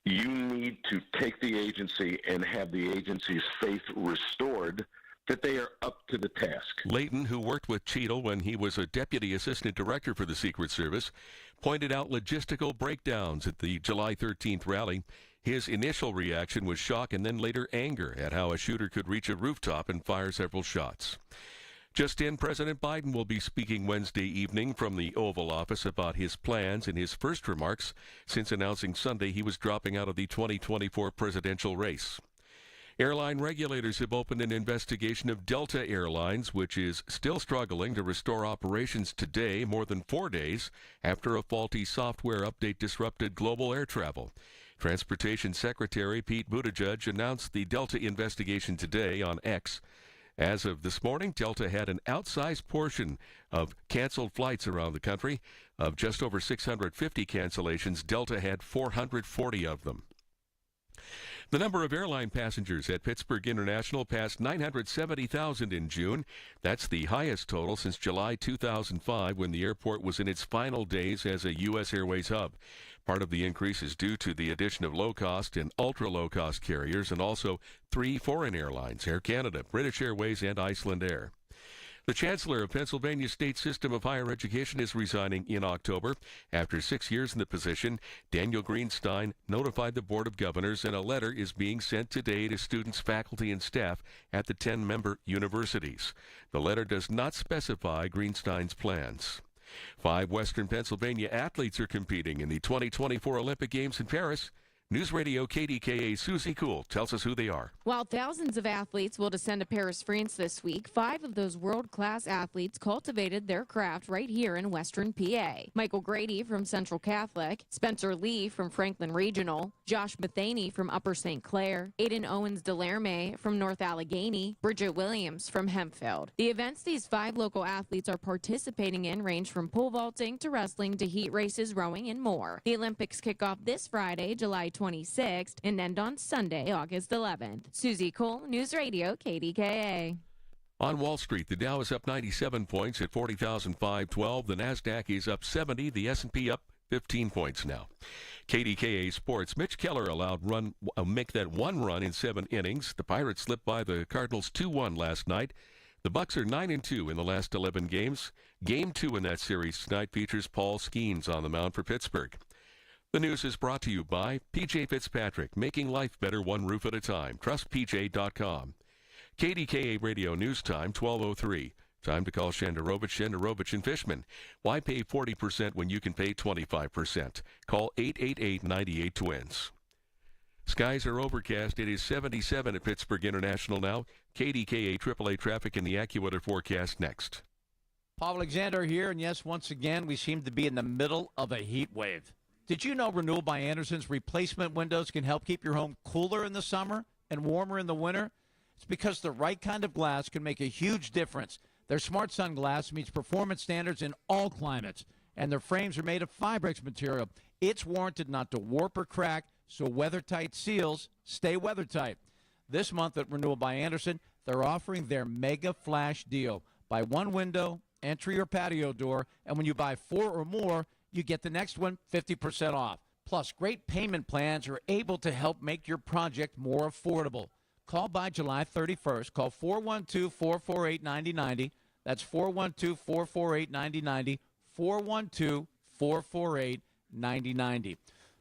you need to take the agency and have the agency's faith restored that they are up to the task. Layton, who worked with Cheadle when he was a deputy assistant director for the Secret Service, pointed out logistical breakdowns at the July 13th rally. His initial reaction was shock and then later anger at how a shooter could reach a rooftop and fire several shots. Just in, President Biden will be speaking Wednesday evening from the Oval Office about his plans in his first remarks since announcing Sunday he was dropping out of the 2024 presidential race. Airline regulators have opened an investigation of Delta Airlines, which is still struggling to restore operations today, more than 4 days after a faulty software update disrupted global air travel. Transportation Secretary Pete Buttigieg announced the Delta investigation today on X. As of this morning, Delta had an outsized portion of canceled flights around the country. Of just over 650 cancellations, Delta had 440 of them. The number of airline passengers at Pittsburgh International passed 970,000 in June. That's the highest total since July 2005, when the airport was in its final days as a U.S. Airways hub. Part of the increase is due to the addition of low-cost and ultra-low-cost carriers and also 3 foreign airlines, Air Canada, British Airways, and Iceland Air. The Chancellor of Pennsylvania State System of Higher Education is resigning in October. After 6 years in the position, Daniel Greenstein notified the Board of Governors, and a letter is being sent today to students, faculty, and staff at the 10-member universities. The letter does not specify Greenstein's plans. 5 Western Pennsylvania athletes are competing in the 2024 Olympic Games in Paris. News Radio KDKA Susie Kuhl tells us who they are. While thousands of athletes will descend to Paris, France this week, 5 of those world-class athletes cultivated their craft right here in Western PA. Michael Grady from Central Catholic, Spencer Lee from Franklin Regional, Josh Matheny from Upper St. Clair, Aiden Owens-Delarme from North Allegheny, Bridget Williams from Hempfield. The events these 5 local athletes are participating in range from pole vaulting to wrestling to heat races, rowing, and more. The Olympics kick off this Friday, July 26th, and end on Sunday, August 11th. Susie Cole, News Radio, KDKA. On Wall Street, the Dow is up 97 points at 40,512. The NASDAQ is up 70. The S&P up 15 points now. KDKA Sports. Mitch Keller allowed make that 1 run in 7 innings. The Pirates slipped by the Cardinals 2-1 last night. The Bucks are 9-2 in the last 11 games. Game 2 in that series tonight features Paul Skeens on the mound for Pittsburgh. The news is brought to you by P.J. Fitzpatrick, making life better one roof at a time. TrustPJ.com. KDKA Radio News Time, 12:03. Time to call Shenderovich and Fishman. Why pay 40% when you can pay 25%? Call 888-98-TWINS. Skies are overcast. It is 77 at Pittsburgh International now. KDKA AAA traffic in the AccuWeather forecast next. Paul Alexander here, and yes, once again, we seem to be in the middle of a heat wave. Did you know Renewal by Andersen's replacement windows can help keep your home cooler in the summer and warmer in the winter? It's because the right kind of glass can make a huge difference. Their Smart Sun glass meets performance standards in all climates, and their frames are made of Fibrex material. It's warranted not to warp or crack, so weather-tight seals stay weather-tight. This month at Renewal by Andersen, they're offering their Mega Flash deal. Buy one window, entry or patio door, and when you buy 4 or more, you get the next one 50% off. Plus, great payment plans are able to help make your project more affordable. Call by July 31st. Call 412-448-9090. That's 412-448-9090. 412-448-9090.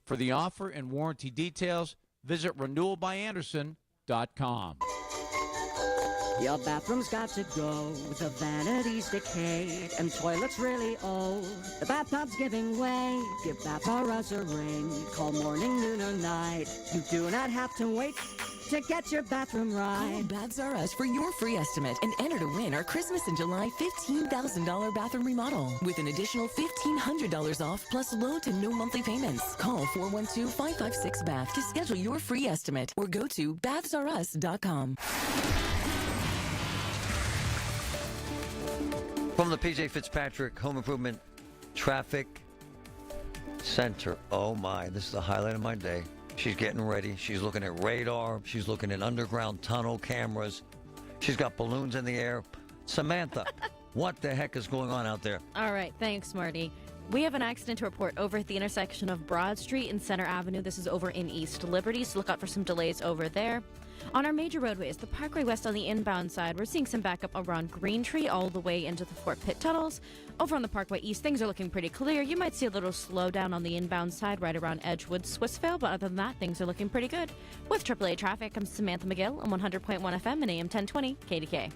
For the offer and warranty details, visit renewalbyandersen.com. Your bathroom's got to go, the vanity's decayed, and toilet's really old. The bathtub's giving way. Give Bath R Us a ring. Call morning, noon, or night. You do not have to wait to get your bathroom right. Call Baths R Us for your free estimate and enter to win our Christmas in July $15,000 bathroom remodel with an additional $1,500 off plus low to no monthly payments. Call 412-556-BATH to schedule your free estimate or go to bathsrus.com. From the PJ Fitzpatrick Home Improvement Traffic Center. Oh my, this is the highlight of my day. She's getting ready. She's looking at radar. She's looking at underground tunnel cameras. She's got balloons in the air. Samantha, what the heck is going on out there? All right, thanks, Marty. We have an accident to report over at the intersection of Broad Street and Center Avenue. This is over in East Liberty, so look out for some delays over there. On our major roadways, the Parkway West on the inbound side, we're seeing some backup around Green Tree all the way into the Fort Pitt tunnels. Over on the Parkway East, things are looking pretty clear. You might see a little slowdown on the inbound side right around Edgewood, Swissvale, but other than that, things are looking pretty good. With AAA Traffic, I'm Samantha McGill on 100.1 FM and AM 1020 KDKA.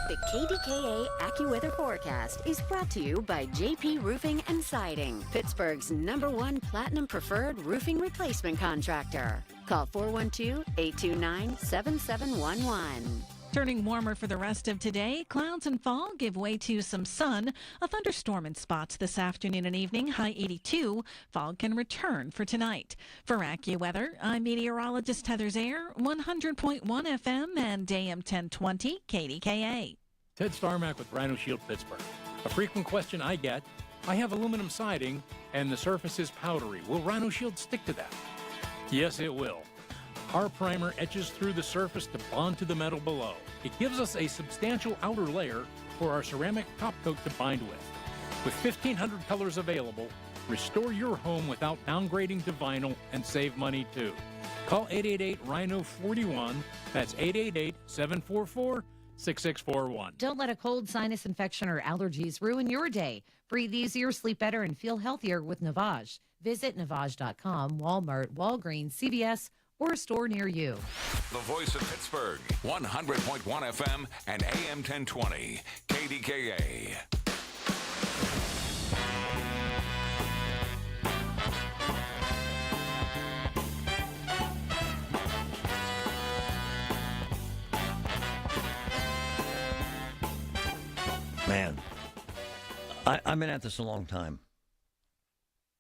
The KDKA AccuWeather forecast is brought to you by JP Roofing and Siding, Pittsburgh's #1 Platinum Preferred Roofing Replacement Contractor. Call 412-829-7711. Turning warmer for the rest of today, clouds and fog give way to some sun. A thunderstorm in spots this afternoon and evening, high 82. Fog can return for tonight. For AccuWeather, I'm meteorologist Heather Zaire, 100.1 FM and AM 1020 KDKA. Ted Starmack with Rhino Shield Pittsburgh. A frequent question I get, I have aluminum siding and the surface is powdery. Will Rhino Shield stick to that? Yes, it will. Our primer etches through the surface to bond to the metal below. It gives us a substantial outer layer for our ceramic top coat to bind with. With 1,500 colors available, restore your home without downgrading to vinyl and save money too. Call 888-RHINO-41. That's 888-744-6641. Don't let a cold, sinus infection, or allergies ruin your day. Breathe easier, sleep better, and feel healthier with Navage. Visit Navage.com, Walmart, Walgreens, CVS, or a store near you. The voice of Pittsburgh, 100.1 FM and AM 1020, KDKA. Man, I've been at this a long time.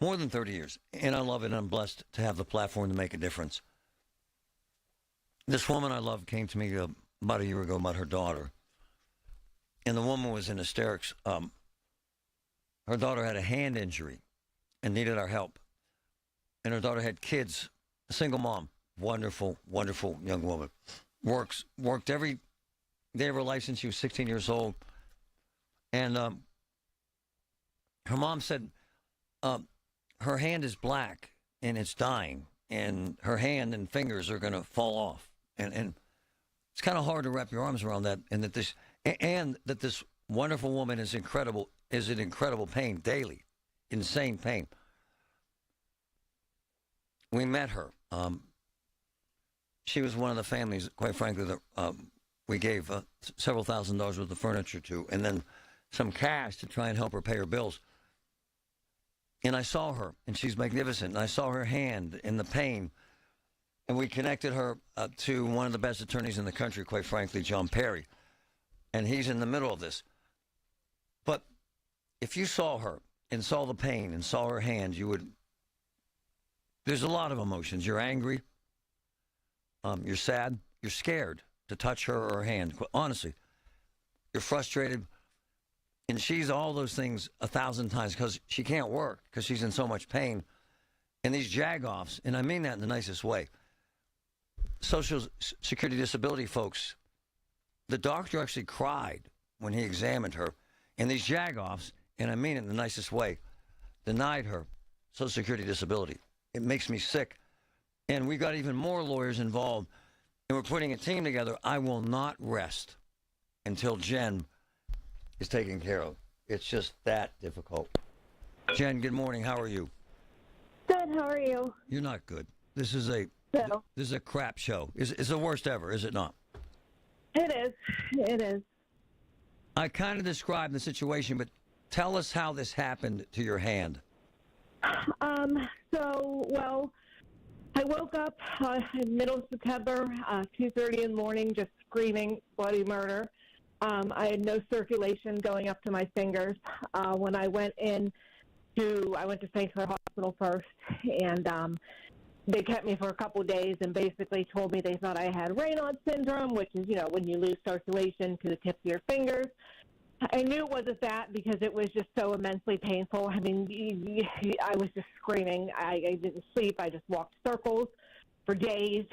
More than 30 years. And I love it. I'm blessed to have the platform to make a difference. This woman I love came to me about a year ago about her daughter. And the woman was in hysterics. Her daughter had a hand injury and needed our help. And her daughter had kids, a single mom, wonderful, wonderful young woman. Worked every day of her life since she was 16 years old. And her mom said her hand is black and it's dying. And her hand and fingers are going to fall off. And it's kind of hard to wrap your arms around that. And that this wonderful woman is in incredible pain daily, insane pain. We met her. She was one of the families, quite frankly, that we gave several $1,000s worth of furniture to, and then some cash to try and help her pay her bills. And I saw her, and she's magnificent. And I saw her hand in the pain. And we connected her to one of the best attorneys in the country, quite frankly, John Perry. And he's in the middle of this. But if you saw her and saw the pain and saw her hand, you would there's a lot of emotions. You're angry. You're sad. You're scared to touch her or her hand. Honestly, you're frustrated. And she's all those things 1,000 times because she can't work because she's in so much pain. And these jag-offs, and I mean that in the nicest way, Social Security disability folks, the doctor actually cried when he examined her. And these jag-offs, and I mean it in the nicest way, denied her Social Security disability. It makes me sick. And we got even more lawyers involved, and we're putting a team together. I will not rest until Jen is taken care of. It's just that difficult. Jen, good morning. How are you? Good. How are you? You're not good. This is a crap show. It's the worst ever, is it not? It is. It is. I kind of described the situation, but tell us how this happened to your hand. Well, I woke up in middle of September, 2:30 in the morning, just screaming bloody murder. I had no circulation going up to my fingers. When I went to St. Clair Hospital first, and they kept me for a couple of days and basically told me they thought I had Raynaud's syndrome, which is, when you lose circulation to the tips of your fingers. I knew it wasn't that because it was just so immensely painful. I mean, I was just screaming. I didn't sleep. I just walked circles for days.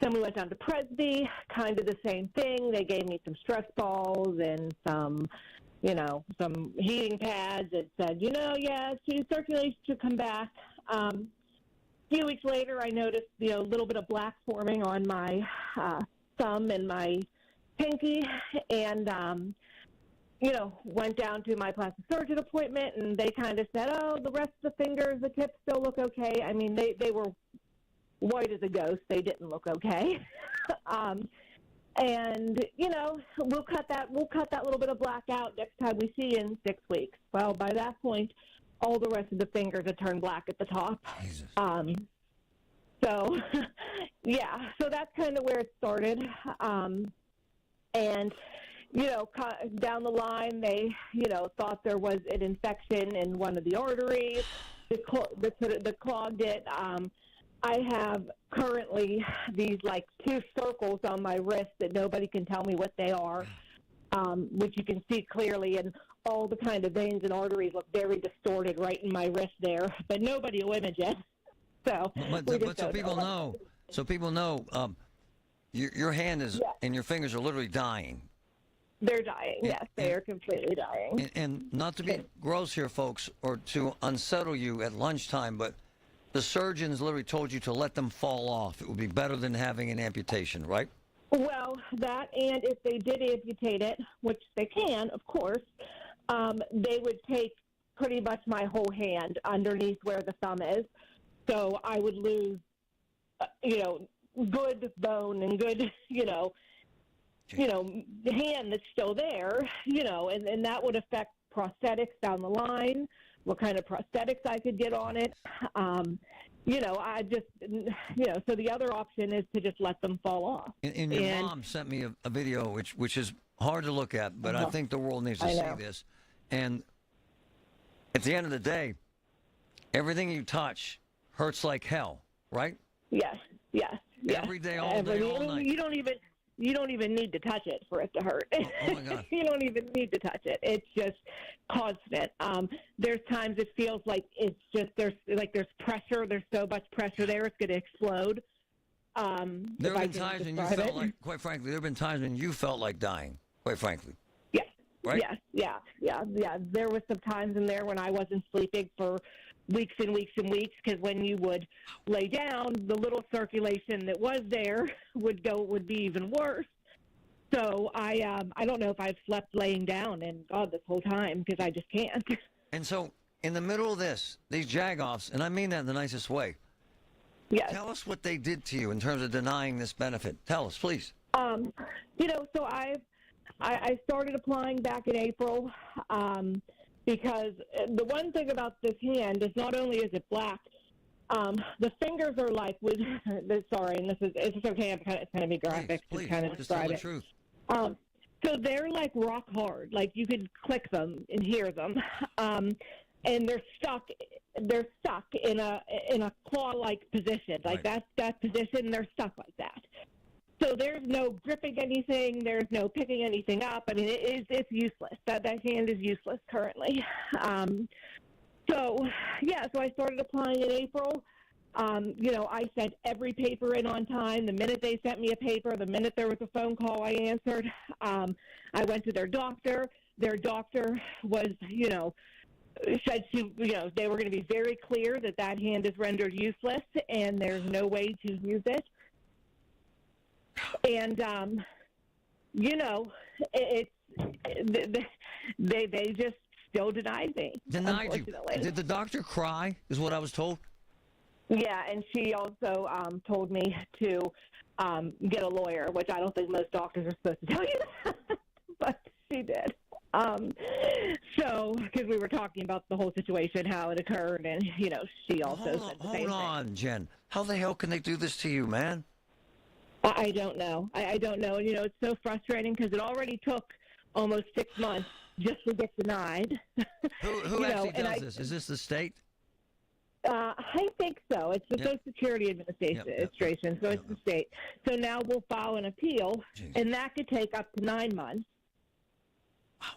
Then we went down to Presby, kind of the same thing. They gave me some stress balls and some heating pads that said, circulation should come back. A few weeks later, I noticed, a little bit of black forming on my thumb and my pinky, and, went down to my plastic surgeon appointment, and they kind of said, the rest of the fingers, the tips still look okay. I mean, they were white as a ghost. They didn't look okay. And, we'll cut that little bit of black out next time we see you in 6 weeks. Well, by that point, all the rest of the fingers had turned black at the top. Jesus. So, yeah, so that's kind of where it started. And, down the line, they, thought there was an infection in one of the arteries that clogged it. I have currently these, 2 circles on my wrist that nobody can tell me what they are, which you can see clearly, and all the kind of veins and arteries look very distorted right in my wrist there, but nobody will image it. So, but so people know, your hand is, and your fingers are literally dying. They're dying, yes. They are completely dying. And not to be gross here, folks, or to unsettle you at lunchtime, but the surgeons literally told you to let them fall off. It would be better than having an amputation, right? Well, that, and if they did amputate it, which they can, of course, they would take pretty much my whole hand underneath where the thumb is. So I would lose, good bone and good, the hand that's still there, and that would affect prosthetics down the line, what kind of prosthetics I could get on it. I just, so the other option is to just let them fall off. And your mom sent me a video, which is hard to look at, but I think the world needs to see this. And at the end of the day, everything you touch hurts like hell, right? Yes. Every day, all day, all night. You don't even need to touch it for it to hurt. Oh my God. You don't even need to touch it. It's just constant. There's times it feels like it's just there's pressure. There's so much pressure there, it's going to explode. There have been times when you felt like, quite frankly, there have been times when you felt like dying, quite frankly. Yes. Right? Yes. Yeah. There was some times in there when I wasn't sleeping for weeks and weeks and weeks, because when you would lay down, the little circulation that was there would be even worse. So I don't know if I've slept laying down this whole time, because I just can't. And so in the middle of these jag-offs, and I mean that in the nicest way. Yes. Tell us what they did to you in terms of denying this benefit. Tell us, please. So I started applying back in April. Because the one thing about this hand is not only is it black, the fingers are like sorry, and it's okay. It's kind of be graphic to kind of describe it. Truth. So they're like rock hard. Like you could click them and hear them. and they're stuck in a claw-like position, like that position. They're stuck like that. So there's no gripping anything. There's no picking anything up. I mean, it's useless. That hand is useless currently. So I started applying in April. I sent every paper in on time. The minute they sent me a paper, the minute there was a phone call, I answered. I went to their doctor. Their doctor was, said they were going to be very clear that hand is rendered useless and there's no way to use it. And, they just still denied me. Denied you? Did the doctor cry, is what I was told? Yeah, and she also told me to get a lawyer, which I don't think most doctors are supposed to tell you that, but she did. Because we were talking about the whole situation, how it occurred, and, she also said the same thing. Hold on, Jen. How the hell can they do this to you, man? I don't know. I don't know. It's so frustrating because it already took almost 6 months just to get denied. Who actually does this? Is this the state? I think so. It's the Social Security Administration, so it's the state. So now we'll file an appeal, and that could take up to 9 months. Wow.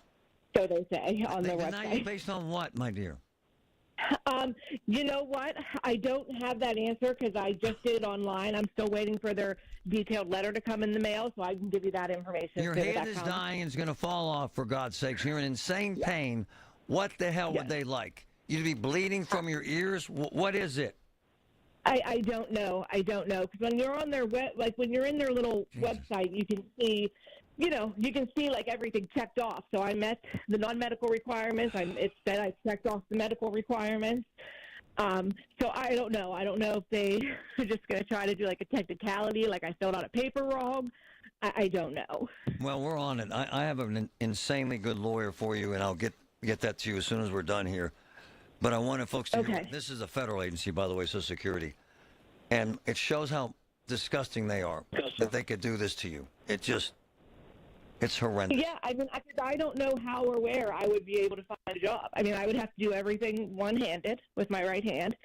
So they say on their website. Deny you based on what, my dear? You know what? I don't have that answer because I just did it online. I'm still waiting for their detailed letter to come in the mail, so I can give you that information. Your hand is dying and it's going to fall off, for God's sakes. You're in insane pain. What the hell would they like? You to be bleeding from your ears? What is it? I don't know. I don't know. Because when you're on their when you're in their little website, you can see, you can see like everything checked off. So I met the non-medical requirements. It said I checked off the medical requirements. So I don't know. I don't know if they are just going to try to do like a technicality, like I filled out a paper wrong. I don't know. Well, we're on it. I have an insanely good lawyer for you, and I'll get that to you as soon as we're done here. But I wanted folks to hear, this is a federal agency, by the way, Social Security. And it shows how disgusting they are, that they could do this to you. It's horrendous. Yeah, I mean, I don't know how or where I would be able to find a job. I mean, I would have to do everything one-handed with my right hand.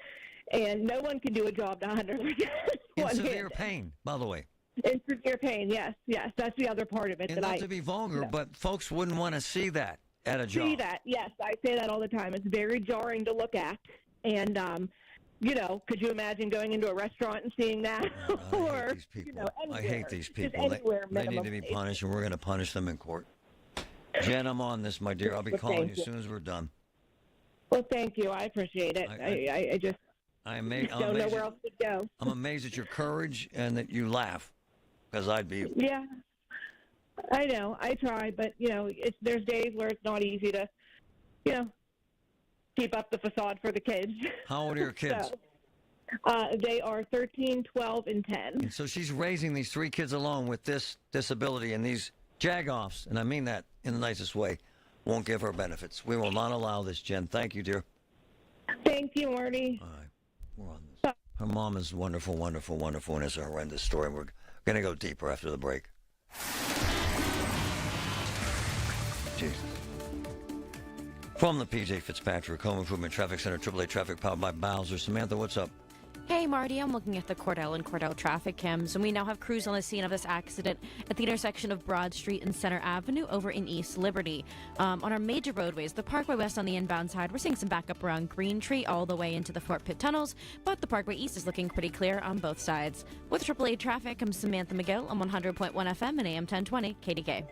And no one can do a job 100% in severe pain, by the way. In severe pain, yes. That's the other part of it. And not to be vulgar, but folks wouldn't want to see that at a job. See that, yes. I say that all the time. It's very jarring to look at. And, could you imagine going into a restaurant and seeing that? Or, I hate these people. They need to be punished, and we're going to punish them in court. Jen, I'm on this, my dear. I'll be calling you as soon as we're done. Well, thank you. I appreciate it. I just don't know where else to go. I'm amazed at your courage and that you laugh, because I'd be. Yeah. I know. I try, but, there's days where it's not easy to, keep up the facade for the kids. How old are your kids? They are 13, 12, and 10. And so she's raising these 3 kids alone with this disability, and these jagoffs, and I mean that in the nicest way, won't give her benefits. We will not allow this, Jen. Thank you, dear. Thank you, Marty. All right. We're on this. Her mom is wonderful, wonderful, wonderful, and it's a horrendous story. We're going to go deeper after the break. Jesus. From the P.J. Fitzpatrick Home Improvement Traffic Center, AAA Traffic powered by Bowser. Samantha, what's up? Hey, Marty, I'm looking at the Cordell and Cordell traffic cams, and we now have crews on the scene of this accident at the intersection of Broad Street and Center Avenue over in East Liberty. On our major roadways, the Parkway West on the inbound side, we're seeing some backup around Green Tree all the way into the Fort Pitt tunnels, but the Parkway East is looking pretty clear on both sides. With AAA traffic, I'm Samantha McGill on 100.1 FM and AM 1020 KDKA.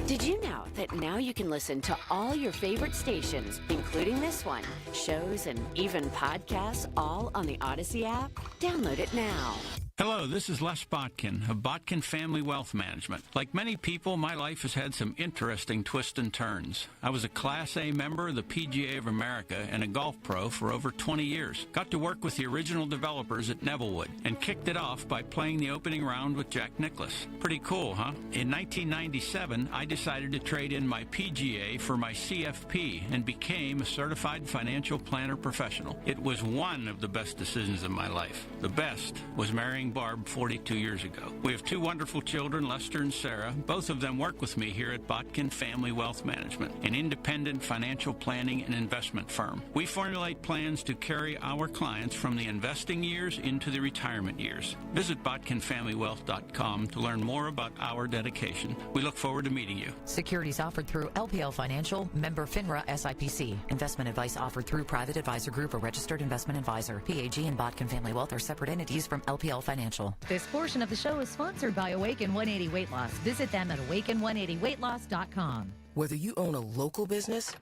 Did you know that now you can listen to all your favorite stations, including this one, shows, and even podcasts, all on the Odyssey app? Download it now. Hello, this is Les Botkin of Botkin Family Wealth Management. Like many people, my life has had some interesting twists and turns. I was a Class A member of the PGA of America and a golf pro for over 20 years. Got to work with the original developers at Nevillewood and kicked it off by playing the opening round with Jack Nicklaus. Pretty cool, huh? In 1997, I decided to trade in my PGA for my CFP and became a certified financial planner professional. It was one of the best decisions of my life. The best was marrying dating Barb 42 years ago. We have two wonderful children, Lester and Sarah. Both of them work with me here at Botkin Family Wealth Management, an independent financial planning and investment firm. We formulate plans to carry our clients from the investing years into the retirement years. Visit botkinfamilywealth.com to learn more about our dedication. We look forward to meeting you. Securities offered through LPL Financial, member FINRA SIPC. Investment advice offered through Private Advisor Group, a registered investment advisor. PAG and Botkin Family Wealth are separate entities from LPL Financial. This portion of the show is sponsored by Awaken 180 Weight Loss. Visit them at awaken180weightloss.com. Whether you own a local business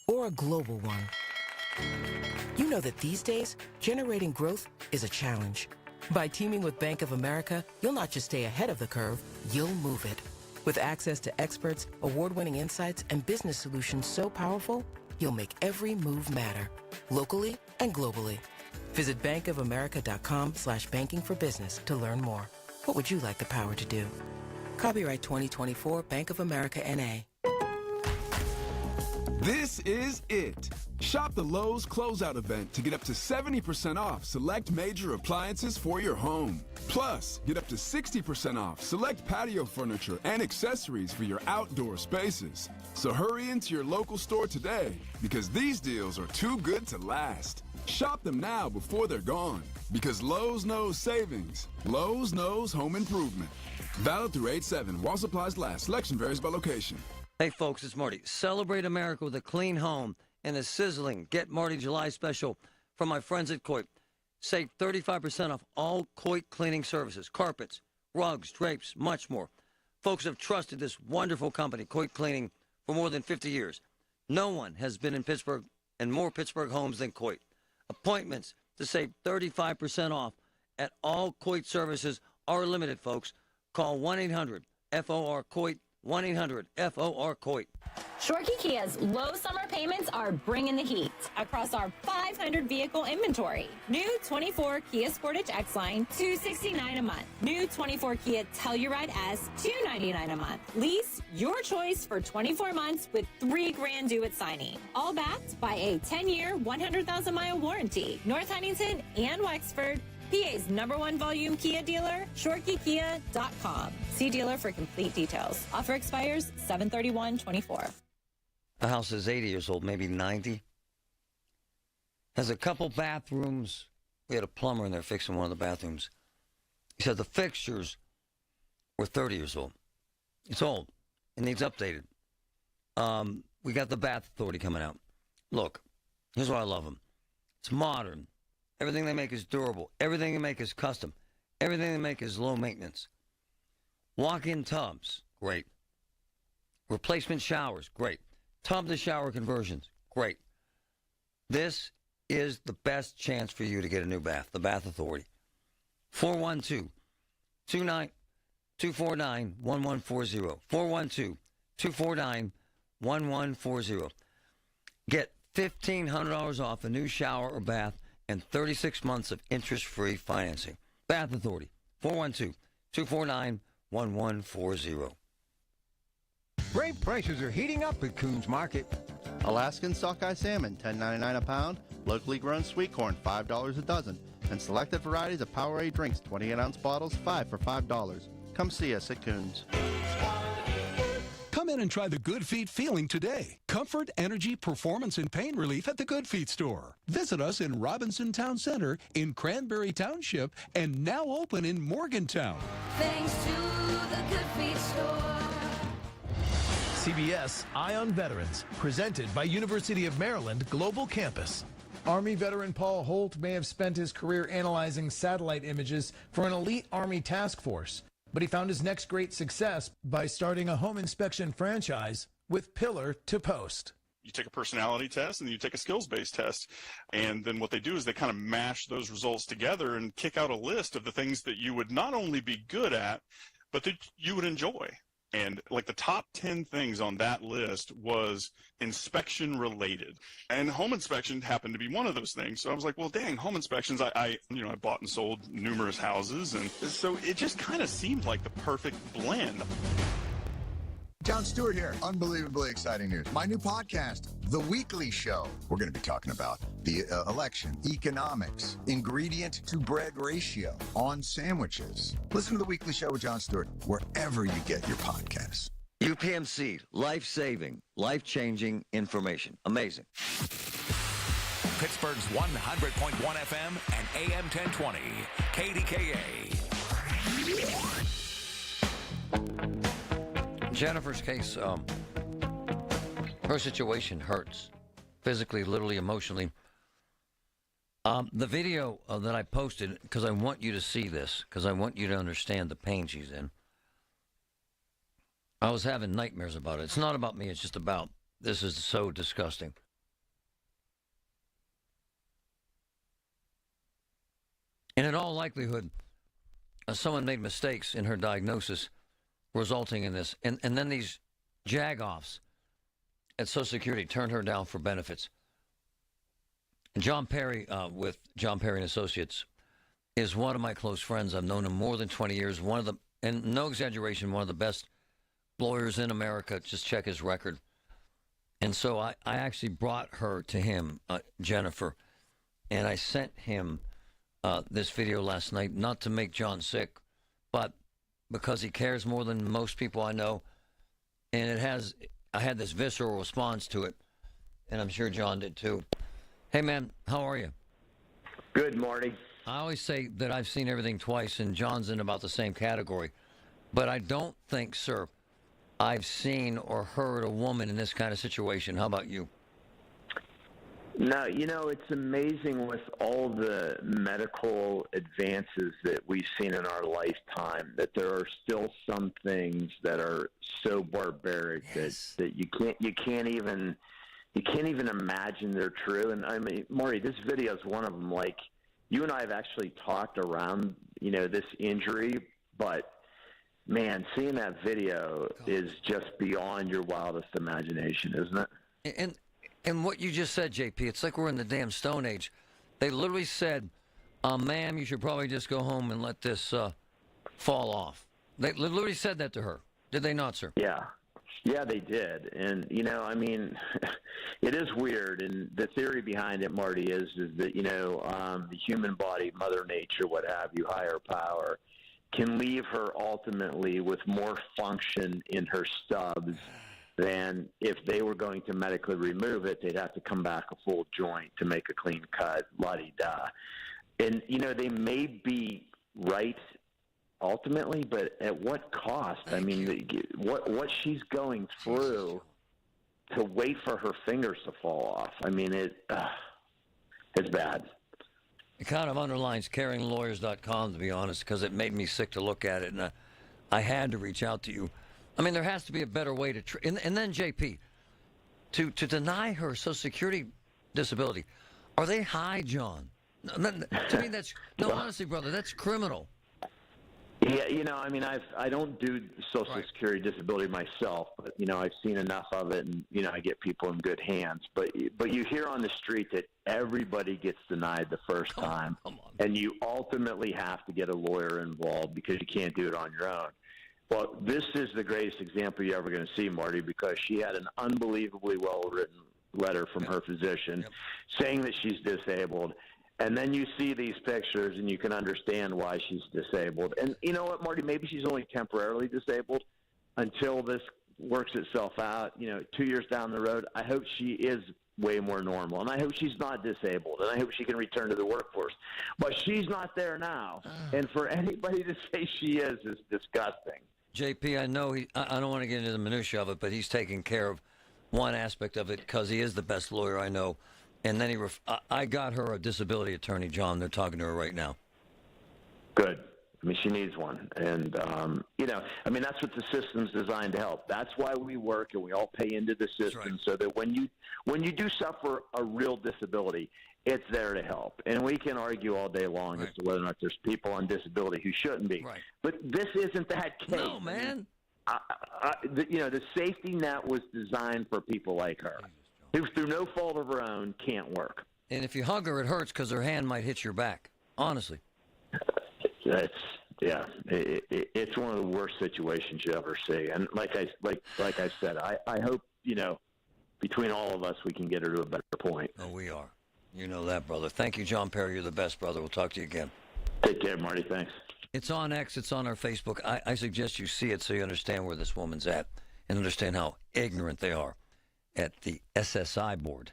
or a global one, you know that these days, generating growth is a challenge. By teaming with Bank of America, you'll not just stay ahead of the curve, you'll move it. With access to experts, award-winning insights, and business solutions so powerful, you'll make every move matter, locally and globally. Visit bankofamerica.com/banking for business to learn more. What would you like the power to do? Copyright 2024 Bank of America N.A. This is it. Shop the Lowe's Closeout event to get up to 70% off select major appliances for your home. Plus, get up to 60% off select patio furniture and accessories for your outdoor spaces. So hurry into your local store today because these deals are too good to last. Shop them now before they're gone because Lowe's knows savings. Lowe's knows home improvement. Valid through 8/7 while supplies last. Selection varies by location. Hey, folks, it's Marty. Celebrate America with a clean home and a sizzling Get Marty July special from my friends at Coit. Save 35% off all Coit cleaning services, carpets, rugs, drapes, much more. Folks have trusted this wonderful company, Coit Cleaning, for more than 50 years. No one has been in Pittsburgh and more Pittsburgh homes than Coit. Appointments to save 35% off at all Coit services are limited, folks. Call 1-800-FOR-COIT, 1-800-FOR-COIT. Shorkey Kia's low summer payments are bringing the heat across our 500 vehicle inventory. New 24 Kia Sportage X-Line, $269 a month. New 24 Kia Telluride S, $299 a month. Lease your choice for 24 months with $3,000 due at signing. All backed by a 10-year, 100,000-mile warranty. North Huntington and Wexford, PA's #1 volume Kia dealer, ShorkeyKia.com. See dealer for complete details. Offer expires 7/31/24. The house is 80 years old, maybe 90. Has a couple bathrooms. We had a plumber in there fixing one of the bathrooms. He said the fixtures were 30 years old. It's old. It needs updated. We got the Bath Authority coming out. Look, here's why I love them. It's modern. Everything they make is durable. Everything they make is custom. Everything they make is low maintenance. Walk-in tubs, great. Replacement showers, great. Tub-to-shower conversions, great. This is the best chance for you to get a new bath, the Bath Authority. 412-249-1140. 412-249-1140. Get $1,500 off a new shower or bath and 36 months of interest-free financing. Bath Authority, 412-249-1140. Great prices are heating up at Coons Market. Alaskan sockeye salmon, $10.99 a pound. Locally grown sweet corn, $5 a dozen. And selected varieties of Powerade drinks, 28-ounce bottles, 5 for $5. Come see us at Coons. Come in and try the Good Feet feeling today. Comfort, energy, performance, and pain relief at the Good Feet store. Visit us in Robinson Town Center, in Cranberry Township, and now open in Morgantown. Thanks to the Good Feet store. CBS Eye on Veterans, presented by University of Maryland Global Campus. Army veteran Paul Holt may have spent his career analyzing satellite images for an elite Army task force, but he found his next great success by starting a home inspection franchise with Pillar to Post. You take a personality test and you take a skills-based test. And then what they do is they kind of mash those results together and kick out a list of the things that you would not only be good at, but that you would enjoy. And like the top 10 things on that list was inspection related. And home inspection happened to be one of those things. So I was like, well, dang, home inspections, I bought and sold numerous houses. And so it just kind of seemed like the perfect blend. Jon Stewart here. Unbelievably exciting news. My new podcast, The Weekly Show. We're going to be talking about the election, economics, ingredient to bread ratio on sandwiches. Listen to The Weekly Show with Jon Stewart wherever you get your podcasts. UPMC, life-saving, life-changing information. Amazing. Pittsburgh's 100.1 FM and AM 1020. KDKA. Jennifer's case, her situation hurts. Physically, literally, emotionally. The video that I posted, because I want you to see this, because I want you to understand the pain she's in. I was having nightmares about it. It's not about me. It's just about, this is so disgusting. And in all likelihood, someone made mistakes in her diagnosis resulting in this. And then these jagoffs at Social Security turned her down for benefits. And John Perry, with John Perry and Associates, is one of my close friends. I've known him more than 20 years. One of the, and no exaggeration, one of the best lawyers in America. Just check his record. And so I actually brought her to him, Jennifer, and I sent him this video last night, not to make John sick, but because he cares more than most people I know. And I had this visceral response to it, and I'm sure John did too. Hey, man, how are you? Good, Marty. I always say that I've seen everything twice, and John's in about the same category. But I don't think, sir, I've seen or heard a woman in this kind of situation. How about you? No, it's amazing with all the medical advances that we've seen in our lifetime that there are still some things that are so barbaric that you can't even imagine they're true. And I mean, Marty, this video is one of them. Like, you and I have actually talked around, this injury, but man, seeing that video is just beyond your wildest imagination, isn't it? And what you just said, JP, it's like we're in the damn Stone Age. They literally said, ma'am, you should probably just go home and let this fall off. They literally said that to her. Did they not, sir? Yeah. Yeah, they did. And, I mean, it is weird. And the theory behind it, Marty, is that, the human body, Mother Nature, what have you, higher power, can leave her ultimately with more function in her stubs than if they were going to medically remove it. They'd have to come back a full joint to make a clean cut, la-di-da. And, they may be right ultimately, but at what cost? I mean, what she's going through to wait for her fingers to fall off. I mean, it's bad. It kind of underlines caringlawyers.com, to be honest, because it made me sick to look at it, and I had to reach out to you. I mean, there has to be a better way to and then, JP, to deny her Social Security disability. Are they high, John? To me, that's, no, honestly, brother, that's criminal. Yeah, I mean, I don't do Social Security disability myself, but, I've seen enough of it, and, I get people in good hands. But you hear on the street that everybody gets denied the first time, and you ultimately have to get a lawyer involved because you can't do it on your own. Well, this is the greatest example you're ever going to see, Marty, because she had an unbelievably well-written letter from her physician saying that she's disabled. And then you see these pictures, and you can understand why she's disabled. And you know what, Marty? Maybe she's only temporarily disabled until this works itself out. 2 years down the road, I hope she is way more normal. And I hope she's not disabled. And I hope she can return to the workforce. But she's not there now. And for anybody to say she is disgusting. JP, I know I don't want to get into the minutiae of it, but he's taking care of one aspect of it because he is the best lawyer I know. And then I got her a disability attorney, John. They're talking to her right now. Good. I mean, she needs one. And, I mean, that's what the system's designed to help. That's why we work and we all pay into the system so that when you do suffer a real disability, it's there to help. And we can argue all day long as to whether or not there's people on disability who shouldn't be. Right. But this isn't that case. No, man. The safety net was designed for people like her, who through no fault of her own can't work. And if you hug her, it hurts because her hand might hit your back. Honestly. Yeah, it's one of the worst situations you ever see. And like I said, I hope, between all of us, we can get her to a better point. Oh, we are. You know that, brother. Thank you, John Perry. You're the best, brother. We'll talk to you again. Take care, Marty. Thanks. It's on X. It's on our Facebook. I suggest you see it so you understand where this woman's at and understand how ignorant they are at the SSI board.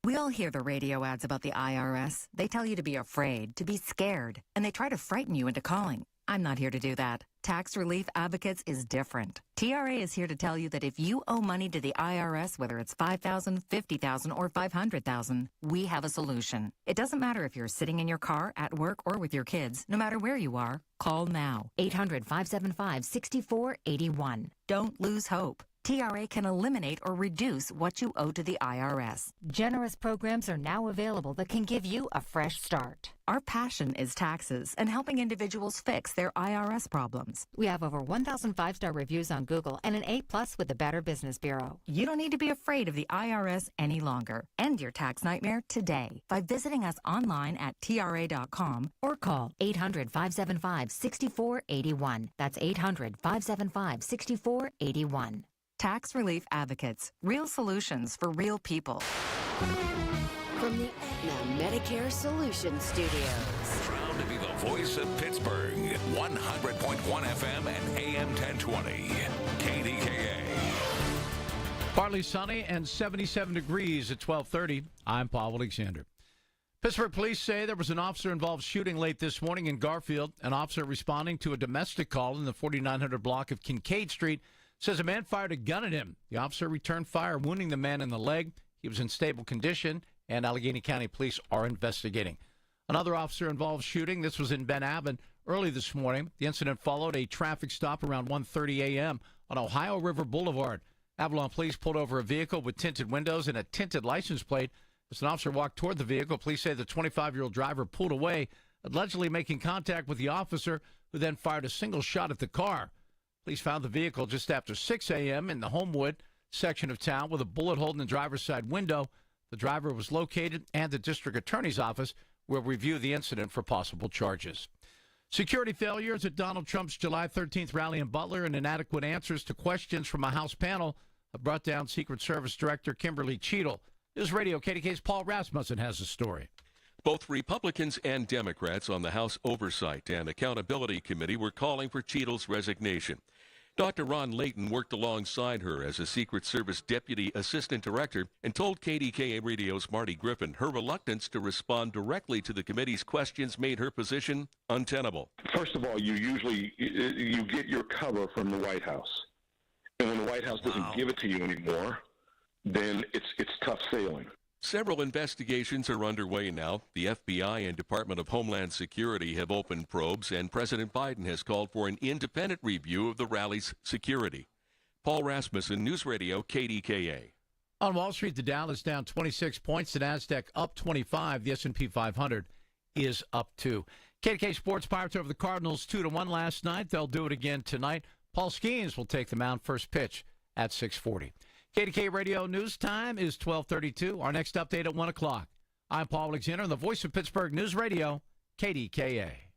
We all hear the radio ads about the IRS. They tell you to be afraid, to be scared, and they try to frighten you into calling. I'm not here to do that. Tax Relief Advocates is different. TRA is here to tell you that if you owe money to the IRS, whether it's $5,000, $50,000, or $500,000, we have a solution. It doesn't matter if you're sitting in your car, at work, or with your kids. No matter where you are, call now. 800-575-6481. Don't lose hope. TRA can eliminate or reduce what you owe to the IRS. Generous programs are now available that can give you a fresh start. Our passion is taxes and helping individuals fix their IRS problems. We have over 1,000 5-star reviews on Google and an A+ with the Better Business Bureau. You don't need to be afraid of the IRS any longer. End your tax nightmare today by visiting us online at TRA.com or call 800-575-6481. That's 800-575-6481. Tax Relief Advocates. Real solutions for real people. From the Aetna Medicare Solutions Studios. Proud to be the voice of Pittsburgh. 100.1 FM and AM 1020. KDKA. Partly sunny and 77 degrees at 12:30. I'm Paul Alexander. Pittsburgh police say there was an officer-involved shooting late this morning in Garfield. An officer responding to a domestic call in the 4900 block of Kincaid Street says a man fired a gun at him. The officer returned fire, wounding the man in the leg. He was in stable condition, and Allegheny County Police are investigating. Another officer-involved shooting. This was in Ben Avon early this morning. The incident followed a traffic stop around 1:30 a.m. on Ohio River Boulevard. Avalon Police pulled over a vehicle with tinted windows and a tinted license plate. As an officer walked toward the vehicle, police say the 25-year-old driver pulled away, allegedly making contact with the officer, who then fired a single shot at the car. Police found the vehicle just after 6 a.m. in the Homewood section of town with a bullet hole in the driver's side window. The driver was located, and the district attorney's office will review the incident for possible charges. Security failures at Donald Trump's July 13th rally in Butler and inadequate answers to questions from a House panel have brought down Secret Service Director Kimberly Cheadle. News Radio KDK's Paul Rasmussen has the story. Both Republicans and Democrats on the House Oversight and Accountability Committee were calling for Cheadle's resignation. Dr. Ron Layton worked alongside her as a Secret Service Deputy Assistant Director and told KDKA Radio's Marty Griffin her reluctance to respond directly to the committee's questions made her position untenable. First of all, you get your cover from the White House. And when the White House doesn't give it to you anymore, then it's tough sailing. Several investigations are underway now. The FBI and Department of Homeland Security have opened probes, and President Biden has called for an independent review of the rally's security. Paul Rasmussen, News Radio, KDKA. On Wall Street, the Dow is down 26 points. The NASDAQ up 25. The S&P 500 is up 2. KDK Sports Pirates over the Cardinals 2-1 last night. They'll do it again tonight. Paul Skeens will take the mound first pitch at 6:40. KDK Radio News Time is 12:32. Our next update at 1 o'clock. I'm Paul Alexander, the voice of Pittsburgh News Radio, KDKA.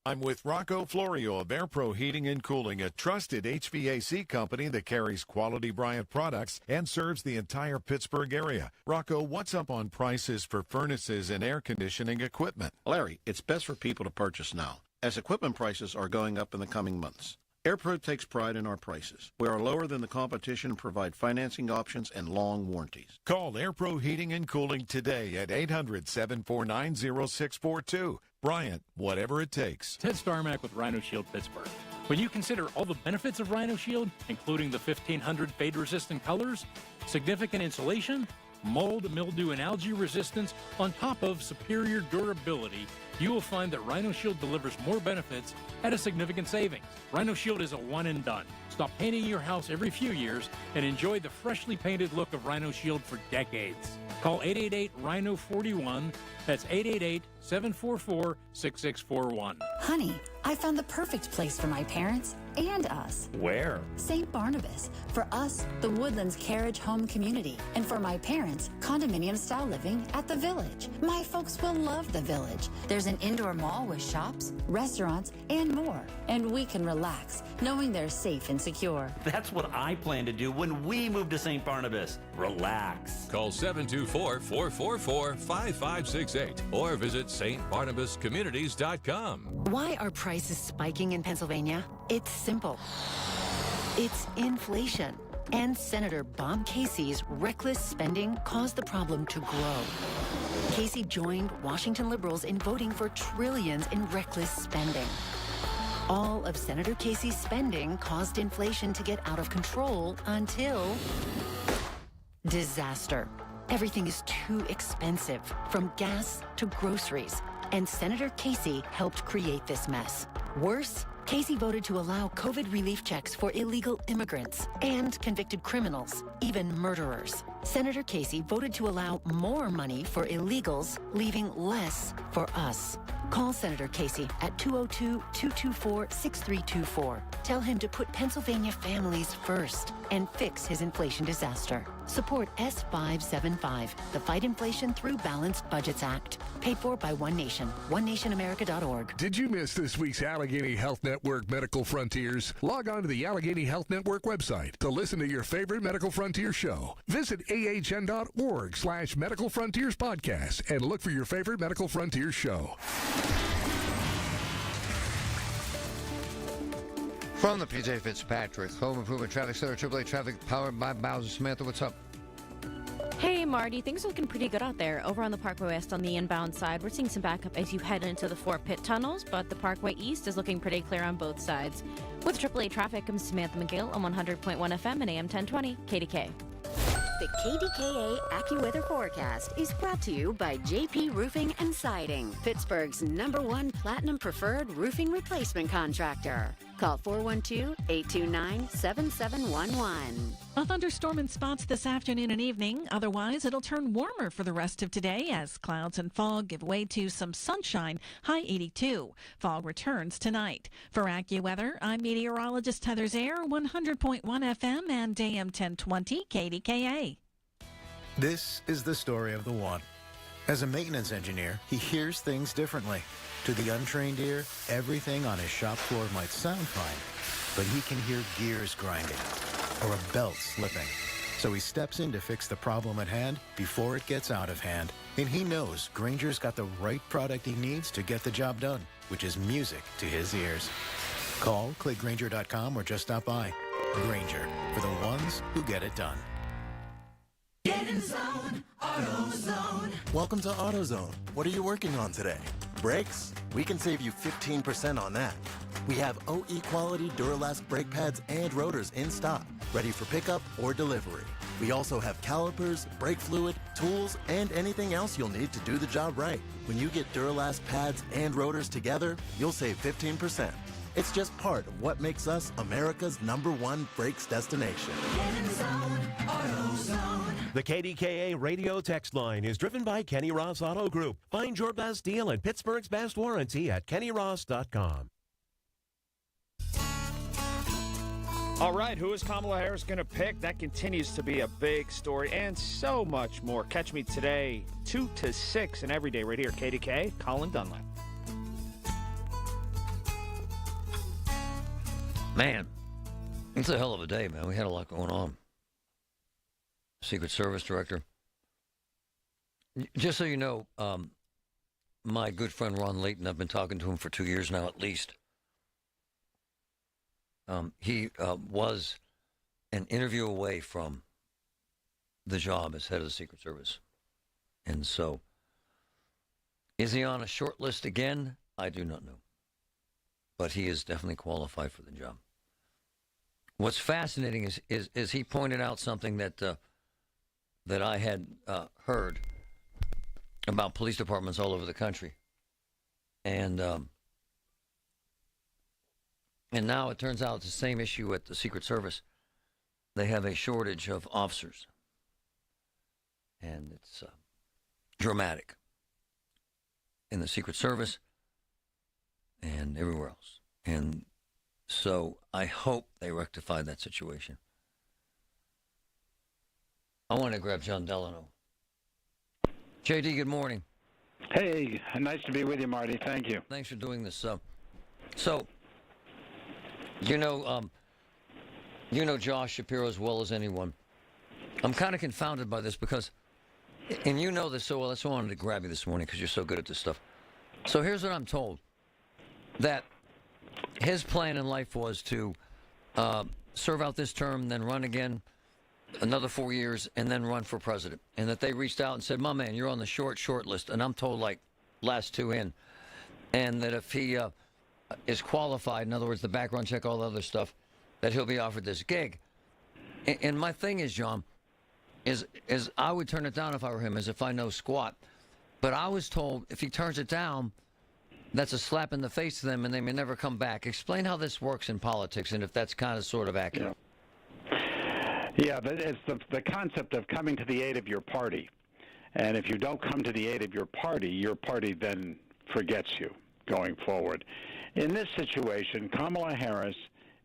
I'm with Rocco Florio of AirPro Heating and Cooling, a trusted HVAC company that carries quality Bryant products and serves the entire Pittsburgh area. Rocco, what's up on prices for furnaces and air conditioning equipment? Larry, it's best for people to purchase now, as equipment prices are going up in the coming months. AirPro takes pride in our prices. We are lower than the competition and provide financing options and long warranties. Call AirPro Heating and Cooling today at 800-749-0642. Bryant, whatever it takes. Ted Starmack with Rhino Shield Pittsburgh. When you consider all the benefits of Rhino Shield, including the 1,500 fade-resistant colors, significant insulation, mold, mildew, and algae resistance, on top of superior durability, you will find that Rhino Shield delivers more benefits at a significant savings. Rhino Shield is a one and done. Stop painting your house every few years and enjoy the freshly painted look of Rhino Shield for decades. Call 888-RHINO-41. That's 888-744-6641. Honey, I found the perfect place for my parents and us. Where? St. Barnabas. For us, the Woodlands Carriage Home Community. And for my parents, condominium-style living at the Village. My folks will love the Village. There's an indoor mall with shops, restaurants, and more. And we can relax, knowing they're safe and secure. That's what I plan to do when we move to St. Barnabas. Relax. Call 724-444-5568 or visit stbarnabascommunities.com. Why are prices spiking in Pennsylvania? It's simple. It's inflation. And Senator Bob Casey's reckless spending caused the problem to grow. Casey joined Washington liberals in voting for trillions in reckless spending. All of Senator Casey's spending caused inflation to get out of control until disaster. Everything is too expensive, from gas to groceries. And Senator Casey helped create this mess. Worse, Casey voted to allow COVID relief checks for illegal immigrants and convicted criminals, even murderers. Senator Casey voted to allow more money for illegals, leaving less for us. Call Senator Casey at 202-224-6324. Tell him to put Pennsylvania families first and fix his inflation disaster. Support S575, the Fight Inflation Through Balanced Budgets Act. Paid for by One Nation, onenationamerica.org. Did you miss this week's Allegheny Health Network Medical Frontiers? Log on to the Allegheny Health Network website to listen to your favorite Medical Frontier show. Visit ahn.org/Medical Frontiers podcast and look for your favorite Medical Frontiers show. From the PJ Fitzpatrick Home Improvement Traffic Center, AAA Traffic, powered by Bowser. Samantha, what's up? Hey, Marty. Things are looking pretty good out there. Over on the Parkway West on the inbound side, we're seeing some backup as you head into the Fort Pitt tunnels, but the Parkway East is looking pretty clear on both sides. With AAA Traffic, I'm Samantha McGill on 100.1 FM and AM 1020 KDKA. The KDKA AccuWeather forecast is brought to you by JP Roofing and Siding, Pittsburgh's #1 Platinum Preferred Roofing Replacement Contractor. Call 412-829-7711. A thunderstorm in spots this afternoon and evening. Otherwise, it'll turn warmer for the rest of today as clouds and fog give way to some sunshine, high 82. Fog returns tonight. For AccuWeather, I'm meteorologist Heather Zaire, 100.1 FM and AM 1020 KDKA. This is the story of the one. As a maintenance engineer, he hears things differently. To the untrained ear, everything on his shop floor might sound fine, but he can hear gears grinding or a belt slipping. So he steps in to fix the problem at hand before it gets out of hand. And he knows Grainger's got the right product he needs to get the job done, which is music to his ears. Call, click Grainger.com, or just stop by. Grainger, for the ones who get it done. Get in zone, AutoZone. Welcome to AutoZone. What are you working on today? Brakes? We can save you 15% on that. We have OE quality Duralast brake pads and rotors in stock, ready for pickup or delivery. We also have calipers, brake fluid, tools, and anything else you'll need to do the job right. When you get Duralast pads and rotors together, you'll save 15%. It's just part of what makes us America's #1 brakes destination. Get in zone, AutoZone. The KDKA radio text line is driven by Kenny Ross Auto Group. Find your best deal and Pittsburgh's best warranty at kennyross.com. All right, who is Kamala Harris going to pick? That continues to be a big story and so much more. Catch me today, 2 to 6 and every day right here, KDK, Colin Dunlap. Man, it's a hell of a day, man. We had a lot going on. Secret Service Director. Just so you know, my good friend Ron Layton, I've been talking to him for 2 years now at least. He was an interview away from the job as head of the Secret Service. And so, is he on a short list again? I do not know. But he is definitely qualified for the job. What's fascinating is he pointed out something that I had heard about police departments all over the country. And now it turns out it's the same issue at the Secret Service. They have a shortage of officers. And it's dramatic in the Secret Service and everywhere else. And so I hope they rectify that situation. I want to grab John Delano. JD, good morning. Hey, nice to be with you, Marty. Thank you. Thanks for doing this. So, you know Josh Shapiro as well as anyone. I'm kind of confounded by this because, and you know this so well, that's why I wanted to grab you this morning because you're so good at this stuff. So here's what I'm told, that his plan in life was to serve out this term, then run again another 4 years, and then run for president. And that they reached out and said, my man, you're on the short list. And I'm told, like, last two in. And that if he is qualified, in other words, the background check, all the other stuff, that he'll be offered this gig. And my thing is, John, is I would turn it down if I were him, as if I know squat. But I was told if he turns it down, that's a slap in the face to them, and they may never come back. Explain how this works in politics, and if that's kind of sort of accurate. Yeah, but it's the concept of coming to the aid of your party. And if you don't come to the aid of your party then forgets you going forward. In this situation, Kamala Harris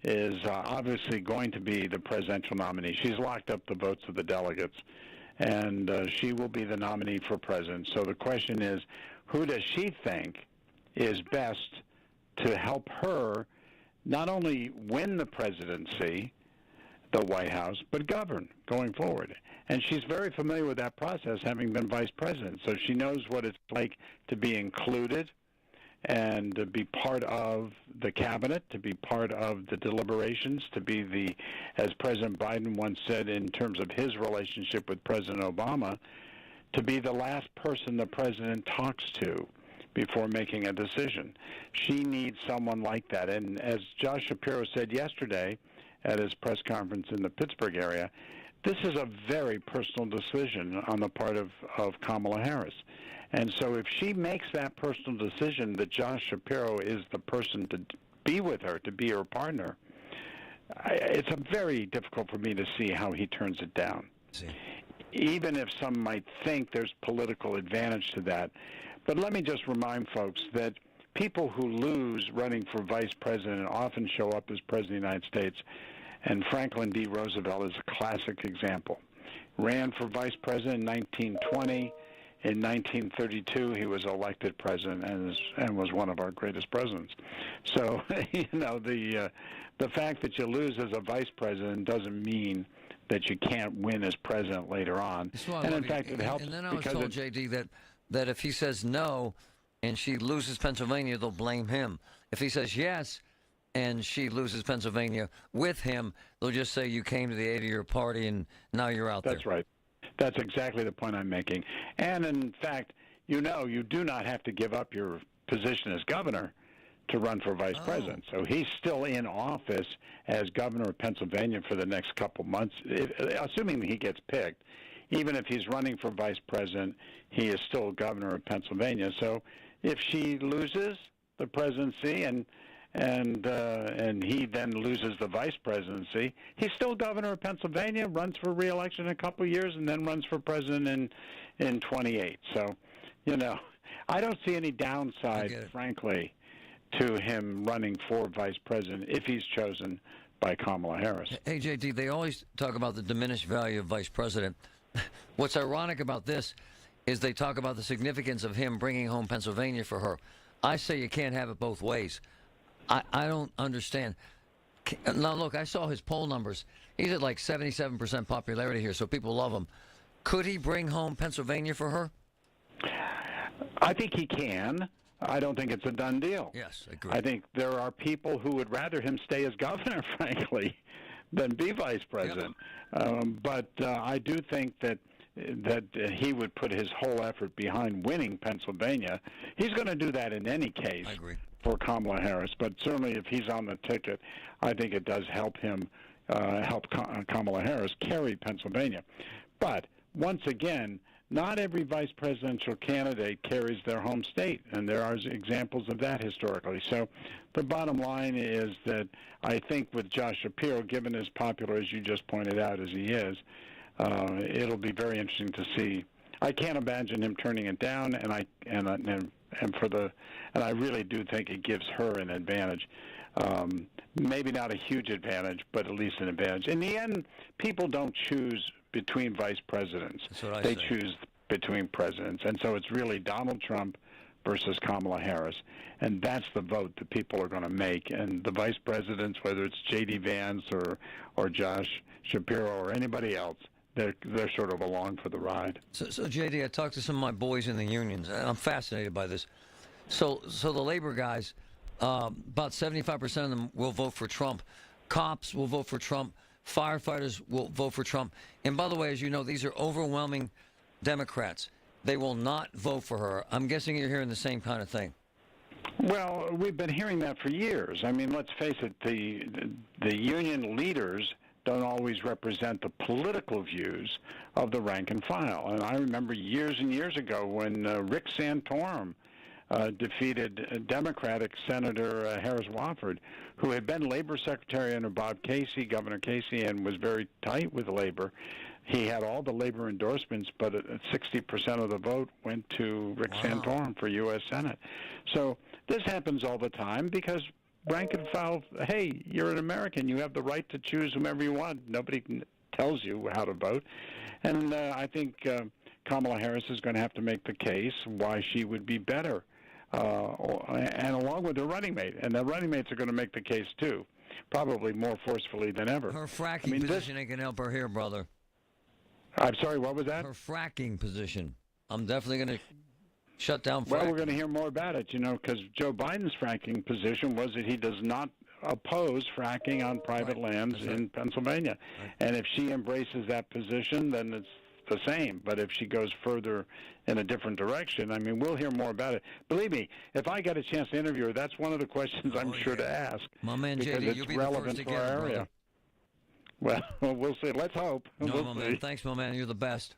is obviously going to be the presidential nominee. She's locked up the votes of the delegates, and she will be the nominee for president. So the question is, who does she think is best to help her not only win the presidency, the White House, but govern going forward? And she's very familiar with that process, having been vice president. So she knows what it's like to be included and to be part of the cabinet, to be part of the deliberations, to be the, as President Biden once said in terms of his relationship with President Obama, to be the last person the president talks to before making a decision. She needs someone like that. And as Josh Shapiro said yesterday at his press conference in the Pittsburgh area, this is a very personal decision on the part of Kamala Harris. And so if she makes that personal decision that Josh Shapiro is the person to be with her, to be her partner, it's very difficult for me to see how he turns it down. Even if some might think there's political advantage to that. But let me just remind folks that people who lose running for vice president often show up as president of the United States. And Franklin D. Roosevelt is a classic example. Ran for vice president in 1920. In 1932, he was elected president and was one of our greatest presidents. So, the fact that you lose as a vice president doesn't mean that you can't win as president later on. And in fact, it helps. And then I was told, JD, that if he says no and she loses Pennsylvania, they'll blame him. If he says yes and she loses Pennsylvania with him, they'll just say you came to the aid of your party and now you're out there. That's right. That's exactly the point I'm making. And in fact, you do not have to give up your position as governor to run for vice president. So he's still in office as governor of Pennsylvania for the next couple months, assuming he gets picked. Even if he's running for vice president, he is still governor of Pennsylvania. So if she loses the presidency and he then loses the vice presidency, he's still governor of Pennsylvania, runs for re-election in a couple of years, and then runs for president in 28. So, I don't see any downside, frankly, to him running for vice president if he's chosen by Kamala Harris. Hey, JD, they always talk about the diminished value of vice president. What's ironic about this is they talk about the significance of him bringing home Pennsylvania for her. I say you can't have it both ways. I don't understand. Now, look, I saw his poll numbers. He's at like 77% popularity here, so people love him. Could he bring home Pennsylvania for her? I think he can. I don't think it's a done deal. Yes, I agree. I think there are people who would rather him stay as governor, frankly, than be vice president. But I do think that he would put his whole effort behind winning Pennsylvania. He's going to do that in any case. I agree. For Kamala Harris, but certainly if he's on the ticket, I think it does help him, Kamala Harris carry Pennsylvania. But once again, not every vice presidential candidate carries their home state, and there are examples of that historically. So the bottom line is that I think with Josh Shapiro, given as popular as you just pointed out as he is, it'll be very interesting to see. I can't imagine him turning it down, and and I really do think it gives her an advantage. Maybe not a huge advantage, but at least an advantage. In the end, people don't choose between vice presidents. That's what I They say. choose between presidents. And so it's really Donald Trump versus Kamala Harris. And that's the vote that people are going to make. And the vice presidents, whether it's J.D. Vance or Josh Shapiro or anybody else, they're sort of along for the ride. So J.D., I talked to some of my boys in the unions, and I'm fascinated by this. So the labor guys, about 75% of them will vote for Trump. Cops will vote for Trump. Firefighters will vote for Trump. And by the way, as you know, these are overwhelming Democrats. They will not vote for her. I'm guessing you're hearing the same kind of thing. Well, we've been hearing that for years. I mean, let's face it, the union leaders don't always represent the political views of the rank and file. And I remember years and years ago when Rick Santorum defeated Democratic Senator Harris Wofford, who had been Labor Secretary under Bob Casey, Governor Casey, and was very tight with Labor. He had all the Labor endorsements, but 60% of the vote went to Rick Santorum for U.S. Senate. So this happens all the time because rank and file, hey, you're an American. You have the right to choose whomever you want. Nobody tells you how to vote. And I think Kamala Harris is going to have to make the case why she would be better, and along with her running mate. And the running mates are going to make the case, too, probably more forcefully than ever. Her fracking position ain't going to help her here, brother. I'm sorry, what was that? Her fracking position. I'm definitely going to shut down fracking. Well, we're going to hear more about it, because Joe Biden's fracking position was that he does not oppose fracking on private lands in Pennsylvania. And if she embraces that position, then it's the same. But if she goes further in a different direction, I mean, we'll hear more about it. Believe me, if I get a chance to interview her, that's one of the questions I'm sure to ask. My man, because JD, it's you'll be relevant the first to to get our it, area. brother. Well, we'll see. Let's hope. No, we'll my see. man. Thanks, my man. You're the best.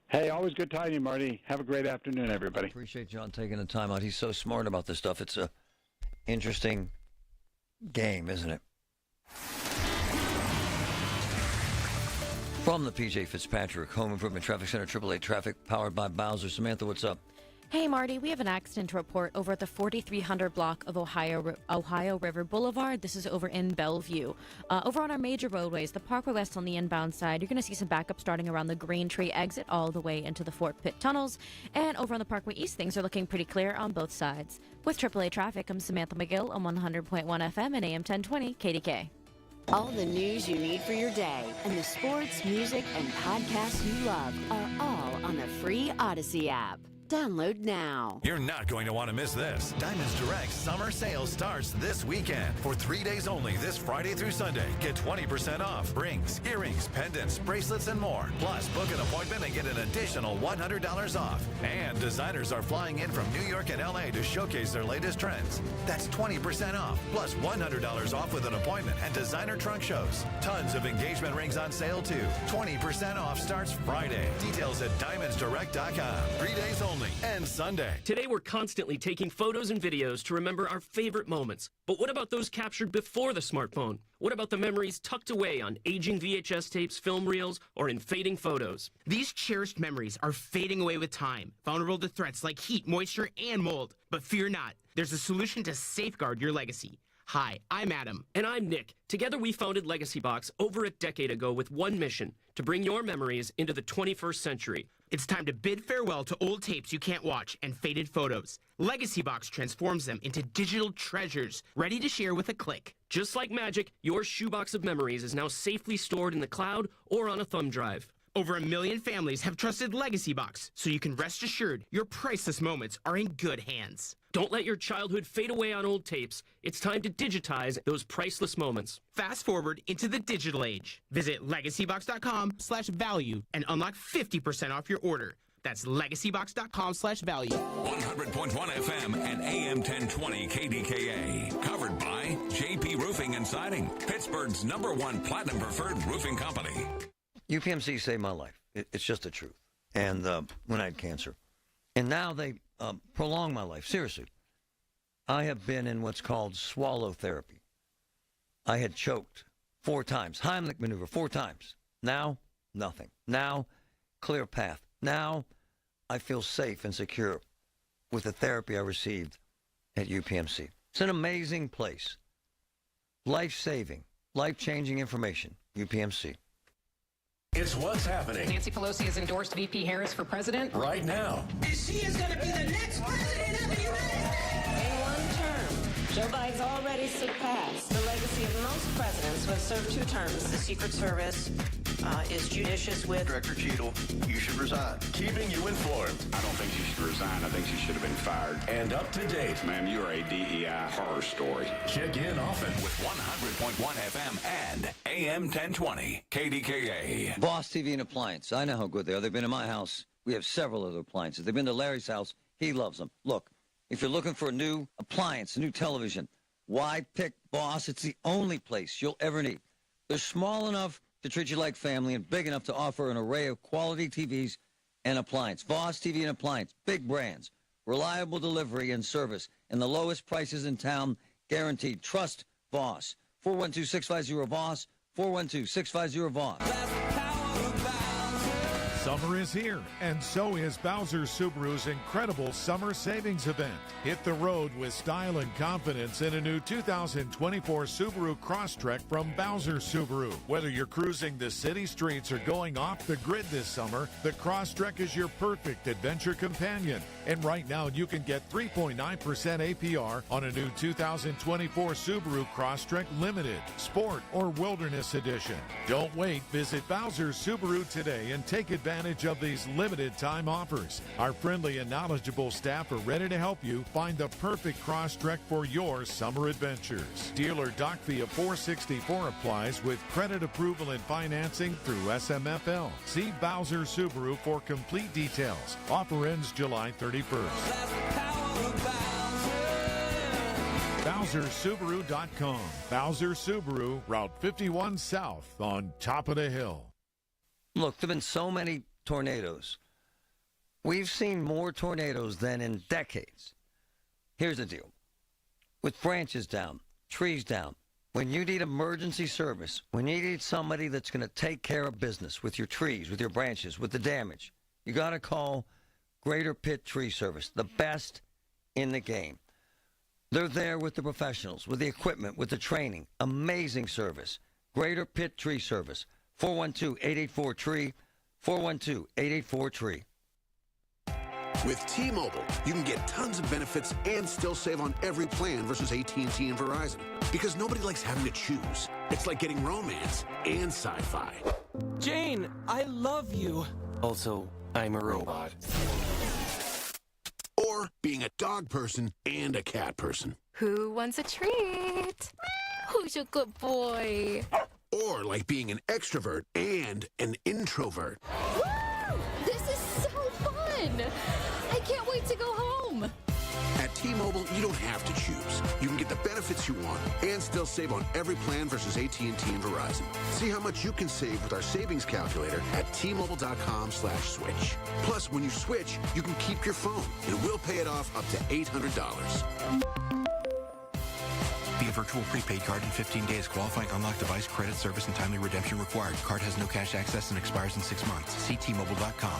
Hey, always good talking to you, Marty. Have a great afternoon, everybody. I appreciate John taking the time out. He's so smart about this stuff. It's a interesting game, isn't it? From the PJ Fitzpatrick Home Improvement Traffic Center, AAA Traffic, powered by Bowser. Samantha, what's up? Hey, Marty, we have an accident to report over at the 4300 block of Ohio River Boulevard. This is over in Bellevue. Over on our major roadways, the Parkway West on the inbound side, you're going to see some backup starting around the Green Tree exit all the way into the Fort Pitt tunnels. And over on the Parkway East, things are looking pretty clear on both sides. With AAA Traffic, I'm Samantha McGill on 100.1 FM and AM 1020 KDKA. All the news you need for your day and the sports, music, and podcasts you love are all on the free Odyssey app. Download now. You're not going to want to miss this. Diamonds Direct summer sale starts this weekend. For 3 days only, this Friday through Sunday. Get 20% off rings, earrings, pendants, bracelets, and more. Plus, book an appointment and get an additional $100 off. And designers are flying in from New York and LA to showcase their latest trends. That's 20% off, plus $100 off with an appointment and designer trunk shows. Tons of engagement rings on sale, too. 20% off starts Friday. Details at diamondsdirect.com. 3 days only. And Sunday. Today we're constantly taking photos and videos to remember our favorite moments. But what about those captured before the smartphone? What about the memories tucked away on aging VHS tapes, film reels, or in fading photos? These cherished memories are fading away with time, vulnerable to threats like heat, moisture, and mold. But fear not, there's a solution to safeguard your legacy. Hi, I'm Adam. And I'm Nick. Together we founded Legacy Box over a decade ago with one mission, to bring your memories into the 21st century. It's time to bid farewell to old tapes you can't watch and faded photos. Legacy Box transforms them into digital treasures, ready to share with a click. Just like magic, your shoebox of memories is now safely stored in the cloud or on a thumb drive. Over 1 million families have trusted Legacy Box, so you can rest assured your priceless moments are in good hands. Don't let your childhood fade away on old tapes. It's time to digitize those priceless moments. Fast forward into the digital age. Visit legacybox.com/value and unlock 50% off your order. That's legacybox.com/value. 100.1 FM and AM 1020 KDKA. Covered by JP Roofing and Siding, Pittsburgh's #1 Platinum Preferred Roofing Company. UPMC saved my life. It's just the truth. And when I had cancer. And now they prolong my life. Seriously. I have been in what's called swallow therapy. I had choked 4 times. Heimlich maneuver 4 times. Now, nothing. Now, clear path. Now, I feel safe and secure. with the therapy I received at UPMC. It's an amazing place. Life-saving, life-changing information. UPMC. It's what's happening. Nancy Pelosi has endorsed VP Harris for president. Right now. She is going to be the next president of the United States. In one term, Joe Biden's already surpassed the legacy of most presidents who have served 2 terms. The Secret Service is judicious with... Director Cheadle, you should resign. Keeping you informed. I don't think she should resign. I think she should have been fired. And up to date. Ma'am, you are a DEI horror story. Check in often with 100.1 FM and AM 1020 KDKA. Boss TV and Appliance. I know how good they are. They've been in my house. We have several other appliances. They've been to Larry's house. He loves them. Look, if you're looking for a new appliance, a new television, why pick Boss? It's the only place you'll ever need. They're small enough to treat you like family and big enough to offer an array of quality TVs and appliance. Boss TV and Appliance, big brands, reliable delivery and service, and the lowest prices in town, guaranteed. Trust Boss. 412-650-BOSS, 412-650-BOSS. Summer is here, and so is Bowser Subaru's incredible summer savings event. Hit the road with style and confidence in a new 2024 Subaru Crosstrek from Bowser Subaru. Whether you're cruising the city streets or going off the grid this summer, the Crosstrek is your perfect adventure companion. And right now, you can get 3.9% APR on a new 2024 Subaru Crosstrek Limited, Sport, or Wilderness Edition. Don't wait. Visit Bowser Subaru today and take advantage of these limited time offers. Our friendly and knowledgeable staff are ready to help you find the perfect Crosstrek for your summer adventures. Dealer doc fee of $464 applies with credit approval and financing through SMFL. See Bowser Subaru for complete details. Offer ends July 31st. BowserSubaru.com. Bowser Subaru, Route 51 South on top of the hill. Look, there have been so many tornadoes. We've seen more tornadoes than in decades. Here's the deal. With branches down, trees down, when you need emergency service, when you need somebody that's going to take care of business with your trees, with your branches, with the damage, you got to call Greater Pitt Tree Service, the best in the game. They're there with the professionals, with the equipment, with the training. Amazing service. Greater Pitt Tree Service. 412-884-TREE, 412-884-TREE. With T-Mobile, you can get tons of benefits and still save on every plan versus AT&T and Verizon. Because nobody likes having to choose. It's like getting romance and sci-fi. Jane, I love you. Also, I'm a robot. Or being a dog person and a cat person. Who wants a treat? Who's a good boy? Or like being an extrovert and an introvert. Woo! This is so fun! I can't wait to go home. At T-Mobile, you don't have to choose. You can get the benefits you want and still save on every plan versus AT&T and Verizon. See how much you can save with our savings calculator at T-Mobile.com/switch. Plus, when you switch, you can keep your phone, and we'll pay it off up to $800. Via virtual prepaid card in 15 days. Qualifying unlocked device, credit service, and timely redemption required. Card has no cash access and expires in 6 months. See T-Mobile.com.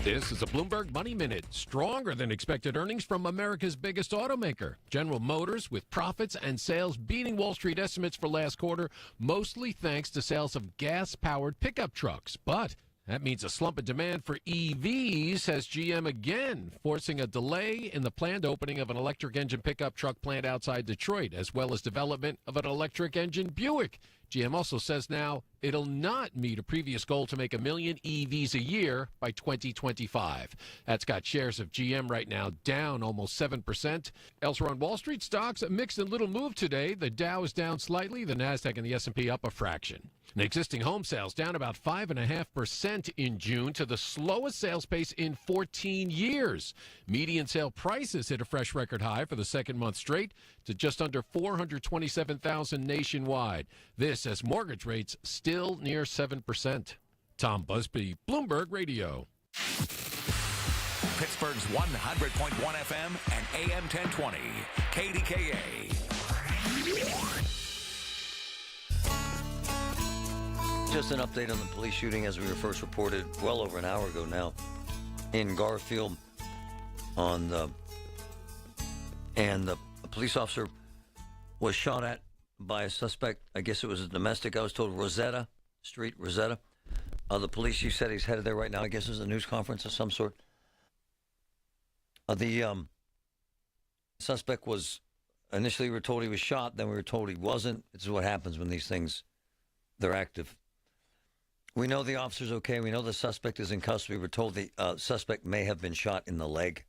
This is a Bloomberg Money Minute. Stronger than expected earnings from America's biggest automaker, General Motors, with profits and sales beating Wall Street estimates for last quarter, mostly thanks to sales of gas-powered pickup trucks. But that means a slump in demand for EVs, says GM again, forcing a delay in the planned opening of an electric engine pickup truck plant outside Detroit, as well as development of an electric engine Buick. GM also says now it'll not meet a previous goal to make 1 million EVs a year by 2025. That's got shares of GM right now down almost 7%. Elsewhere on Wall Street, stocks a mixed and little move today. The Dow is down slightly, the Nasdaq and the S&P up a fraction. And existing home sales down about 5.5% in June to the slowest sales pace in 14 years. Median sale prices hit a fresh record high for the second month straight to just under $427,000 nationwide. This as mortgage rates still near 7%. Tom Busby, Bloomberg Radio. Pittsburgh's 100.1 FM and AM 1020 KDKA. just an update on the police shooting as we were first reported well over an hour ago now in Garfield and the police officer was shot at by a suspect. I guess it was a domestic. I was told Rosetta Street. The police chief said he's headed there right now. I guess it's a news conference of some sort. The suspect was initially we were told he was shot, then we were told he wasn't. This is what happens when these things, they're active. We know the officer's okay. We know the suspect is in custody. We were told the suspect may have been shot in the leg,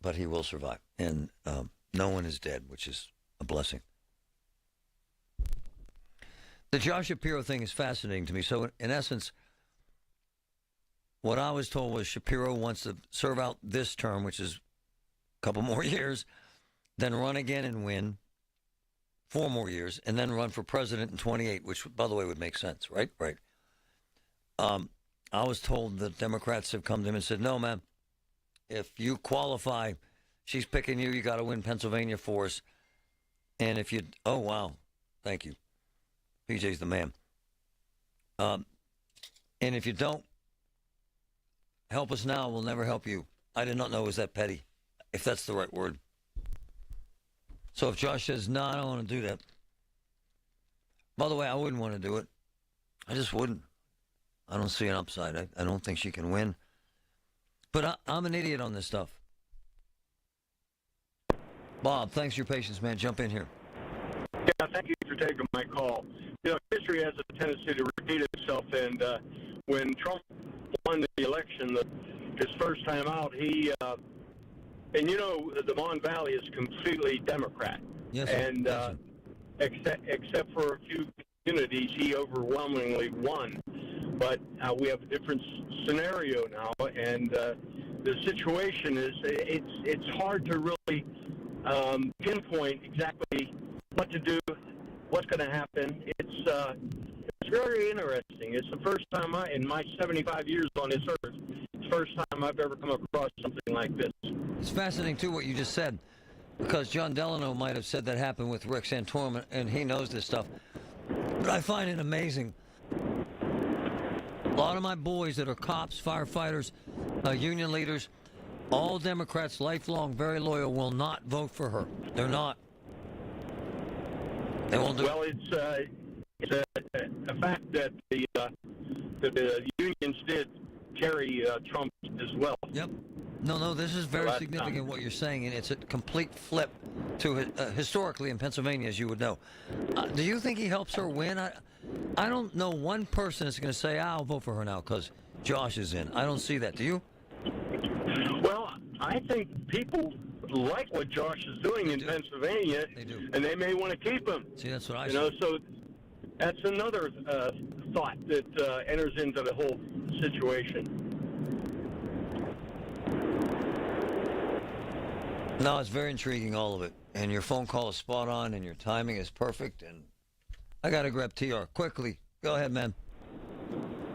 but he will survive. And no one is dead, which is a blessing. The Josh Shapiro thing is fascinating to me. So, in essence, what I was told was Shapiro wants to serve out this term, which is a couple more years, then run again and win 4 more years, and then run for president in 28, which, by the way, would make sense, right? Right. I was told that Democrats have come to him and said, no, man, if you qualify, she's picking you, you got to win Pennsylvania for us. And if you, oh, wow, thank you. PJ's the man. And if you don't help us now, we'll never help you. I did not know it was that petty, if that's the right word. So if Josh says, no, I don't want to do that. By the way, I wouldn't want to do it. I just wouldn't. I don't see an upside. I don't think she can win. But I'm an idiot on this stuff. Bob, thanks for your patience, man. Jump in here. Yeah, thank you for taking my call. You know, history has a tendency to repeat itself, and when Trump won the election, his first time out, he, and you know, the Mon Valley is completely Democrat. Yes, and except for a few communities, he overwhelmingly won. But we have a different scenario now, and the situation is it's hard to really pinpoint exactly what to do, what's going to happen. It's very interesting. It's the first time in my 75 years on this earth, it's the first time I've ever come across something like this. It's fascinating, too, what you just said, because John Delano might have said that happened with Rick Santorum, and he knows this stuff. But I find it amazing. A lot of my boys that are cops, firefighters, union leaders, all Democrats, lifelong, very loyal, will not vote for her. They're not. They won't do well, it's a fact that the unions did carry Trump as well. Yep. No, this is very significant what you're saying, and it's a complete flip to historically in Pennsylvania, as you would know. Do you think he helps her win? I don't know one person that's going to say, I'll vote for her now because Josh is in. I don't see that. Do you? Well, I think people like what Josh is doing in Pennsylvania, and they may want to keep him. See, that's what I know. So that's another thought that enters into the whole situation. No, it's very intriguing, all of it. And your phone call is spot on, and your timing is perfect. And I got to grab TR quickly. Go ahead, man.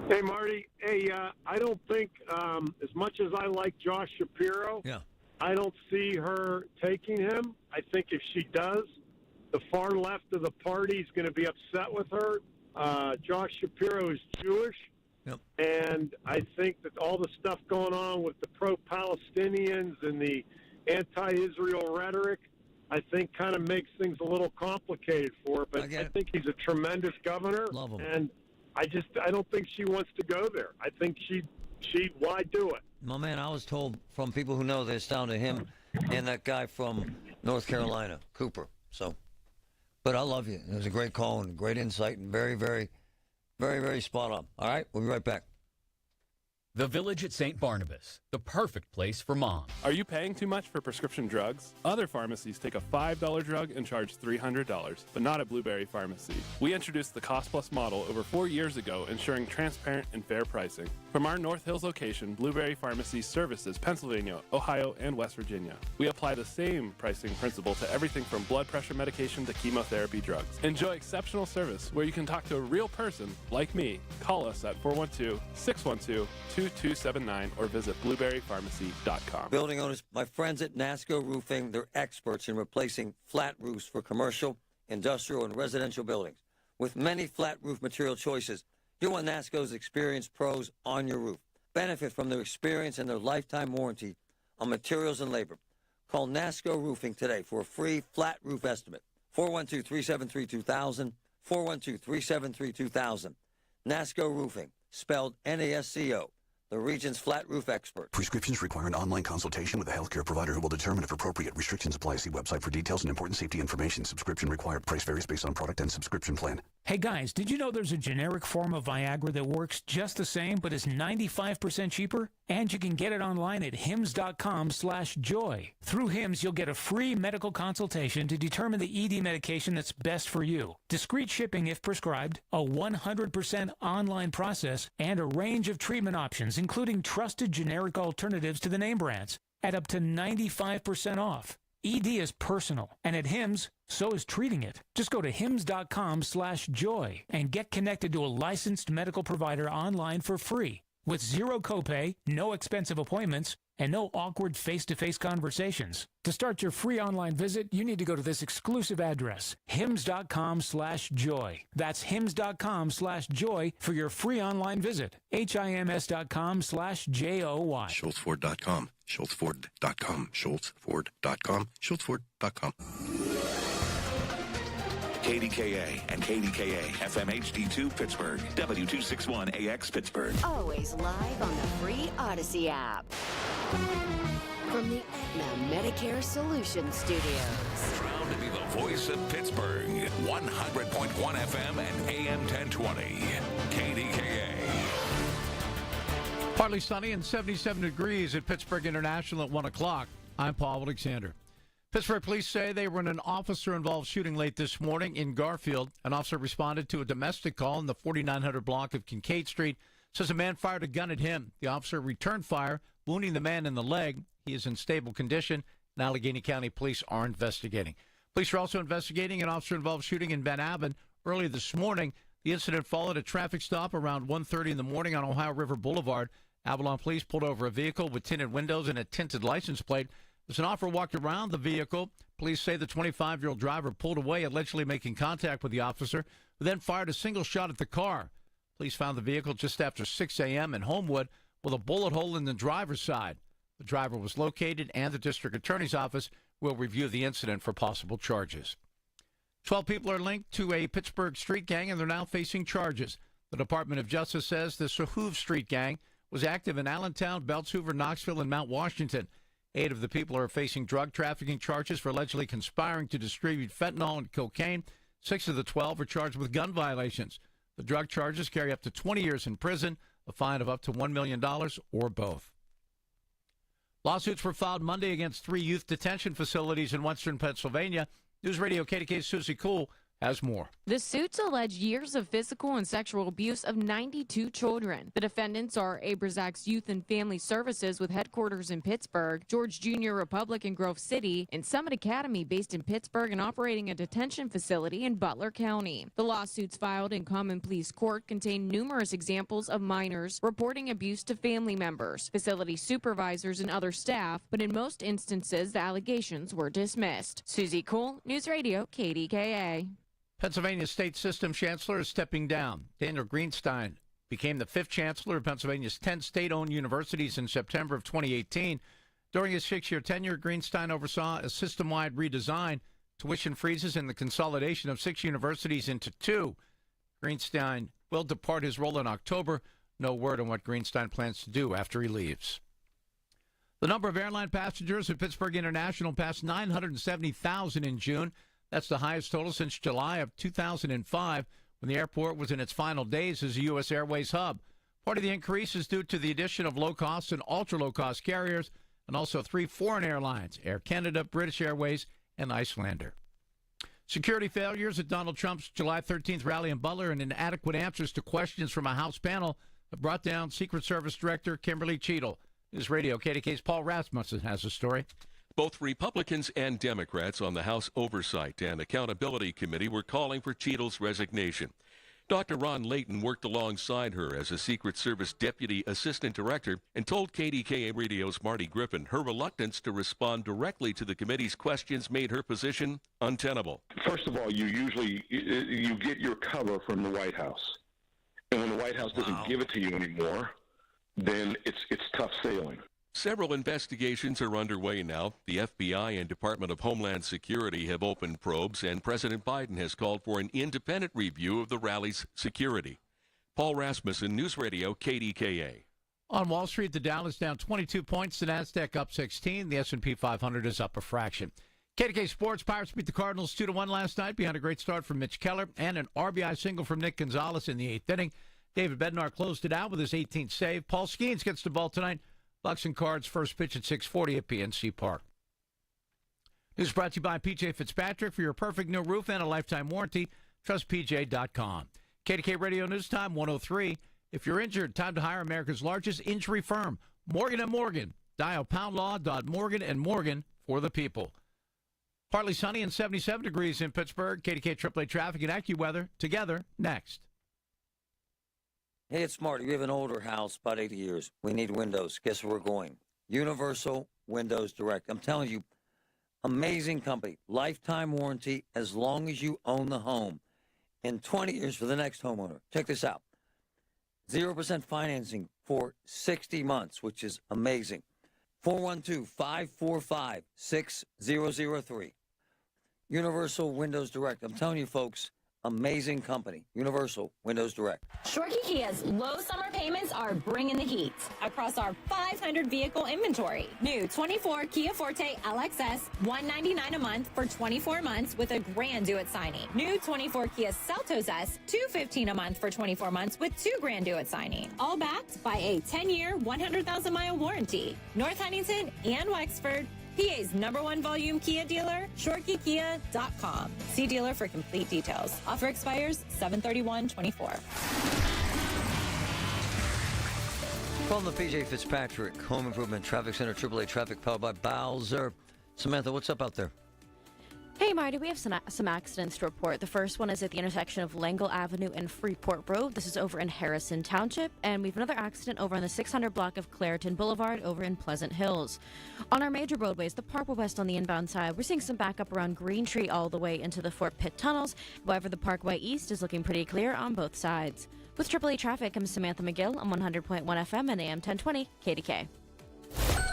Hey, Marty. Hey, I don't think, as much as I like Josh Shapiro, I don't see her taking him. I think if she does, the far left of the party is going to be upset with her. Josh Shapiro is Jewish. And I think that all the stuff going on with the pro-Palestinians and the anti-Israel rhetoric, I think kind of makes things a little complicated for her. But I think he's a tremendous governor. Love him. And I don't think she wants to go there. I think why do it? My man, I was told from people who know that it's down to him and that guy from North Carolina, Cooper. So, but I love you. It was a great call and great insight and very, very, very, very spot on. All right, we'll be right back. The Village at St. Barnabas, the perfect place for moms. Are you paying too much for prescription drugs? Other pharmacies take a $5 drug and charge $300, but not at Blueberry Pharmacy. We introduced the Cost Plus model over 4 years ago, ensuring transparent and fair pricing. From our North Hills location, Blueberry Pharmacy services Pennsylvania, Ohio, and West Virginia. We apply the same pricing principle to everything from blood pressure medication to chemotherapy drugs. Enjoy exceptional service where you can talk to a real person like me. Call us at 412-612-2279 or visit blueberrypharmacy.com. Building owners, my friends at NASCO Roofing, they're experts in replacing flat roofs for commercial, industrial, and residential buildings. With many flat roof material choices, You want NASCO's experienced pros on your roof. Benefit from their experience and their lifetime warranty on materials and labor. Call NASCO Roofing today for a free flat roof estimate. 412-373-2000, 412-373-2000. NASCO Roofing, spelled NASCO, the region's flat roof expert. Prescriptions require an online consultation with a healthcare provider who will determine if appropriate. Restrictions apply. See website for details and important safety information. Subscription required. Price varies based on product and subscription plan. Hey guys, did you know there's a generic form of Viagra that works just the same but is 95% cheaper? And you can get it online at hims.com/joy. Through Hims, you'll get a free medical consultation to determine the ED medication that's best for you. Discreet shipping if prescribed, a 100% online process, and a range of treatment options, including trusted generic alternatives to the name brands, at up to 95% off. ED is personal, and at Hims, so is treating it. Just go to hims.com/joy and get connected to a licensed medical provider online for free with zero copay, no expensive appointments, and no awkward face-to-face conversations. To start your free online visit, you need to go to this exclusive address, hims.com/joy. That's hims.com/joy for your free online visit. HIMS.com/JOY. SchultzFord.com. SchultzFord.com. SchultzFord.com. SchultzFord.com. KDKA and KDKA FM HD2 Pittsburgh, W261AX Pittsburgh. Always live on the free Odyssey app. From the Aetna Medicare Solutions Studios. Proud to be the voice of Pittsburgh, 100.1 FM and AM 1020. KDKA. Partly sunny and 77 degrees at Pittsburgh International at 1 o'clock. I'm Paul Alexander. Pittsburgh police say they were in an officer-involved shooting late this morning in Garfield. An officer responded to a domestic call in the 4900 block of Kincaid Street. Says a man fired a gun at him. The officer returned fire, wounding the man in the leg. He is in stable condition, and Allegheny County police are investigating. Police are also investigating an officer-involved shooting in Van Aben early this morning. The incident followed a traffic stop around 1:30 in the morning on Ohio River Boulevard. Avalon police pulled over a vehicle with tinted windows and a tinted license plate. As an officer walked around the vehicle, police say the 25-year-old driver pulled away, allegedly making contact with the officer, who then fired a single shot at the car. Police found the vehicle just after 6 a.m. in Homewood with a bullet hole in the driver's side. The driver was located, and the district attorney's office will review the incident for possible charges. 12 people are linked to a Pittsburgh street gang, and they're now facing charges. The Department of Justice says the Sahuve Street gang was active in Allentown, Belts Hoover, Knoxville, and Mount Washington. 8 of the people are facing drug trafficking charges for allegedly conspiring to distribute fentanyl and cocaine. 6 of the 12 are charged with gun violations. The drug charges carry up to 20 years in prison, a fine of up to $1 million, or both. Lawsuits were filed Monday against 3 youth detention facilities in western Pennsylvania. News Radio KDK's Susie Kuhl has more. The suits allege years of physical and sexual abuse of 92 children. The defendants are Abrazac's Youth and Family Services with headquarters in Pittsburgh, George Junior Republic in Grove City, and Summit Academy based in Pittsburgh and operating a detention facility in Butler County. The lawsuits filed in Common Pleas Court contain numerous examples of minors reporting abuse to family members, facility supervisors, and other staff, but in most instances the allegations were dismissed. Susie Kuhl, News Radio KDKA. Pennsylvania State System Chancellor is stepping down. Daniel Greenstein became the 5th chancellor of Pennsylvania's 10 state-owned universities in September of 2018. During his 6-year tenure, Greenstein oversaw a system-wide redesign, tuition freezes, and the consolidation of 6 universities into 2. Greenstein will depart his role in October. No word on what Greenstein plans to do after he leaves. The number of airline passengers at Pittsburgh International passed 970,000 in June. That's the highest total since July of 2005, when the airport was in its final days as a U.S. Airways hub. Part of the increase is due to the addition of low-cost and ultra-low-cost carriers, and also 3 foreign airlines, Air Canada, British Airways, and Icelander. Security failures at Donald Trump's July 13th rally in Butler and inadequate answers to questions from a House panel have brought down Secret Service Director Kimberly Cheadle. News Radio KDK's Paul Rasmussen has a story. Both Republicans and Democrats on the House Oversight and Accountability Committee were calling for Cheadle's resignation. Dr. Ron Layton worked alongside her as a Secret Service Deputy Assistant Director and told KDKA Radio's Marty Griffin her reluctance to respond directly to the committee's questions made her position untenable. First of all, you get your cover from the White House. And when the White House doesn't give it to you anymore, then it's tough sailing. Several investigations are underway now. The FBI and Department of Homeland Security have opened probes, and President Biden has called for an independent review of the rally's security. Paul Rasmussen, News Radio, KDKA. On Wall Street, the Dow is down 22 points. The Nasdaq up 16. The S&P 500 is up a fraction. KDK Sports, Pirates beat the Cardinals 2-1 last night behind a great start from Mitch Keller and an RBI single from Nick Gonzalez in the eighth inning. David Bednar closed it out with his 18th save. Paul Skeens gets the ball tonight. Bucks and Cards first pitch at 6:40 at PNC Park. News brought to you by PJ Fitzpatrick. For your perfect new roof and a lifetime warranty, trust PJ.com. KDK Radio News Time 103. If you're injured, time to hire America's largest injury firm, Morgan & Morgan. Dial poundlaw.morgan&morgan for the people. Partly sunny and 77 degrees in Pittsburgh. KDK AAA traffic and AccuWeather together next. Hey, it's Marty. We have an older house, about 80 years. We need windows. Guess where we're going? Universal Windows Direct. I'm telling you, amazing company. Lifetime warranty as long as you own the home. And 20 years for the next homeowner. Check this out. 0% financing for 60 months, which is amazing. 412-545-6003. Universal Windows Direct. I'm telling you, folks, amazing company. Universal Windows Direct. Shorty Kia's low summer payments are bringing the heat across our 500 vehicle inventory. New 24 Kia Forte LXS, $199 a month for 24 months with a grand due at signing. New 24 Kia Seltos S, $215 a month for 24 months with $2,000 due at signing. All backed by a 10-year, 100,000-mile warranty. North Huntington and Wexford, PA's #1 volume Kia dealer, ShortKeyKia.com. See dealer for complete details. Offer expires 7/31/24. From the PJ Fitzpatrick Home Improvement Traffic Center, AAA traffic powered by Bowser. Samantha, what's up out there? Hey, Marty, we have some accidents to report. The first one is at the intersection of Langle Avenue and Freeport Road. This is over in Harrison Township. And we have another accident over on the 600 block of Clareton Boulevard over in Pleasant Hills. On our major roadways, the Parkway West on the inbound side, we're seeing some backup around Green Tree all the way into the Fort Pitt tunnels. However, the Parkway East is looking pretty clear on both sides. With AAA traffic, I'm Samantha McGill on 100.1 FM and AM 1020 KDK.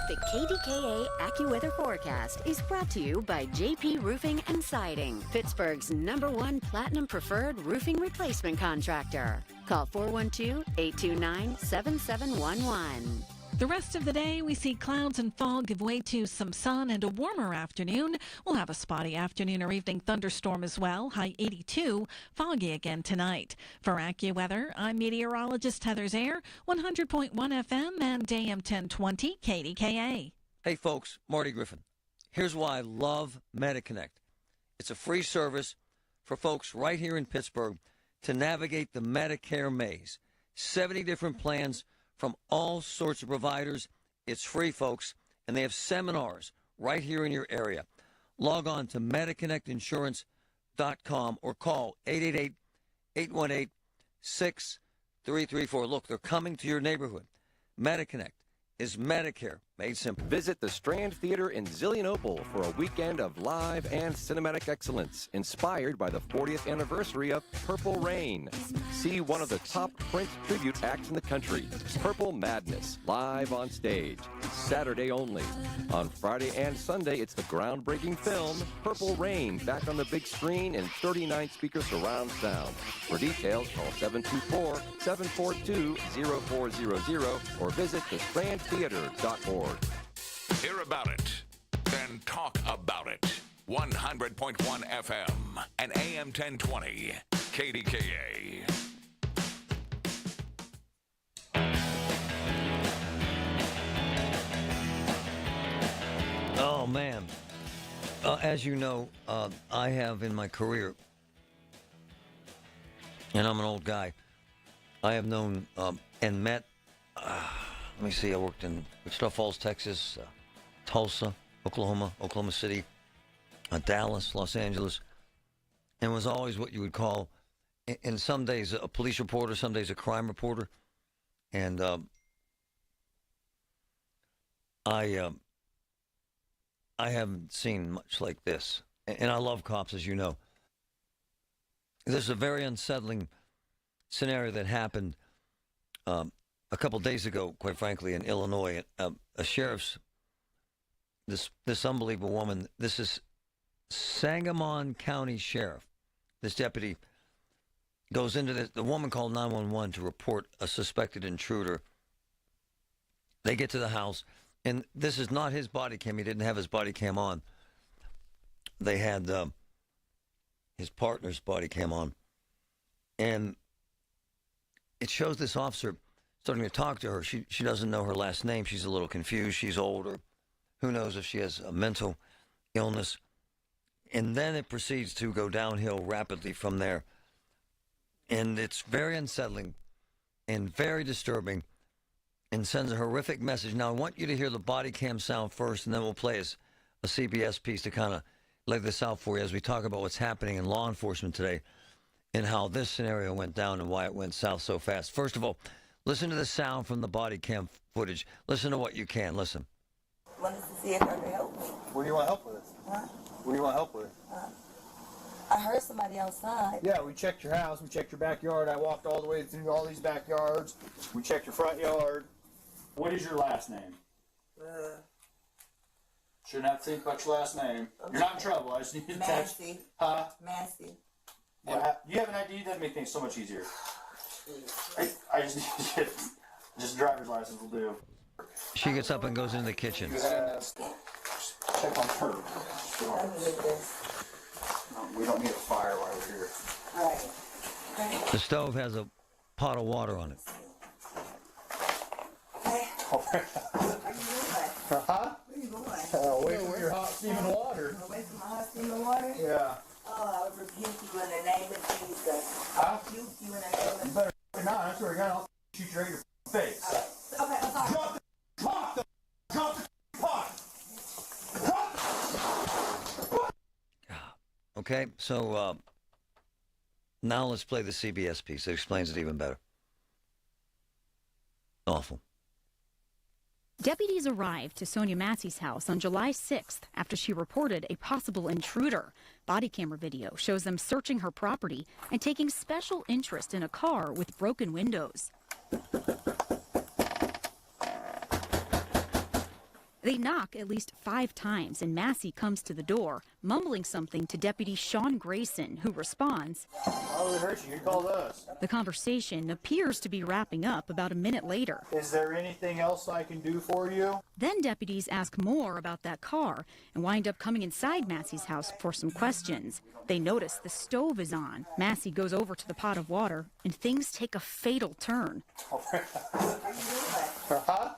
The KDKA AccuWeather forecast is brought to you by JP Roofing and Siding, Pittsburgh's #1 Platinum Preferred Roofing Replacement Contractor. Call 412-829-7711. The rest of the day, we see clouds and fog give way to some sun and a warmer afternoon. We'll have a spotty afternoon or evening thunderstorm as well, high 82, foggy again tonight. For AccuWeather, I'm meteorologist Heather Zaire, 100.1 FM and AM 1020 KDKA. Hey, folks, Marty Griffin. Here's why I love MediConnect. It's a free service for folks right here in Pittsburgh to navigate the Medicare maze. 70 different plans from all sorts of providers. It's free, folks, and they have seminars right here in your area. Log on to MediConnectInsurance.com or call 888-818-6334. Look, they're coming to your neighborhood. MediConnect is Medicare made simple. Visit the Strand Theater in Zillionople for a weekend of live and cinematic excellence, inspired by the 40th anniversary of Purple Rain. See one of the top Prince tribute acts in the country, Purple Madness, live on stage, Saturday only. On Friday and Sunday, it's the groundbreaking film, Purple Rain, back on the big screen in 39-speaker surround sound. For details, call 724-742-0400 or visit thestrandtheater.org. Hear about it, then talk about it. 100.1 FM and AM 1020 KDKA. Oh, man. As you know, I have in my career, and I'm an old guy, I have known and met, let me see, I worked in Wichita Falls, Texas, Tulsa, Oklahoma, Oklahoma City, Dallas, Los Angeles, and was always what you would call, in some days, a police reporter, some days a crime reporter. And I haven't seen much like this. And I love cops, as you know. This is a very unsettling scenario that happened a couple days ago, quite frankly, in Illinois. A sheriff's, this unbelievable woman, this is Sangamon County Sheriff. This deputy goes into the woman called 911 to report a suspected intruder. They get to the house, and this is not his body cam. He didn't have his body cam on. They had his partner's body cam on. And it shows this officer starting to talk to her. She doesn't know her last name. She's a little confused. She's older. Who knows if she has a mental illness. And then it proceeds to go downhill rapidly from there. And it's very unsettling and very disturbing and sends a horrific message. Now, I want you to hear the body cam sound first, and then we'll play a CBS piece to kind of lay this out for you as we talk about what's happening in law enforcement today and how this scenario went down and why it went south so fast. First of all, listen to the sound from the body cam footage. Listen to what you can. Listen. Wanted to see if I could help me. What do you want help with? Huh? What do you want help with? I heard somebody outside. Yeah, we checked your house. We checked your backyard. I walked all the way through all these backyards. We checked your front yard. What is your last name? Shouldn't have to think about your last name. Okay. You're not in trouble. I just need to text. Massey. Huh? Massey. Yeah. You have an ID? That'd make things so much easier. I just need to get just a driver's license will do. She gets up and goes into the kitchen. Check on her. We don't need a fire while we're here. Right. The stove has a pot of water on it. Huh? Where you going? Away from your hot steaming water. Away from my hot steaming water? Yeah. Oh, I would rebuke you in the name of Jesus. Huh? Rebuke you in the name of Jesus. You better not. I swear to God, I'll shoot you right in your face. Okay, I'm sorry. Drop the pot! Drop the pot! Okay, so now let's play the CBS piece. It explains it even better. Awful. Deputies arrived to Sonia Massey's house on July 6th after she reported a possible intruder. Body camera video shows them searching her property and taking special interest in a car with broken windows. They knock at least 5 times, and Massey comes to the door, mumbling something to Deputy Sean Grayson, who responds. Oh, it hurt you. You called us. The conversation appears to be wrapping up about a minute later. Is there anything else I can do for you? Then deputies ask more about that car and wind up coming inside Massey's house for some questions. They notice the stove is on. Massey goes over to the pot of water, and things take a fatal turn. Huh?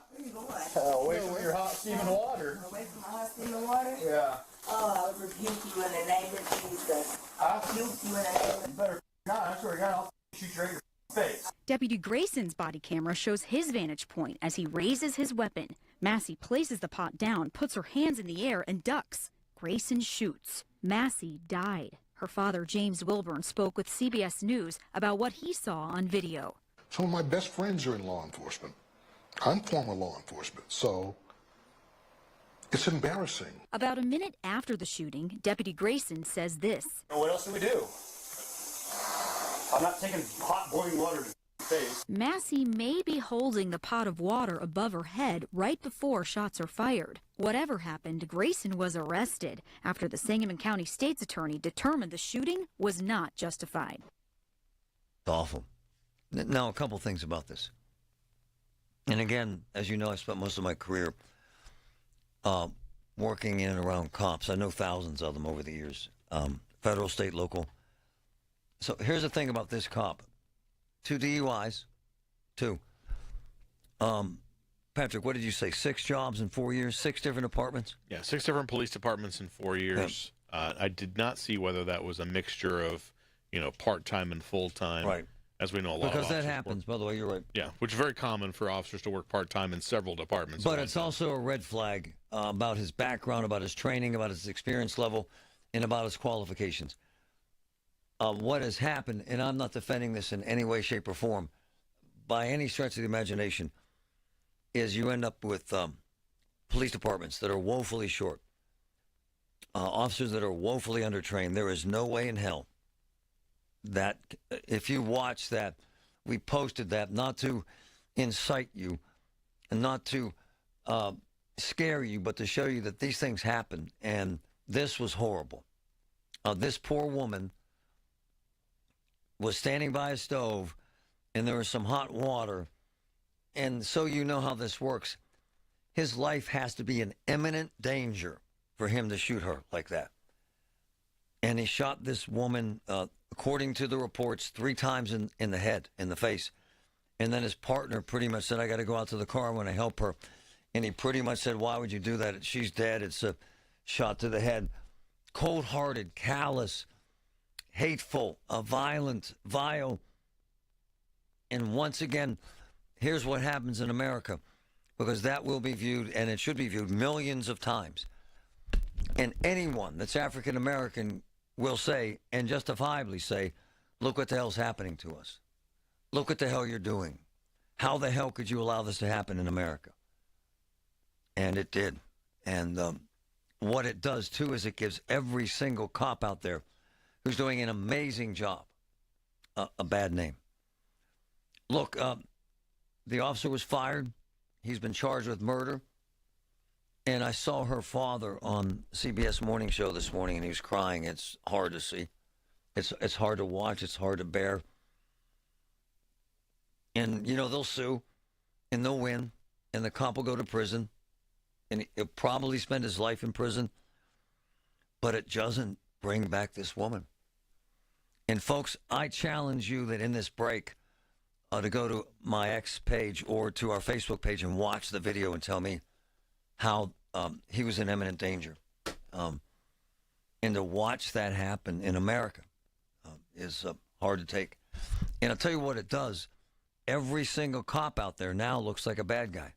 Away from your hot steaming water. Away from my hot steaming water? Yeah. Oh, I would rebuke you in the name of Jesus. I rebuke you in the name of Jesus. You better not. I swear to God, I'll shoot you right in your face. Deputy Grayson's body camera shows his vantage point as he raises his weapon. Massey places the pot down, puts her hands in the air, and ducks. Grayson shoots. Massey died. Her father, James Wilburn, spoke with CBS News about what he saw on video. Some of my best friends are in law enforcement. I'm former law enforcement, so it's embarrassing. About a minute after the shooting, Deputy Grayson says this. What else do we do? I'm not taking hot boiling water to the face. Massey may be holding the pot of water above her head right before shots are fired. Whatever happened, Grayson was arrested after the Sangamon County State's attorney determined the shooting was not justified. Awful. Now, a couple things about this. And again, as you know, I spent most of my career working in and around cops. I know thousands of them over the years, federal, state, local. So here's the thing about this cop. 2 DUIs, 2. Patrick, what did you say? 6 jobs in 4 years, 6 different departments? Yeah, 6 different police departments in 4 years. Yeah. I did not see whether that was a mixture of, part-time and full-time. Right. As we know, a lot because of that happens, by the way, you're right. Yeah, which is very common for officers to work part-time in several departments. But it's also a red flag about his background, about his training, about his experience level, and about his qualifications. What has happened, and I'm not defending this in any way, shape, or form, by any stretch of the imagination, is you end up with police departments that are woefully short, officers that are woefully undertrained. There is no way in hell that if you watch that we posted that not to incite you and not to scare you, but to show you that these things happen. And this was horrible. This poor woman was standing by a stove, and there was some hot water. And so you know how this works. His life has to be in imminent danger for him to shoot her like that. And he shot this woman, according to the reports, 3 times in the head, in the face. And then his partner pretty much said, I got to go out to the car. I want to help her. And he pretty much said, why would you do that? She's dead. It's a shot to the head. Cold-hearted, callous, hateful, violent, vile. And once again, here's what happens in America, because that will be viewed, and it should be viewed, millions of times. And anyone that's African-American will say, and justifiably say, look what the hell's happening to us. Look what the hell you're doing. How the hell could you allow this to happen in America? And it did. And what it does, too, is it gives every single cop out there who's doing an amazing job a bad name. Look, the officer was fired. He's been charged with murder. And I saw her father on CBS Morning Show this morning, and he was crying. It's hard to see. It's hard to watch. It's hard to bear. And, you know, they'll sue, and they'll win, and the cop will go to prison, and he'll probably spend his life in prison. But it doesn't bring back this woman. And, folks, I challenge you that in this break, to go to my X page or to our Facebook page and watch the video and tell me how he was in imminent danger. And to watch that happen in America is hard to take. And I'll tell you what it does. Every single cop out there now looks like a bad guy.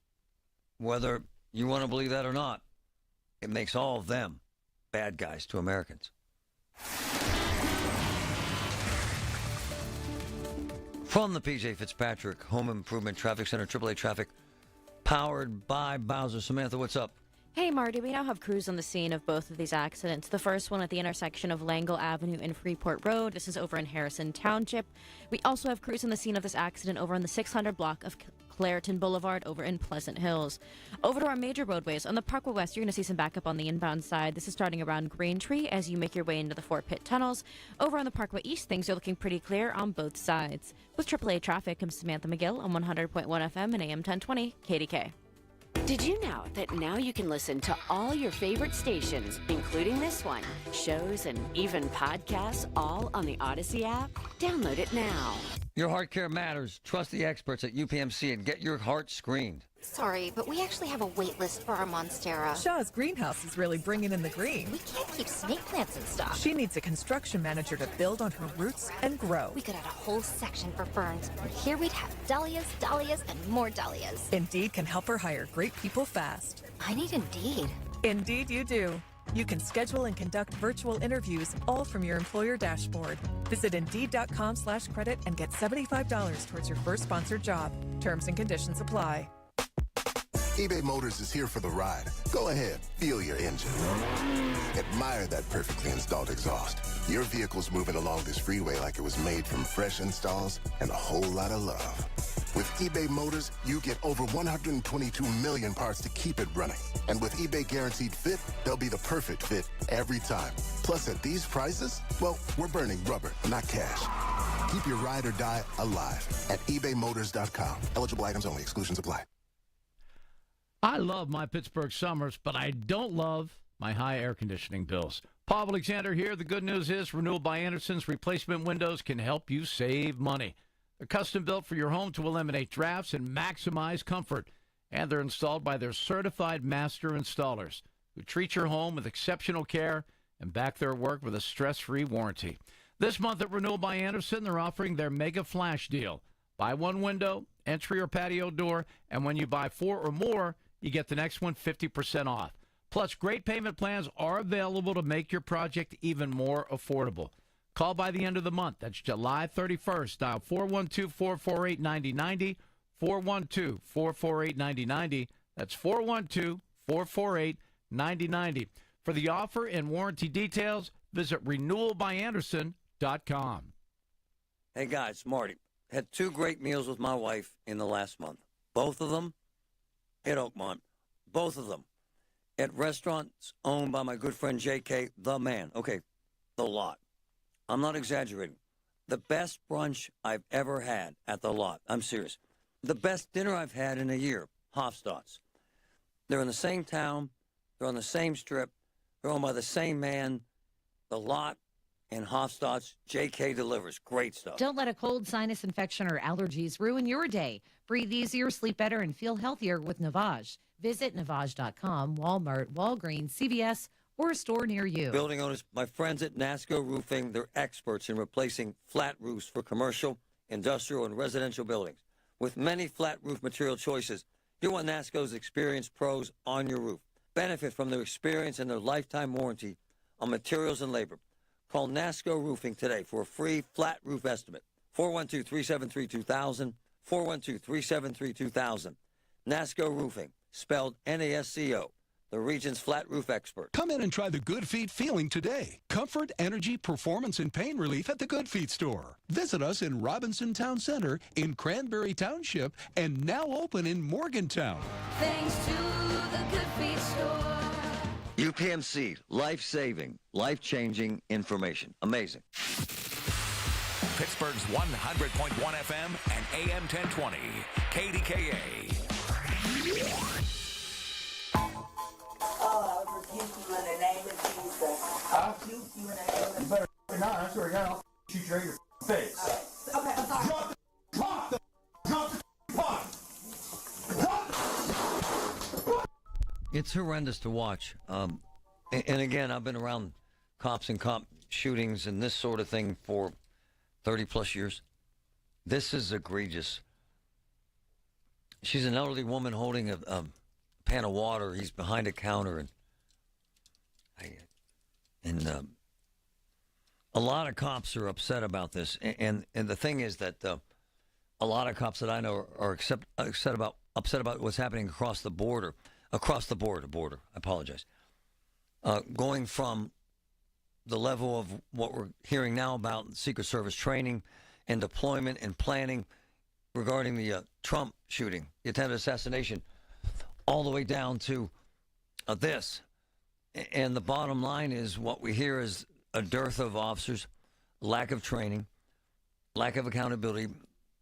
Whether you want to believe that or not, it makes all of them bad guys to Americans. From the PJ Fitzpatrick Home Improvement Traffic Center, AAA Traffic, powered by Bowser. Samantha, what's up? Hey, Marty, we now have crews on the scene of both of these accidents. The first one at the intersection of Langle Avenue and Freeport Road. This is over in Harrison Township. We also have crews on the scene of this accident over on the 600 block of Clairton Boulevard over in Pleasant Hills. Over to our major roadways. On the Parkway West, you're going to see some backup on the inbound side. This is starting around Greentree as you make your way into the Fort Pitt tunnels. Over on the Parkway East, things are looking pretty clear on both sides. With AAA Traffic, I'm Samantha McGill on 100.1 FM and AM 1020 KDK. Did you know that now you can listen to all your favorite stations, including this one, shows, and even podcasts, all on the Odyssey app? Download it now. Your heart care matters. Trust the experts at UPMC and get your heart screened. Sorry, but we actually have a wait list for our Monstera. Shaw's greenhouse is really bringing in the green. We can't keep snake plants in stock. She needs a construction manager to build on her roots and grow. We could add a whole section for ferns. Here we'd have dahlias, dahlias, and more dahlias. Indeed can help her hire great people fast. I need Indeed. Indeed you do. You can schedule and conduct virtual interviews all from your employer dashboard. Visit Indeed.com/credit and get $75 towards your first sponsored job. Terms and conditions apply. eBay Motors is here for the ride. Go ahead, feel your engine. Admire that perfectly installed exhaust. Your vehicle's moving along this freeway like it was made from fresh installs and a whole lot of love. With eBay Motors, you get over 122 million parts to keep it running. And with eBay Guaranteed Fit, they'll be the perfect fit every time. Plus, at these prices, well, we're burning rubber, not cash. Keep your ride or die alive at ebaymotors.com. Eligible items only. Exclusions apply. I love my Pittsburgh summers, but I don't love my high air conditioning bills. Paul Alexander here. The good news is Renewal by Anderson's replacement windows can help you save money. They're custom built for your home to eliminate drafts and maximize comfort. And they're installed by their certified master installers who treat your home with exceptional care and back their work with a stress-free warranty. This month at Renewal by Anderson, they're offering their mega flash deal. Buy one window, entry or patio door, and when you buy 4 or more, you get the next one 50% off. Plus, great payment plans are available to make your project even more affordable. Call by the end of the month. That's July 31st. Dial 412-448-9090, 412-448-9090. That's 412-448-9090. For the offer and warranty details, visit renewalbyanderson.com. Hey, guys, Marty. Had 2 great meals with my wife in the last month. Both of them at Oakmont. Both of them at restaurants owned by my good friend J.K., the man. Okay, the Lot. I'm not exaggerating. The best brunch I've ever had at the Lot. I'm serious. The best dinner I've had in a year. Hofstadt's. They're in the same town. They're on the same strip. They're owned by the same man. The Lot and Hofstadt's. J.K. delivers. Great stuff. Don't let a cold, sinus infection, or allergies ruin your day. Breathe easier, sleep better, and feel healthier with Navage. Visit Navage.com, Walmart, Walgreens, CVS, or a store near you. Building owners, my friends at NASCO Roofing, they're experts in replacing flat roofs for commercial, industrial, and residential buildings. With many flat roof material choices, you want NASCO's experienced pros on your roof. Benefit from their experience and their lifetime warranty on materials and labor. Call NASCO Roofing today for a free flat roof estimate. 412-373-2000, 412-373-2000. NASCO Roofing, spelled NASCO, the region's flat roof expert. Come in and try the Good Feet feeling today. Comfort, energy, performance, and pain relief at the Good Feet store. Visit us in Robinson Town Center, in Cranberry Township, and now open in Morgantown. Thanks to the Good Feet store. UPMC, life-saving, life-changing information. Amazing. Pittsburgh's 100.1 FM and AM 1020. KDKA. Oh, I rebuke you in the name of Jesus. I rebuke you in the name of Jesus. You better not. I swear to God, I'll shoot you in your face. Okay, I'm sorry. Drop the pot. It's horrendous to watch. And again, I've been around cops and cop shootings and this sort of thing for 30-plus years. This is egregious. She's an elderly woman holding a pan of water. He's behind a counter. And a lot of cops are upset about this. And the thing is that a lot of cops that I know are upset about what's happening across the border. Across the border, I apologize. Going from the level of what we're hearing now about Secret Service training and deployment and planning regarding the Trump shooting, the attempted assassination, all the way down to this. And the bottom line is what we hear is a dearth of officers, lack of training, lack of accountability,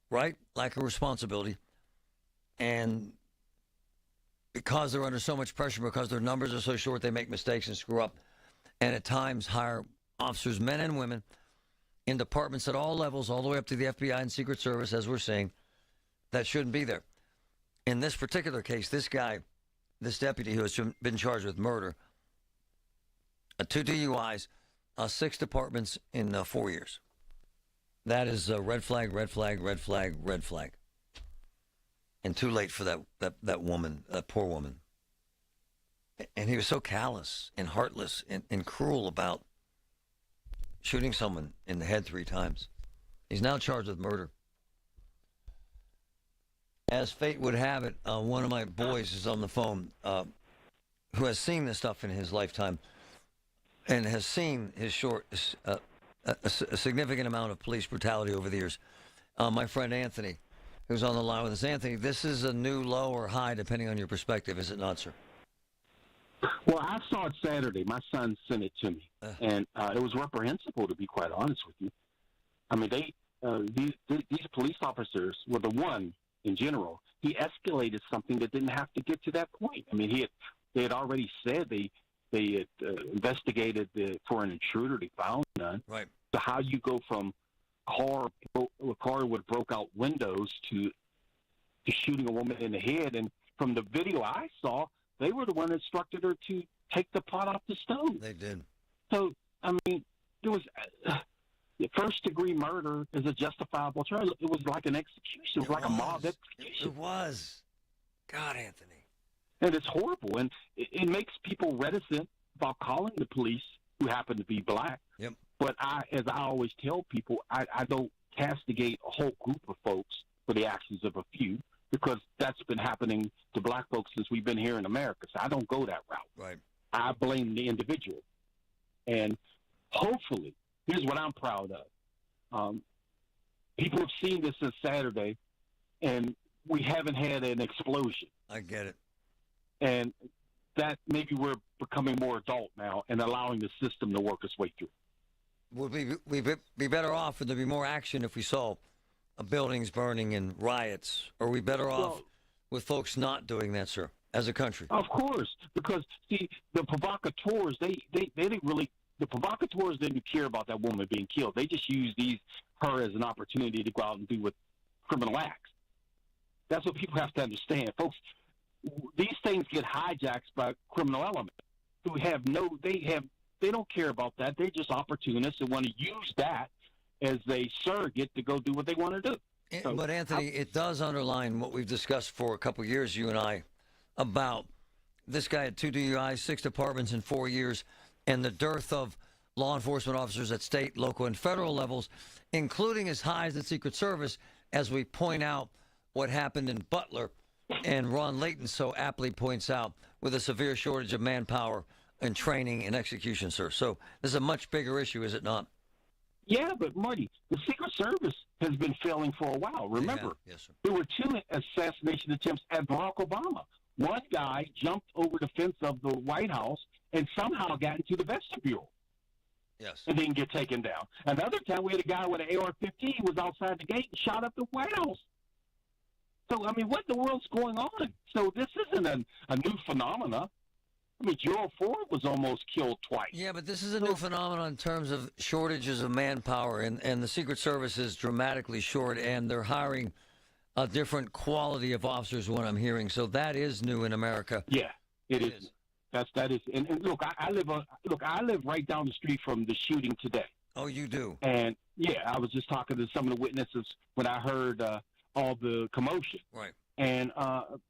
right? Lack of responsibility. And because they're under so much pressure, because their numbers are so short, they make mistakes and screw up. And at times hire officers, men and women, in departments at all levels, all the way up to the FBI and Secret Service, as we're seeing, that shouldn't be there. In this particular case, this guy, this deputy who has been charged with murder, 2 DUIs, 6 departments in 4 years. That is a red flag, red flag, red flag, red flag. And too late for that woman, that poor woman. And he was so callous and heartless and cruel about shooting someone in the head 3 times. He's now charged with murder. As fate would have it, one of my boys is on the phone who has seen this stuff in his lifetime and has seen his a significant amount of police brutality over the years. My friend Anthony, who's on the line with us. Anthony, this is a new low or high, depending on your perspective, is it not, sir? Well, I saw it Saturday. My son sent it to me, and it was reprehensible, to be quite honest with you. I mean, these police officers were the one, in general, he escalated something that didn't have to get to that point. I mean, they had already said they had investigated for an intruder. They found none. Right. So how you go from a car with broke out windows to shooting a woman in the head? And from the video I saw, they were the one that instructed her to take the pot off the stove. They did. So, I mean, there was first-degree murder is a justifiable charge. It was like an execution. It was like a mob execution. It was. God, Anthony. And it's horrible. And it makes people reticent about calling the police who happen to be black. Yep. But as I always tell people, I don't castigate a whole group of folks for the actions of a few, because that's been happening to black folks since we've been here in America. So I don't go that route. Right. I blame the individual. And hopefully, here's what I'm proud of. People have seen this since Saturday, and we haven't had an explosion. I get it. And that maybe we're becoming more adult now and allowing the system to work its way through. Would we be better off, and there'd be more action if we saw buildings burning and riots? Or are we better off with folks not doing that, sir, as a country? Of course, because, see, the provocateurs, they didn't really, the provocateurs didn't care about that woman being killed. They just used her as an opportunity to go out and do with criminal acts. That's what people have to understand. Folks, these things get hijacked by criminal elements who have they don't care about that. They're just opportunists and want to use that as a surrogate to go do what they want to do. But, Anthony, it does underline what we've discussed for a couple of years, you and I, about this guy had 2 DUIs, 6 departments in 4 years, and the dearth of law enforcement officers at state, local, and federal levels, including as high as the Secret Service, as we point out what happened in Butler, and Ron Layton so aptly points out, with a severe shortage of manpower and training and execution, sir. So this is a much bigger issue, is it not? Yeah, but Marty, the Secret Service has been failing for a while. Remember, yes, sir. There were 2 assassination attempts at Barack Obama. One guy jumped over the fence of the White House and somehow got into the vestibule. Yes. And didn't get taken down. Another time, we had a guy with an AR-15 was outside the gate and shot up the White House. So, I mean, what in the world's going on? So this isn't a new phenomena. I mean, Gerald Ford was almost killed twice. Yeah, but this is a new phenomenon in terms of shortages of manpower, and the Secret Service is dramatically short, and they're hiring a different quality of officers, what I'm hearing. So that is new in America. Yeah, it is. That is. And look, I live right down the street from the shooting today. Oh, you do? And yeah, I was just talking to some of the witnesses when I heard all the commotion. Right. And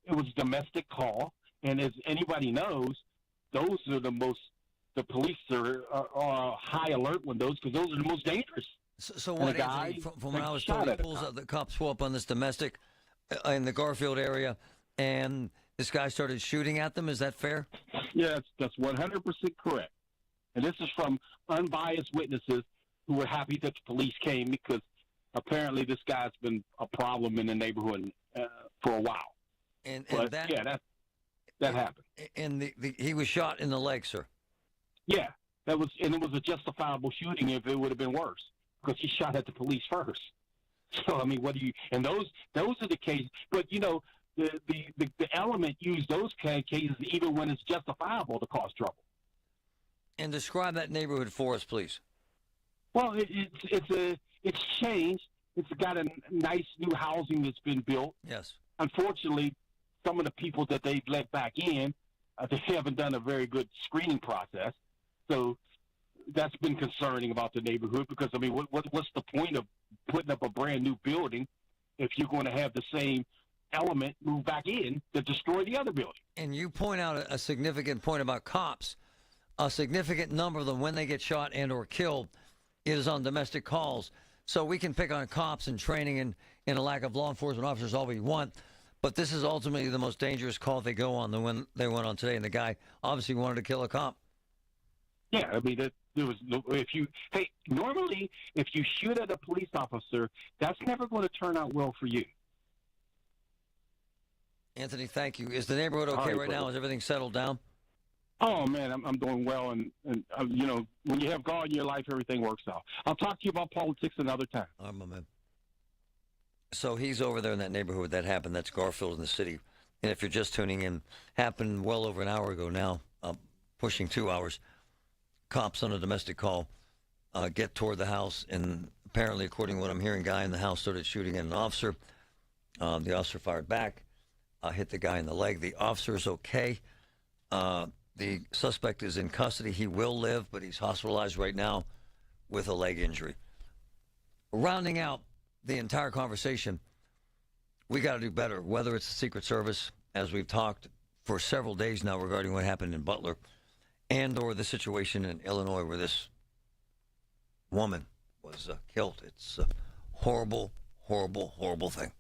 it was a domestic call, and as anybody knows, those are the police are high alert when because those are the most dangerous. So what, Anthony, from what I was told, the cops pull up on this domestic in the Garfield area, and this guy started shooting at them. Is that fair? Yeah, that's 100% correct. And this is from unbiased witnesses who were happy that the police came because apparently this guy's been a problem in the neighborhood for a while. And that happened. And he was shot in the leg, sir. Yeah, it was a justifiable shooting if it would have been worse because he shot at the police first. So I mean, and those are the cases. But you know, the element used those kind of cases even when it's justifiable to cause trouble. And describe that neighborhood for us, please. Well, it's changed. It's got a nice new housing that's been built. Yes. Unfortunately, some of the people that they've let back in, they haven't done a very good screening process. So that's been concerning about the neighborhood because, I mean, what's the point of putting up a brand new building if you're going to have the same element move back in to destroy the other building? And you point out a significant point about cops. A significant number of them, when they get shot and or killed, it is on domestic calls. So we can pick on cops and training and a lack of law enforcement officers all we want, but this is ultimately the most dangerous call they go on, the one they went on today, and the guy obviously wanted to kill a cop. Yeah, I mean, normally if you shoot at a police officer, that's never going to turn out well for you. Anthony, thank you. Is the neighborhood okay right now? Is everything settled down? Oh, man, I'm doing well, and you know, when you have God in your life, everything works out. I'll talk to you about politics another time. All right, my man. So he's over there in that neighborhood that happened. That's Garfield in the city. And if you're just tuning in, happened well over an hour ago now, pushing 2 hours. Cops on a domestic call get toward the house, and apparently, according to what I'm hearing, guy in the house started shooting at an officer. The officer fired back, hit the guy in the leg. The officer is okay. The suspect is in custody. He will live, but he's hospitalized right now with a leg injury. Rounding out the entire conversation, we got to do better, whether it's the Secret Service, as we've talked for several days now regarding what happened in Butler, and or the situation in Illinois where this woman was killed. It's a horrible, horrible, horrible thing.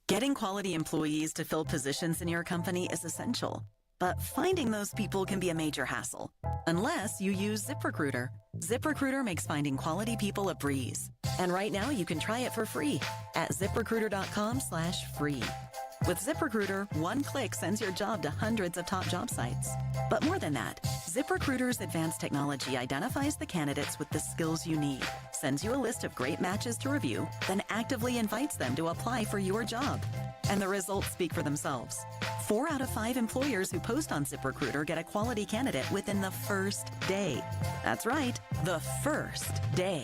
Getting quality employees to fill positions in your company is essential. But finding those people can be a major hassle, unless you use ZipRecruiter. ZipRecruiter makes finding quality people a breeze. And right now you can try it for free at ZipRecruiter.com/free. With ZipRecruiter, one click sends your job to hundreds of top job sites. But more than that, ZipRecruiter's advanced technology identifies the candidates with the skills you need, sends you a list of great matches to review, then actively invites them to apply for your job. And the results speak for themselves. 4 out of 5 employers who post on ZipRecruiter get a quality candidate within the first day. That's right, the first day.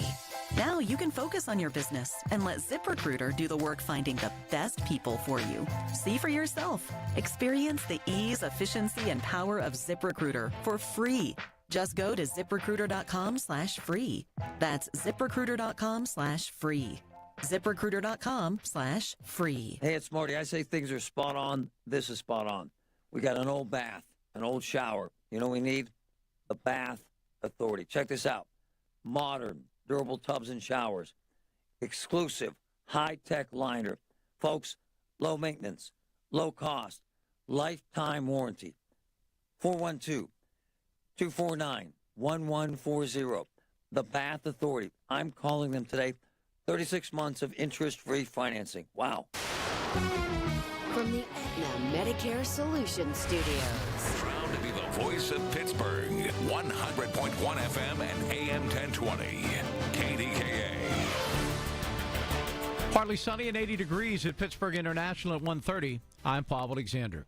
Now you can focus on your business and let ZipRecruiter do the work finding the best people for you. See for yourself. Experience the ease, efficiency, and power of ZipRecruiter for free. Just go to ZipRecruiter.com/free. That's ZipRecruiter.com/free. ZipRecruiter.com/free. Hey, it's Marty. I say things are spot on. This is spot on. We got an old bath, an old shower. You know what we need? The Bath Authority. Check this out. Modern, durable tubs and showers. Exclusive, high-tech liner. Folks, low maintenance, low cost, lifetime warranty. 412-249-1140. The Bath Authority. I'm calling them today. 36 months of interest-free financing. Wow. From the Aetna Medicare Solutions Studios. Proud to be the voice of Pittsburgh. 100.1 FM and AM 1020. KDKA. Partly sunny and 80 degrees at Pittsburgh International at 1:30. I'm Paul Alexander.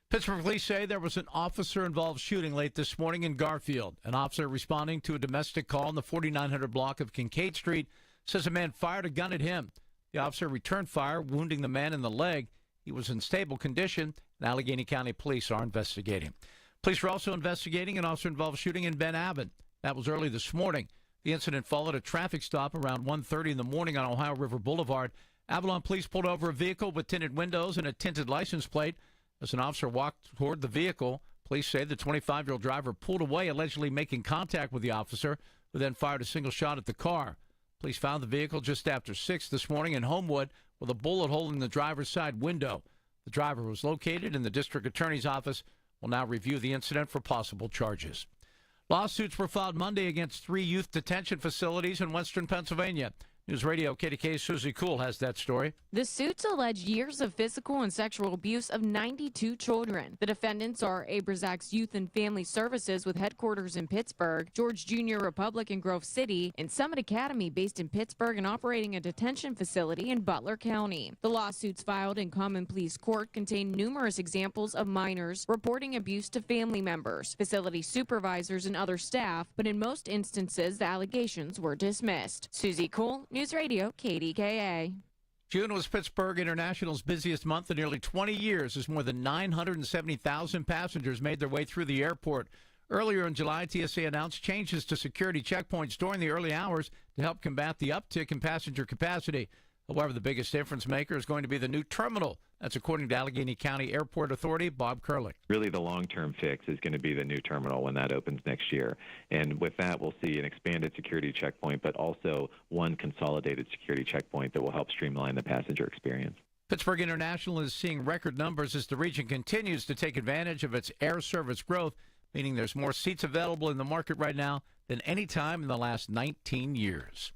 Pittsburgh police say there was an officer-involved shooting late this morning in Garfield. An officer responding to a domestic call in the 4900 block of Kincaid Street says a man fired a gun at him. The officer returned fire, wounding the man in the leg. He was in stable condition, and Allegheny County Police are investigating. Police are also investigating an officer-involved shooting in Ben Abbott. That was early this morning. The incident followed a traffic stop around 1:30 in the morning on Ohio River Boulevard. Avalon police pulled over a vehicle with tinted windows and a tinted license plate. As an officer walked toward the vehicle, police say the 25-year-old driver pulled away, allegedly making contact with the officer, who then fired a single shot at the car. Police found the vehicle just after 6 this morning in Homewood with a bullet hole in the driver's side window. The driver was located in the district attorney's office. Will now review the incident for possible charges. Lawsuits were filed Monday against 3 youth detention facilities in western Pennsylvania. News Radio KDKA's Susie Kuhl has that story. The suits allege years of physical and sexual abuse of 92 children. The defendants are Abrazac's Youth and Family Services with headquarters in Pittsburgh, George Junior Republic in Grove City, and Summit Academy based in Pittsburgh and operating a detention facility in Butler County. The lawsuits filed in Common Pleas Court contain numerous examples of minors reporting abuse to family members, facility supervisors, and other staff, but in most instances the allegations were dismissed. Susie Kuhl, News Radio KDKA. June was Pittsburgh International's busiest month in nearly 20 years as more than 970,000 passengers made their way through the airport. Earlier in July, TSA announced changes to security checkpoints during the early hours to help combat the uptick in passenger capacity. However, the biggest difference maker is going to be the new terminal. That's according to Allegheny County Airport Authority Bob Curlick. Really, the long-term fix is going to be the new terminal when that opens next year. And with that, we'll see an expanded security checkpoint, but also one consolidated security checkpoint that will help streamline the passenger experience. Pittsburgh International is seeing record numbers as the region continues to take advantage of its air service growth, meaning there's more seats available in the market right now than any time in the last 19 years.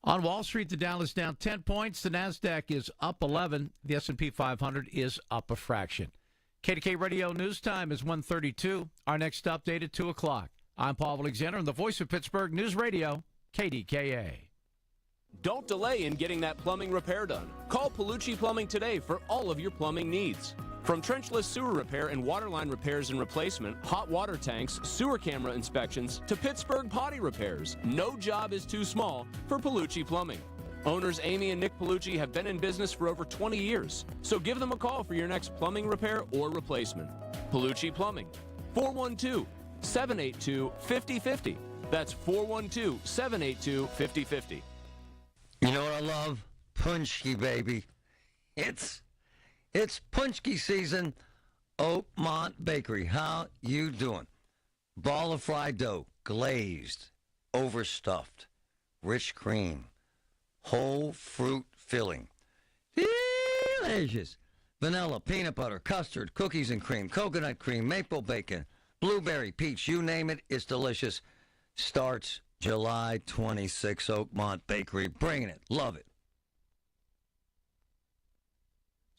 On Wall Street, the Dow is down 10 points. The Nasdaq is up 11. The S&P 500 is up a fraction. KDK Radio News Time is 1:32. Our next update at 2 o'clock. I'm Paul Alexander, and the voice of Pittsburgh News Radio, KDKA. Don't delay in getting that plumbing repair done. Call Palucci Plumbing today for all of your plumbing needs. From trenchless sewer repair and waterline repairs and replacement, hot water tanks, sewer camera inspections, to Pittsburgh potty repairs, no job is too small for Palucci Plumbing. Owners Amy and Nick Palucci have been in business for over 20 years, so give them a call for your next plumbing repair or replacement. Palucci Plumbing, 412-782-5050. That's 412-782-5050. You know what I love? Punchki, baby. It's Punchki season. Oakmont Bakery. How you doing? Ball of fried dough, glazed, overstuffed, rich cream, whole fruit filling. Delicious. Vanilla, peanut butter, custard, cookies and cream, coconut cream, maple bacon, blueberry, peach, you name it, it's delicious. Starts July 26, Oakmont Bakery. Bringing it. Love it.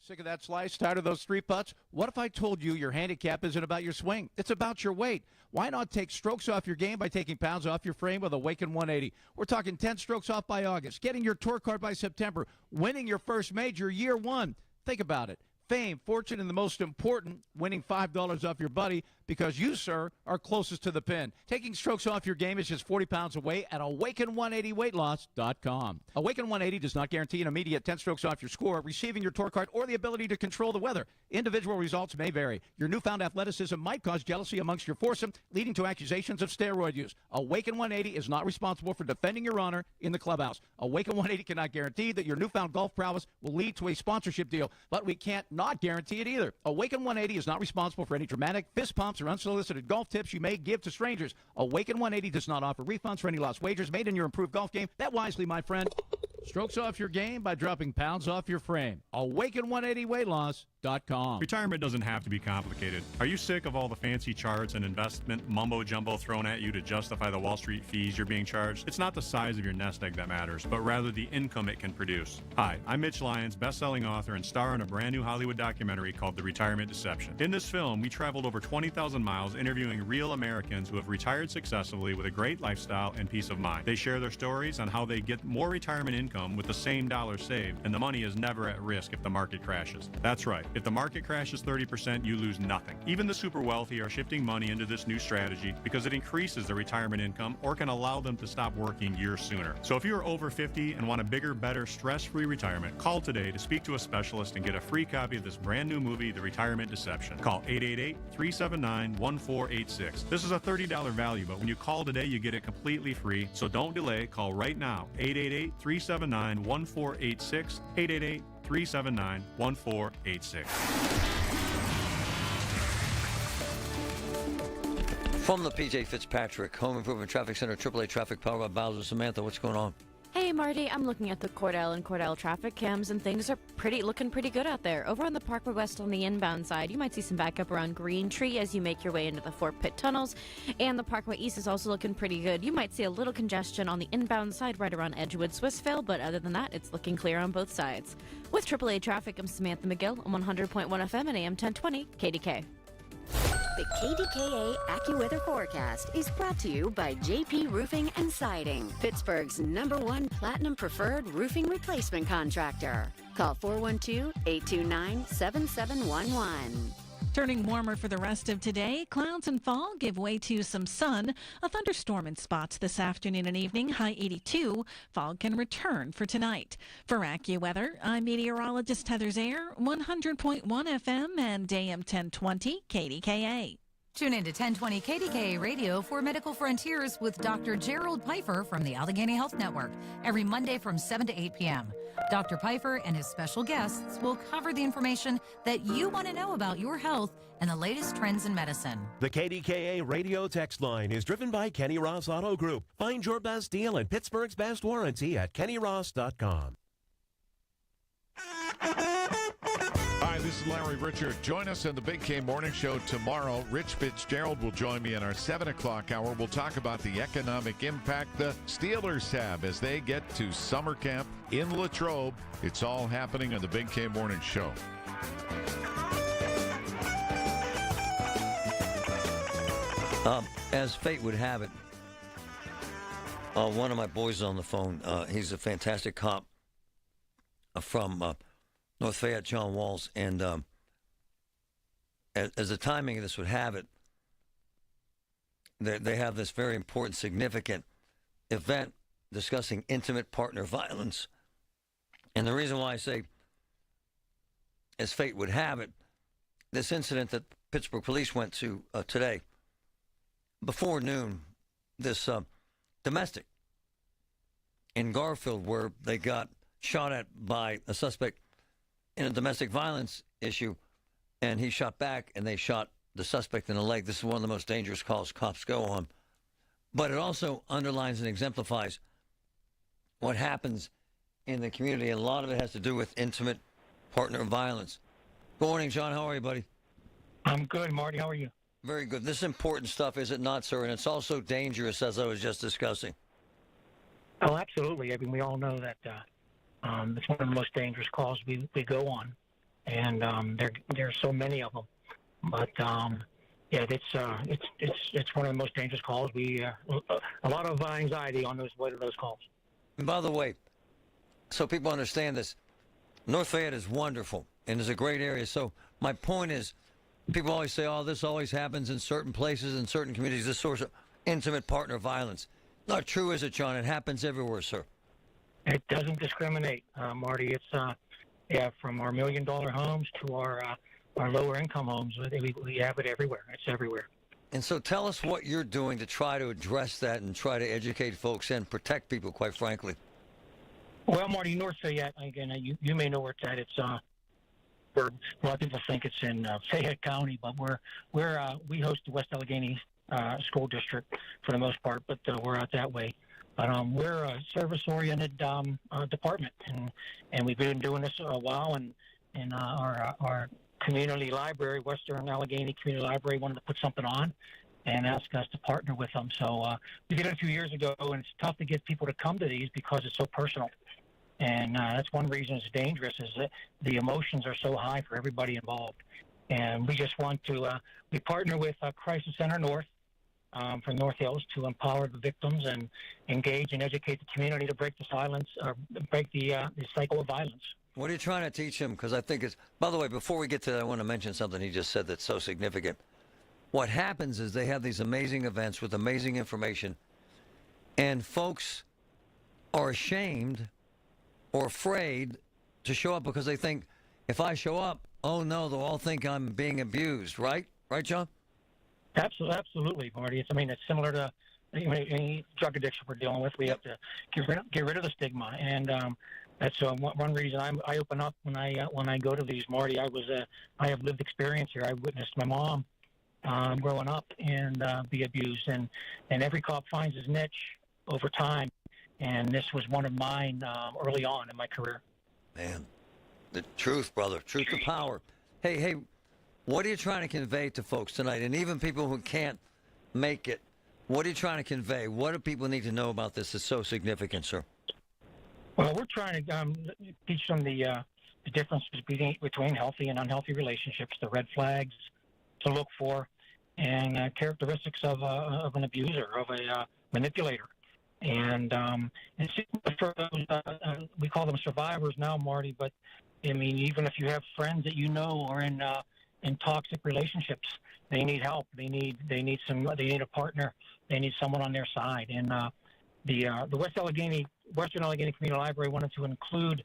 Sick of that slice? Tired of those 3 putts? What if I told you your handicap isn't about your swing? It's about your weight. Why not take strokes off your game by taking pounds off your frame with Awaken 180? We're talking 10 strokes off by August, getting your tour card by September, winning your first major year 1. Think about it. Fame, fortune, and the most important, winning $5 off your buddy because you, sir, are closest to the pin. Taking strokes off your game is just 40 pounds away at Awaken180weightloss.com. Awaken 180 does not guarantee an immediate 10 strokes off your score, receiving your tour card, or the ability to control the weather. Individual results may vary. Your newfound athleticism might cause jealousy amongst your foursome, leading to accusations of steroid use. Awaken 180 is not responsible for defending your honor in the clubhouse. Awaken 180 cannot guarantee that your newfound golf prowess will lead to a sponsorship deal, but we can't not guarantee it either. Awaken 180 is not responsible for any dramatic fist pumps or unsolicited golf tips you may give to strangers. Awaken 180 does not offer refunds for any lost wagers made in your improved golf game. Bet wisely, my friend. Strokes off your game by dropping pounds off your frame. Awaken180weightloss.com. Retirement doesn't have to be complicated. Are you sick of all the fancy charts and investment mumbo-jumbo thrown at you to justify the Wall Street fees you're being charged? It's not the size of your nest egg that matters, but rather the income it can produce. Hi, I'm Mitch Lyons, best-selling author and star in a brand new Hollywood documentary called The Retirement Deception. In this film, we traveled over 20,000 miles interviewing real Americans who have retired successfully with a great lifestyle and peace of mind. They share their stories on how they get more retirement income with the same dollar saved, and the money is never at risk if the market crashes. That's right. If the market crashes 30%, you lose nothing. Even the super wealthy are shifting money into this new strategy because it increases their retirement income or can allow them to stop working years sooner. So if you're over 50 and want a bigger, better, stress-free retirement, call today to speak to a specialist and get a free copy of this brand new movie, The Retirement Deception. Call 888-379-1486. This is a $30 value, but when you call today, you get it completely free. So don't delay. Call right now. 888-379-1486. 888-379-1486. From the PJ Fitzpatrick Home Improvement Traffic Center, AAA Traffic Power by Bowser. Samantha, what's going on? Hey, Marty, I'm looking at the Cordell and Cordell traffic cams, and things are looking pretty good out there. Over on the Parkway West on the inbound side, you might see some backup around Green Tree as you make your way into the Fort Pitt tunnels, and the Parkway East is also looking pretty good. You might see a little congestion on the inbound side right around Edgewood, Swissvale, but other than that, it's looking clear on both sides. With AAA Traffic, I'm Samantha McGill on 100.1 FM and AM 1020 KDK. The KDKA AccuWeather forecast is brought to you by JP Roofing and Siding, Pittsburgh's #1 Platinum Preferred Roofing Replacement Contractor. Call 412-829-7711. Turning warmer for the rest of today, clouds and fog give way to some sun. A thunderstorm in spots this afternoon and evening, high 82. Fog can return for tonight. For AccuWeather, I'm meteorologist Heather Zaire, 100.1 FM and AM 1020 KDKA. Tune in to 1020 KDKA Radio for Medical Frontiers with Dr. Gerald Pfeiffer from the Allegheny Health Network every Monday from 7 to 8 p.m. Dr. Pfeiffer and his special guests will cover the information that you want to know about your health and the latest trends in medicine. The KDKA radio text line is driven by Kenny Ross Auto Group. Find your best deal and Pittsburgh's best warranty at kennyross.com. Hi, this is Larry Richard. Join us in the Big K Morning Show tomorrow. Rich Fitzgerald will join me in our 7 o'clock hour. We'll talk about the economic impact the Steelers have as they get to summer camp in Latrobe. It's all happening on the Big K Morning Show. As fate would have it, one of my boys is on the phone. He's a fantastic cop from North Fayette, John Walls, and as the timing of this would have it, they have this very important, significant event discussing intimate partner violence. And the reason why I say, as fate would have it, this incident that Pittsburgh police went to today, before noon, this domestic in Garfield, where they got shot at by a suspect in a domestic violence issue, and he shot back, and they shot the suspect in the leg. This is one of the most dangerous calls cops go on. But it also underlines and exemplifies what happens in the community. A lot of it has to do with intimate partner violence. Good morning, John. How are you, buddy? I'm good, Marty. How are you? Very good. This is important stuff, is it not, sir? And it's also dangerous, as I was just discussing. Oh, absolutely. I mean, we all know that it's one of the most dangerous calls we go on, and there are so many of them. But yeah, it's one of the most dangerous calls. We a lot of anxiety on those calls. And by the way, so people understand this, North Fayette is wonderful and is a great area. So my point is, people always say, "Oh, this always happens in certain places, in certain communities. This source of intimate partner violence." Not true, is it, John? It happens everywhere, sir. It doesn't discriminate, Marty. It's from our $1 million homes to our lower income homes. We have it everywhere. It's everywhere. And so tell us what you're doing to try to address that and try to educate folks and protect people, quite frankly. Well, Marty, North Fayette, again, you may know where it's at. It's a lot of people think it's in Fayette County, but we host the West Allegheny School District for the most part, but we're out that way. But we're a service-oriented department, and we've been doing this a while. And our community library, Western Allegheny Community Library, wanted to put something on and ask us to partner with them. So we did it a few years ago, and it's tough to get people to come to these because it's so personal. And that's one reason it's dangerous, is that the emotions are so high for everybody involved. And we just want to we partner with Crisis Center North from North Hills to empower the victims and engage and educate the community to break the silence, or break the cycle of violence. What are you trying to teach them? Because I think it's, by the way, before we get to that, I want to mention something he just said that's so significant. What happens is they have these amazing events with amazing information, and folks are ashamed or afraid to show up because they think, if I show up, oh no, they'll all think I'm being abused, right? Right, John? Absolutely, Marty. It's similar to any drug addiction we're dealing with. We have to get rid of the stigma, and that's one reason I open up when I go to these, Marty. I have lived experience here. I witnessed my mom growing up and be abused, and every cop finds his niche over time, and this was one of mine early on in my career. Man, the truth, brother, truth to power. Hey, what are you trying to convey to folks tonight? And even people who can't make it, what are you trying to convey? What do people need to know about this? It's so significant, sir. Well, we're trying to teach them the difference between healthy and unhealthy relationships, the red flags to look for, and characteristics of an abuser, of a manipulator. And it's for those, we call them survivors now, Marty, but I mean, even if you have friends that you know are in toxic relationships, they need help. They need a partner. They need someone on their side. And the Western Allegheny Community Library wanted to include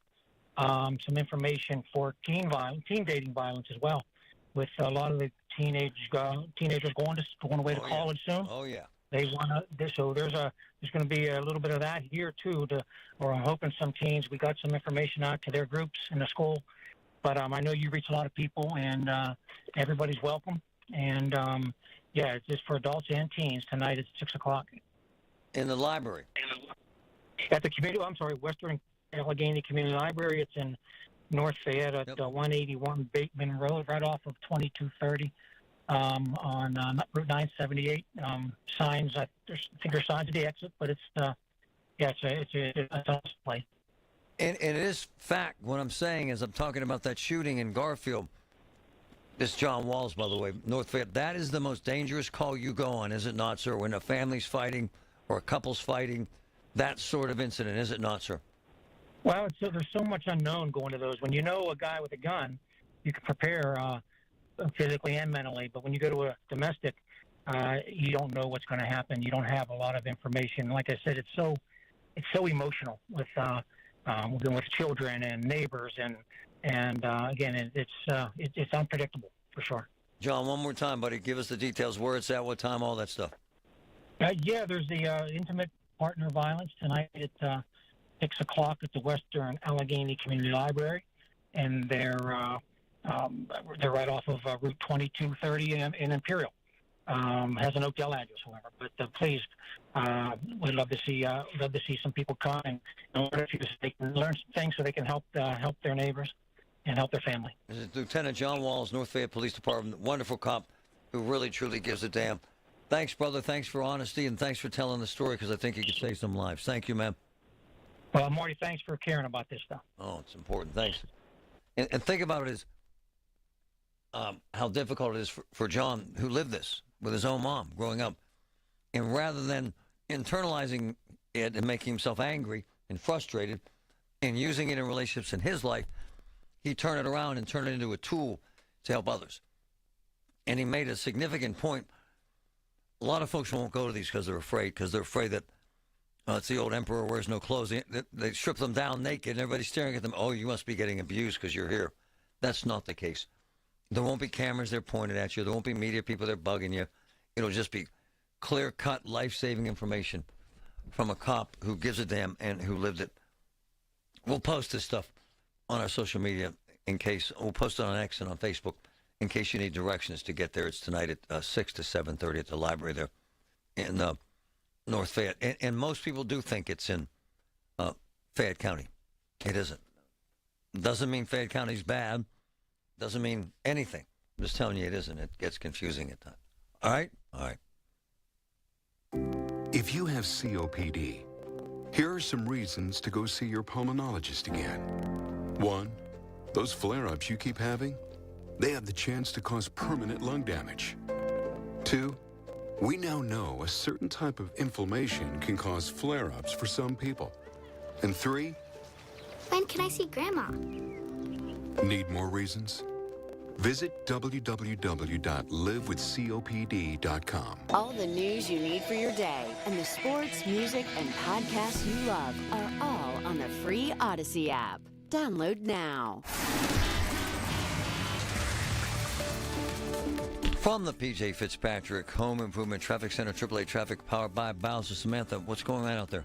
some information for teen dating violence as well, with a lot of the teenagers going away to college soon. Oh yeah. They want to. So there's going to be a little bit of that here too. Or I'm hoping some teens. We got some information out to their groups in the school. But I know you reach a lot of people, and everybody's welcome. And it's just for adults and teens tonight at 6:00 in the library. At the Western Allegheny Community Library. It's in North Fayette at 181 Bateman Road, right off of 2230 on Route 978. Signs. I think there's signs at the exit, but it's a place. And it is fact. What I'm saying is, I'm talking about that shooting in Garfield. This John Walls, by the way, North Fayette. That is the most dangerous call you go on, is it not, sir? When a family's fighting or a couple's fighting, that sort of incident, is it not, sir? Well, there's so much unknown going to those. When you know a guy with a gun, you can prepare physically and mentally. But when you go to a domestic, you don't know what's going to happen. You don't have a lot of information. Like I said, it's so emotional with children and neighbors, and again, it's unpredictable for sure. John, one more time, buddy. Give us the details, where it's at, what time, all that stuff. There's the intimate partner violence tonight at 6:00 at the Western Allegheny Community Library, and they're right off of Route 2230 in Imperial. Has an Oakdale address, however. But please, we'd love to see some people come and learn a few, so they can learn things so they can help their neighbors and help their family. This is Lieutenant John Walls, North Fayette Police Department, wonderful cop who really truly gives a damn. Thanks, brother. Thanks for honesty, and thanks for telling the story, because I think you could save some lives. Thank you, man. Well, Marty, thanks for caring about this stuff. Oh, it's important. Thanks. And think about it as how difficult it is for John, who lived this with his own mom growing up. And rather than internalizing it and making himself angry and frustrated and using it in relationships in his life, he turned it around and turned it into a tool to help others. And he made a significant point. A lot of folks won't go to these because they're afraid that it's the old emperor wears no clothes. They strip them down naked and everybody's staring at them. Oh, you must be getting abused because you're here. That's not the case. There won't be cameras they're pointed at you. There won't be media people that are bugging you. It'll just be clear-cut, life-saving information from a cop who gives a damn and who lived it. We'll post this stuff on our social media in case. We'll post it on X and on Facebook in case you need directions to get there. It's tonight at 6 to 7:30 at the library there in North Fayette. And most people do think it's in Fayette County. It isn't. Doesn't mean Fayette County's bad. Doesn't mean anything. I'm just telling you it isn't. It gets confusing at times. All right? All right. If you have COPD, here are some reasons to go see your pulmonologist again. 1, those flare-ups you keep having, they have the chance to cause permanent lung damage. 2, we now know a certain type of inflammation can cause flare-ups for some people. And 3, when can I see Grandma? Need more reasons? Visit www.livewithcopd.com. All the news you need for your day and the sports, music, and podcasts you love are all on the free Odyssey app. Download now. From the P.J. Fitzpatrick Home Improvement Traffic Center, AAA Traffic, powered by Bowser. Samantha, what's going on out there?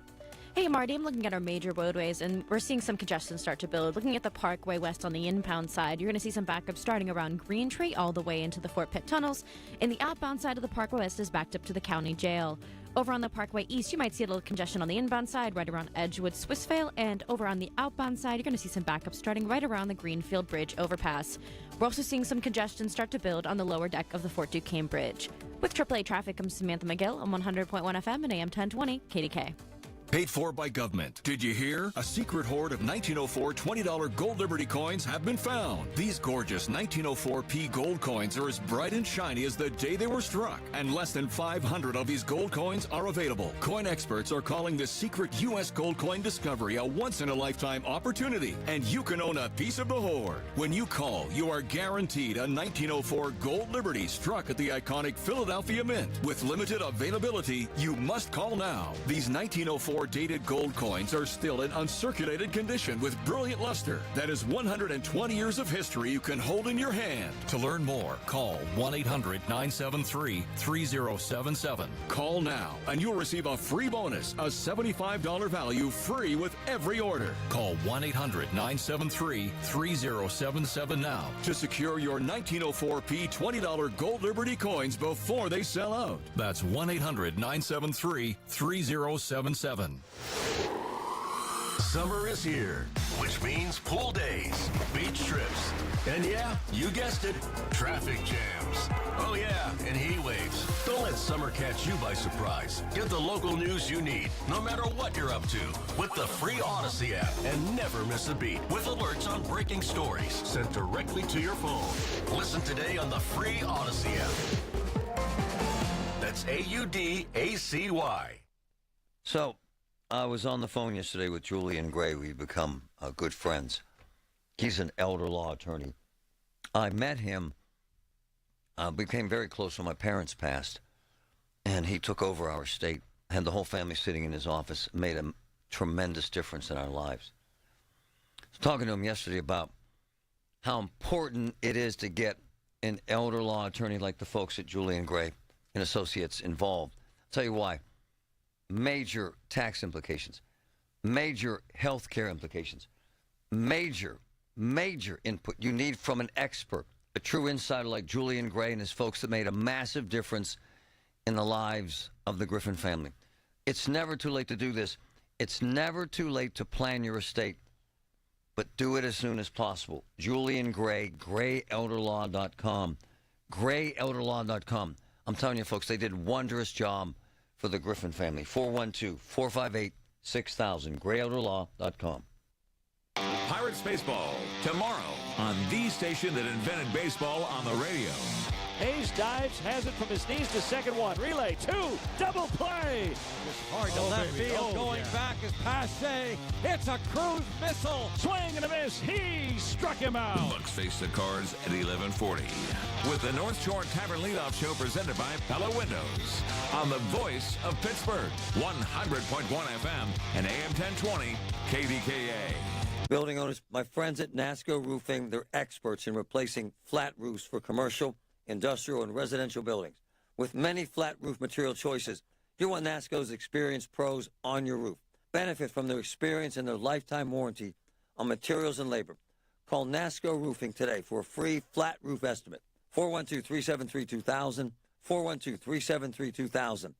Hey, Marty, I'm looking at our major roadways, and we're seeing some congestion start to build. Looking at the Parkway West on the inbound side, you're going to see some backup starting around Green Tree all the way into the Fort Pitt tunnels. And the outbound side of the Parkway West is backed up to the county jail. Over on the Parkway East, you might see a little congestion on the inbound side right around Edgewood, Swissvale. And over on the outbound side, you're going to see some backup starting right around the Greenfield Bridge overpass. We're also seeing some congestion start to build on the lower deck of the Fort Duquesne Bridge. With AAA Traffic, I'm Samantha McGill on 100.1 FM and AM 1020 KDKA. Paid for by government. Did you hear? A secret hoard of 1904 $20 Gold Liberty coins have been found. These gorgeous 1904p gold coins are as bright and shiny as the day they were struck, and less than 500 of these gold coins are available. Coin experts are calling this secret U.S. gold coin discovery a once-in-a-lifetime opportunity, and you can own a piece of the hoard. When you call, you are guaranteed a 1904 Gold Liberty struck at the iconic Philadelphia Mint. With limited availability, you must call now. These 1904 dated gold coins are still in uncirculated condition with brilliant luster. That is 120 years of history you can hold in your hand. To learn more, call 1-800-973-3077. Call now and you'll receive a free bonus, a $75 value free with every order. Call 1-800-973-3077 now to secure your 1904p $20 Gold Liberty coins before they sell out. That's 1-800-973-3077. Summer is here, which means pool days, beach trips, and yeah, you guessed it, traffic jams. Oh yeah, and heat waves. Don't let summer catch you by surprise. Get the local news you need, no matter what you're up to, with the free Odyssey app, and never miss a beat with alerts on breaking stories sent directly to your phone. Listen today on the free Odyssey app. That's AUDACY. So, I was on the phone yesterday with Julian Gray. We've become good friends. He's an elder law attorney. I met him, became very close when my parents passed, and he took over our estate, had the whole family sitting in his office, made a tremendous difference in our lives. I was talking to him yesterday about how important it is to get an elder law attorney like the folks at Julian Gray and Associates involved. I'll tell you why. Major tax implications, major health care implications, major input you need from an expert, a true insider like Julian Gray and his folks that made a massive difference in the lives of the Griffin family. It's never too late to do this. It's never too late to plan your estate, but do it as soon as possible. Julian Gray, grayelderlaw.com, grayelderlaw.com. I'm telling you, folks, they did a wondrous job for the Griffin family. 412-458-6267. 6000. GrayOuterLaw.com. Pirates Baseball, tomorrow on the station that invented baseball on the radio. Hayes dives, has it from his knees to second one. Relay, two, double play. Just hard to left field. Going back is Pache. It's a cruise missile. Swing and a miss. He struck him out. Bucks face the Cards at 11:40 with the North Shore Tavern Leadoff Show presented by Pella Windows on the voice of Pittsburgh, 100.1 FM and AM 1020 KDKA. Building owners, my friends at NASCO Roofing, they're experts in replacing flat roofs for commercial, industrial, and residential buildings. With many flat roof material choices, you want NASCO's experienced pros on your roof. Benefit from their experience and their lifetime warranty on materials and labor. Call NASCO Roofing today for a free flat roof estimate. 412-373-2000, 412-373-2000.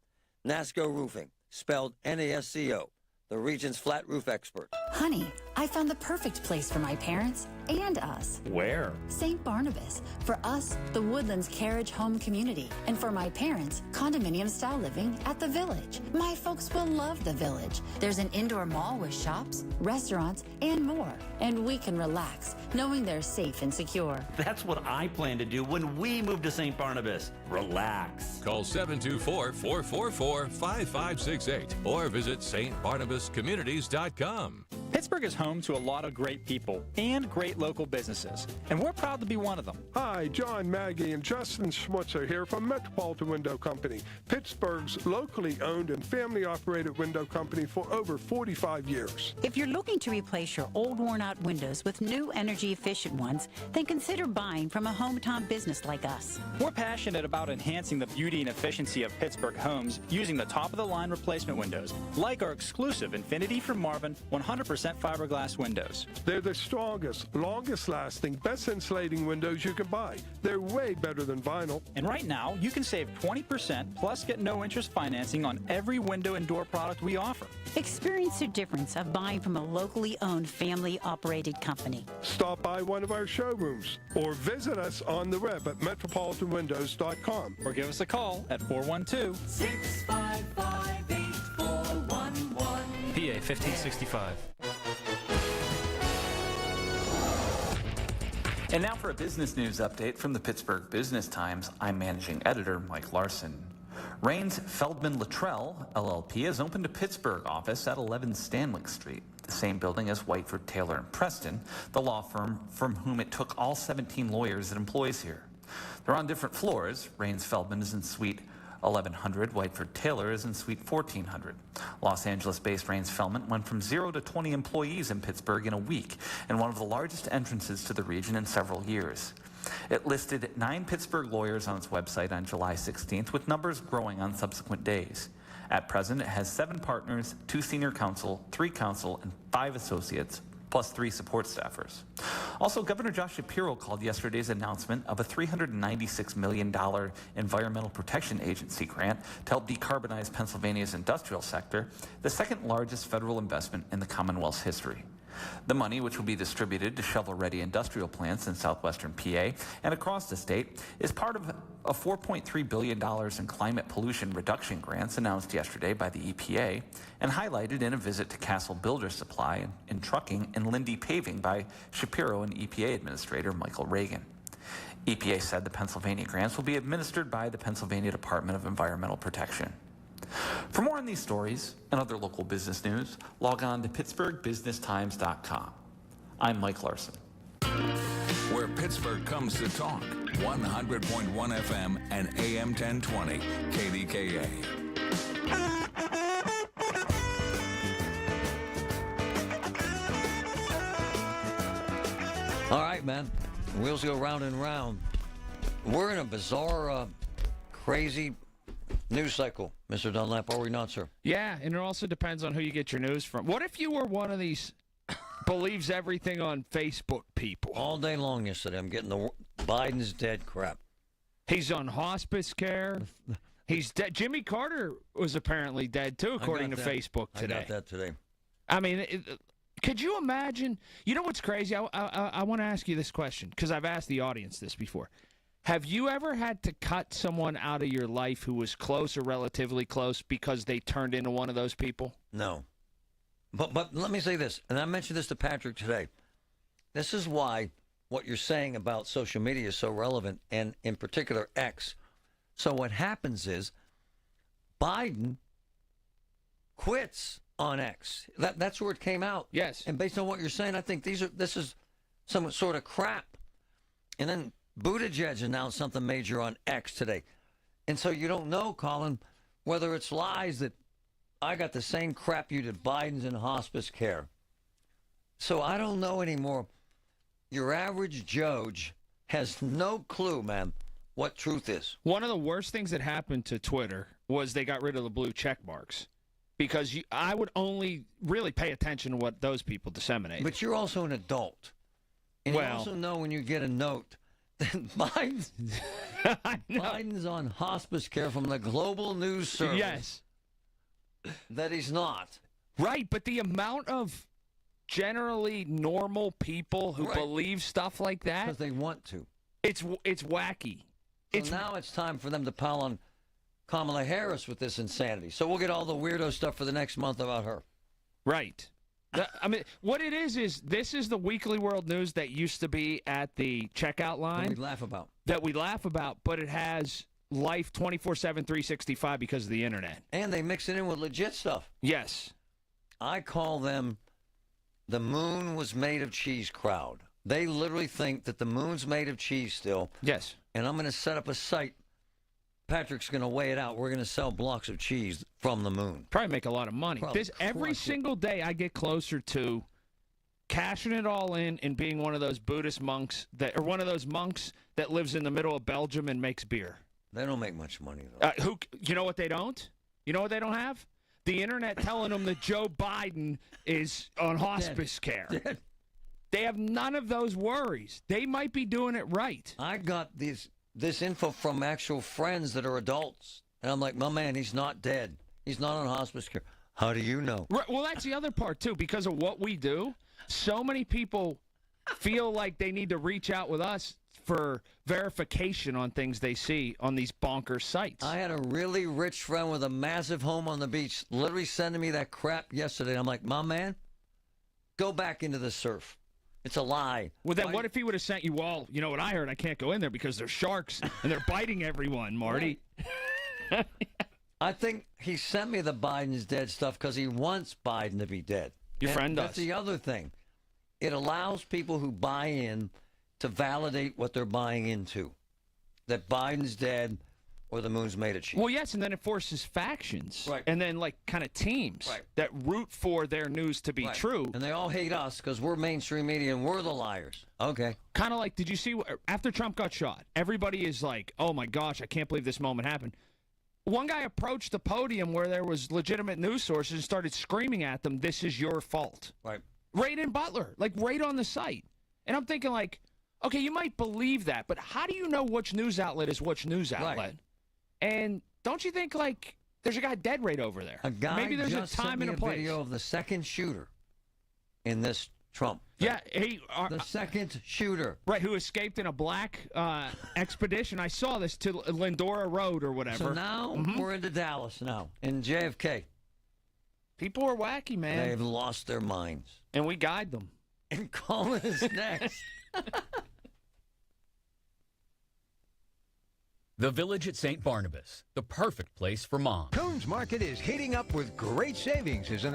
NASCO Roofing, spelled NASCO, the region's flat roof expert. Honey, I found the perfect place for my parents and us. Where? St. Barnabas. For us, the Woodlands Carriage Home Community. And for my parents, condominium-style living at the Village. My folks will love the Village. There's an indoor mall with shops, restaurants, and more. And we can relax, knowing they're safe and secure. That's what I plan to do when we move to St. Barnabas. Relax. Call 724-444-5568 or visit stbarnabascommunities.com. Pittsburgh is home to a lot of great people and great local businesses, and we're proud to be one of them. Hi, John, Maggie, and Justin Schmutzer here from Metropolitan Window Company, Pittsburgh's locally owned and family-operated window company for over 45 years. If you're looking to replace your old worn-out windows with new energy-efficient ones, then consider buying from a hometown business like us. We're passionate about enhancing the beauty and efficiency of Pittsburgh homes using the top-of-the-line replacement windows, like our exclusive Infinity from Marvin 100% fiberglass windows. They're the strongest, longest-lasting, best-insulating windows you can buy. They're way better than vinyl. And right now, you can save 20% plus get no-interest financing on every window and door product we offer. Experience the difference of buying from a locally owned, family-operated company. Stop by one of our showrooms or visit us on the web at metropolitanwindows.com. Or give us a call at 412-655-8411. PA 1565. And now for a business news update from the Pittsburgh Business Times. I'm managing editor Mike Larson. Raines Feldman Luttrell, LLP, has opened a Pittsburgh office at 11 Stanwick Street, the same building as Whiteford, Taylor, and Preston, the law firm from whom it took all 17 lawyers it employs here. They're on different floors. Raines Feldman is in Suite 1100, Whiteford Taylor is in Suite 1400. Los Angeles-based Raines Feldman went from 0 to 20 employees in Pittsburgh in a week, and one of the largest entrances to the region in several years. It listed 9 Pittsburgh lawyers on its website on July 16th, with numbers growing on subsequent days. At present, it has 7 partners, 2 senior counsel, 3 counsel, and 5 associates, plus 3 support staffers. Also, Governor Josh Shapiro called yesterday's announcement of a $396 million Environmental Protection Agency grant to help decarbonize Pennsylvania's industrial sector, the second largest federal investment in the Commonwealth's history. The money, which will be distributed to shovel-ready industrial plants in southwestern PA and across the state, is part of a $4.3 billion in climate pollution reduction grants announced yesterday by the EPA and highlighted in a visit to Castle Builder Supply in trucking and Lindy Paving by Shapiro and EPA Administrator Michael Reagan. EPA said the Pennsylvania grants will be administered by the Pennsylvania Department of Environmental Protection. For more on these stories and other local business news, log on to pittsburghbusinesstimes.com. I'm Mike Larson. Where Pittsburgh comes to talk, 100.1 FM and AM 1020 KDKA. All right, man. Wheels go round and round. We're in a bizarre, crazy news cycle, Mr. Dunlap, are we not, sir? Yeah, and it also depends on who you get your news from. What if you were one of these believes everything on Facebook people? All day long yesterday, I'm getting the Biden's dead crap. He's on hospice care. He's dead. Jimmy Carter was apparently dead, too, according to Facebook today. I got that today. I mean, could you imagine? You know what's crazy? I want to ask you this question, because I've asked the audience this before. Have you ever had to cut someone out of your life who was close or relatively close because they turned into one of those people? No. But let me say this, and I mentioned this to Patrick today. This is why what you're saying about social media is so relevant, and in particular X. So what happens is Biden quits on X. That's where it came out. Yes. And based on what you're saying, I think this is some sort of crap. And then Buttigieg announced something major on X today. And so you don't know, Colin, whether it's lies that I got the same crap you did, Biden's in hospice care. So I don't know anymore. Your average Joge has no clue, man, what truth is. One of the worst things that happened to Twitter was they got rid of the blue check marks. Because I would only really pay attention to what those people disseminate. But you're also an adult. And you also know when you get a note that Biden's on hospice care from the Global News Service. Yes. That he's not. Right, but the amount of generally normal people who believe stuff like that. Because they want to. It's wacky. So now it's time for them to pile on Kamala Harris with this insanity. So we'll get all the weirdo stuff for the next month about her. Right. I mean, what it is this is the Weekly World News that used to be at the checkout line. That we laugh about. But it has life 24/7, 365 because of the internet. And they mix it in with legit stuff. Yes. I call them the moon was made of cheese crowd. They literally think that the moon's made of cheese still. Yes. And I'm going to set up a site. Patrick's going to weigh it out. We're going to sell blocks of cheese from the moon. Probably make a lot of money. Every single day I get closer to cashing it all in and being one of those Buddhist monks or one of those monks that lives in the middle of Belgium and makes beer. They don't make much money, though. You know what they don't? You know what they don't have? The internet telling them that Joe Biden is on hospice care. Dead. They have none of those worries. They might be doing it right. I got this info from actual friends that are adults. And I'm like, my man, he's not dead. He's not on hospice care. How do you know? Right, well, that's the other part, too. Because of what we do, so many people feel like they need to reach out with us for verification on things they see on these bonkers sites. I had a really rich friend with a massive home on the beach literally sending me that crap yesterday. I'm like, my man, go back into the surf. It's a lie. Well, then what if he would have sent you all, you know what I heard, I can't go in there because they're sharks and they're biting everyone, Marty. Right. I think he sent me the Biden's dead stuff because he wants Biden to be dead. Your friend does. That's the other thing. It allows people who buy in to validate what they're buying into. That Biden's dead or the moon's made of cheese. Well, yes, and then it forces factions. Right. And then, like, kind of teams that root for their news to be true. And they all hate us because we're mainstream media and we're the liars. Okay. Kind of like, did you see, after Trump got shot, everybody is like, oh, my gosh, I can't believe this moment happened. One guy approached the podium where there was legitimate news sources and started screaming at them, this is your fault. Right. Right in Butler, like right on the site. And I'm thinking, like, okay, you might believe that, but how do you know which news outlet is which news outlet? Right. And don't you think, like, there's a guy dead right over there? A guy Maybe there's just a time sent me and a place. video of the second shooter in this Trump. Yeah, the second shooter. Right, who escaped in a black expedition. I saw this to Lindora Road or whatever. So now we're into Dallas now, in JFK. People are wacky, man. They've lost their minds. And we guide them. And Colin is next. The Village at St. Barnabas, the perfect place for moms. Coons Market is heating up with great savings, isn't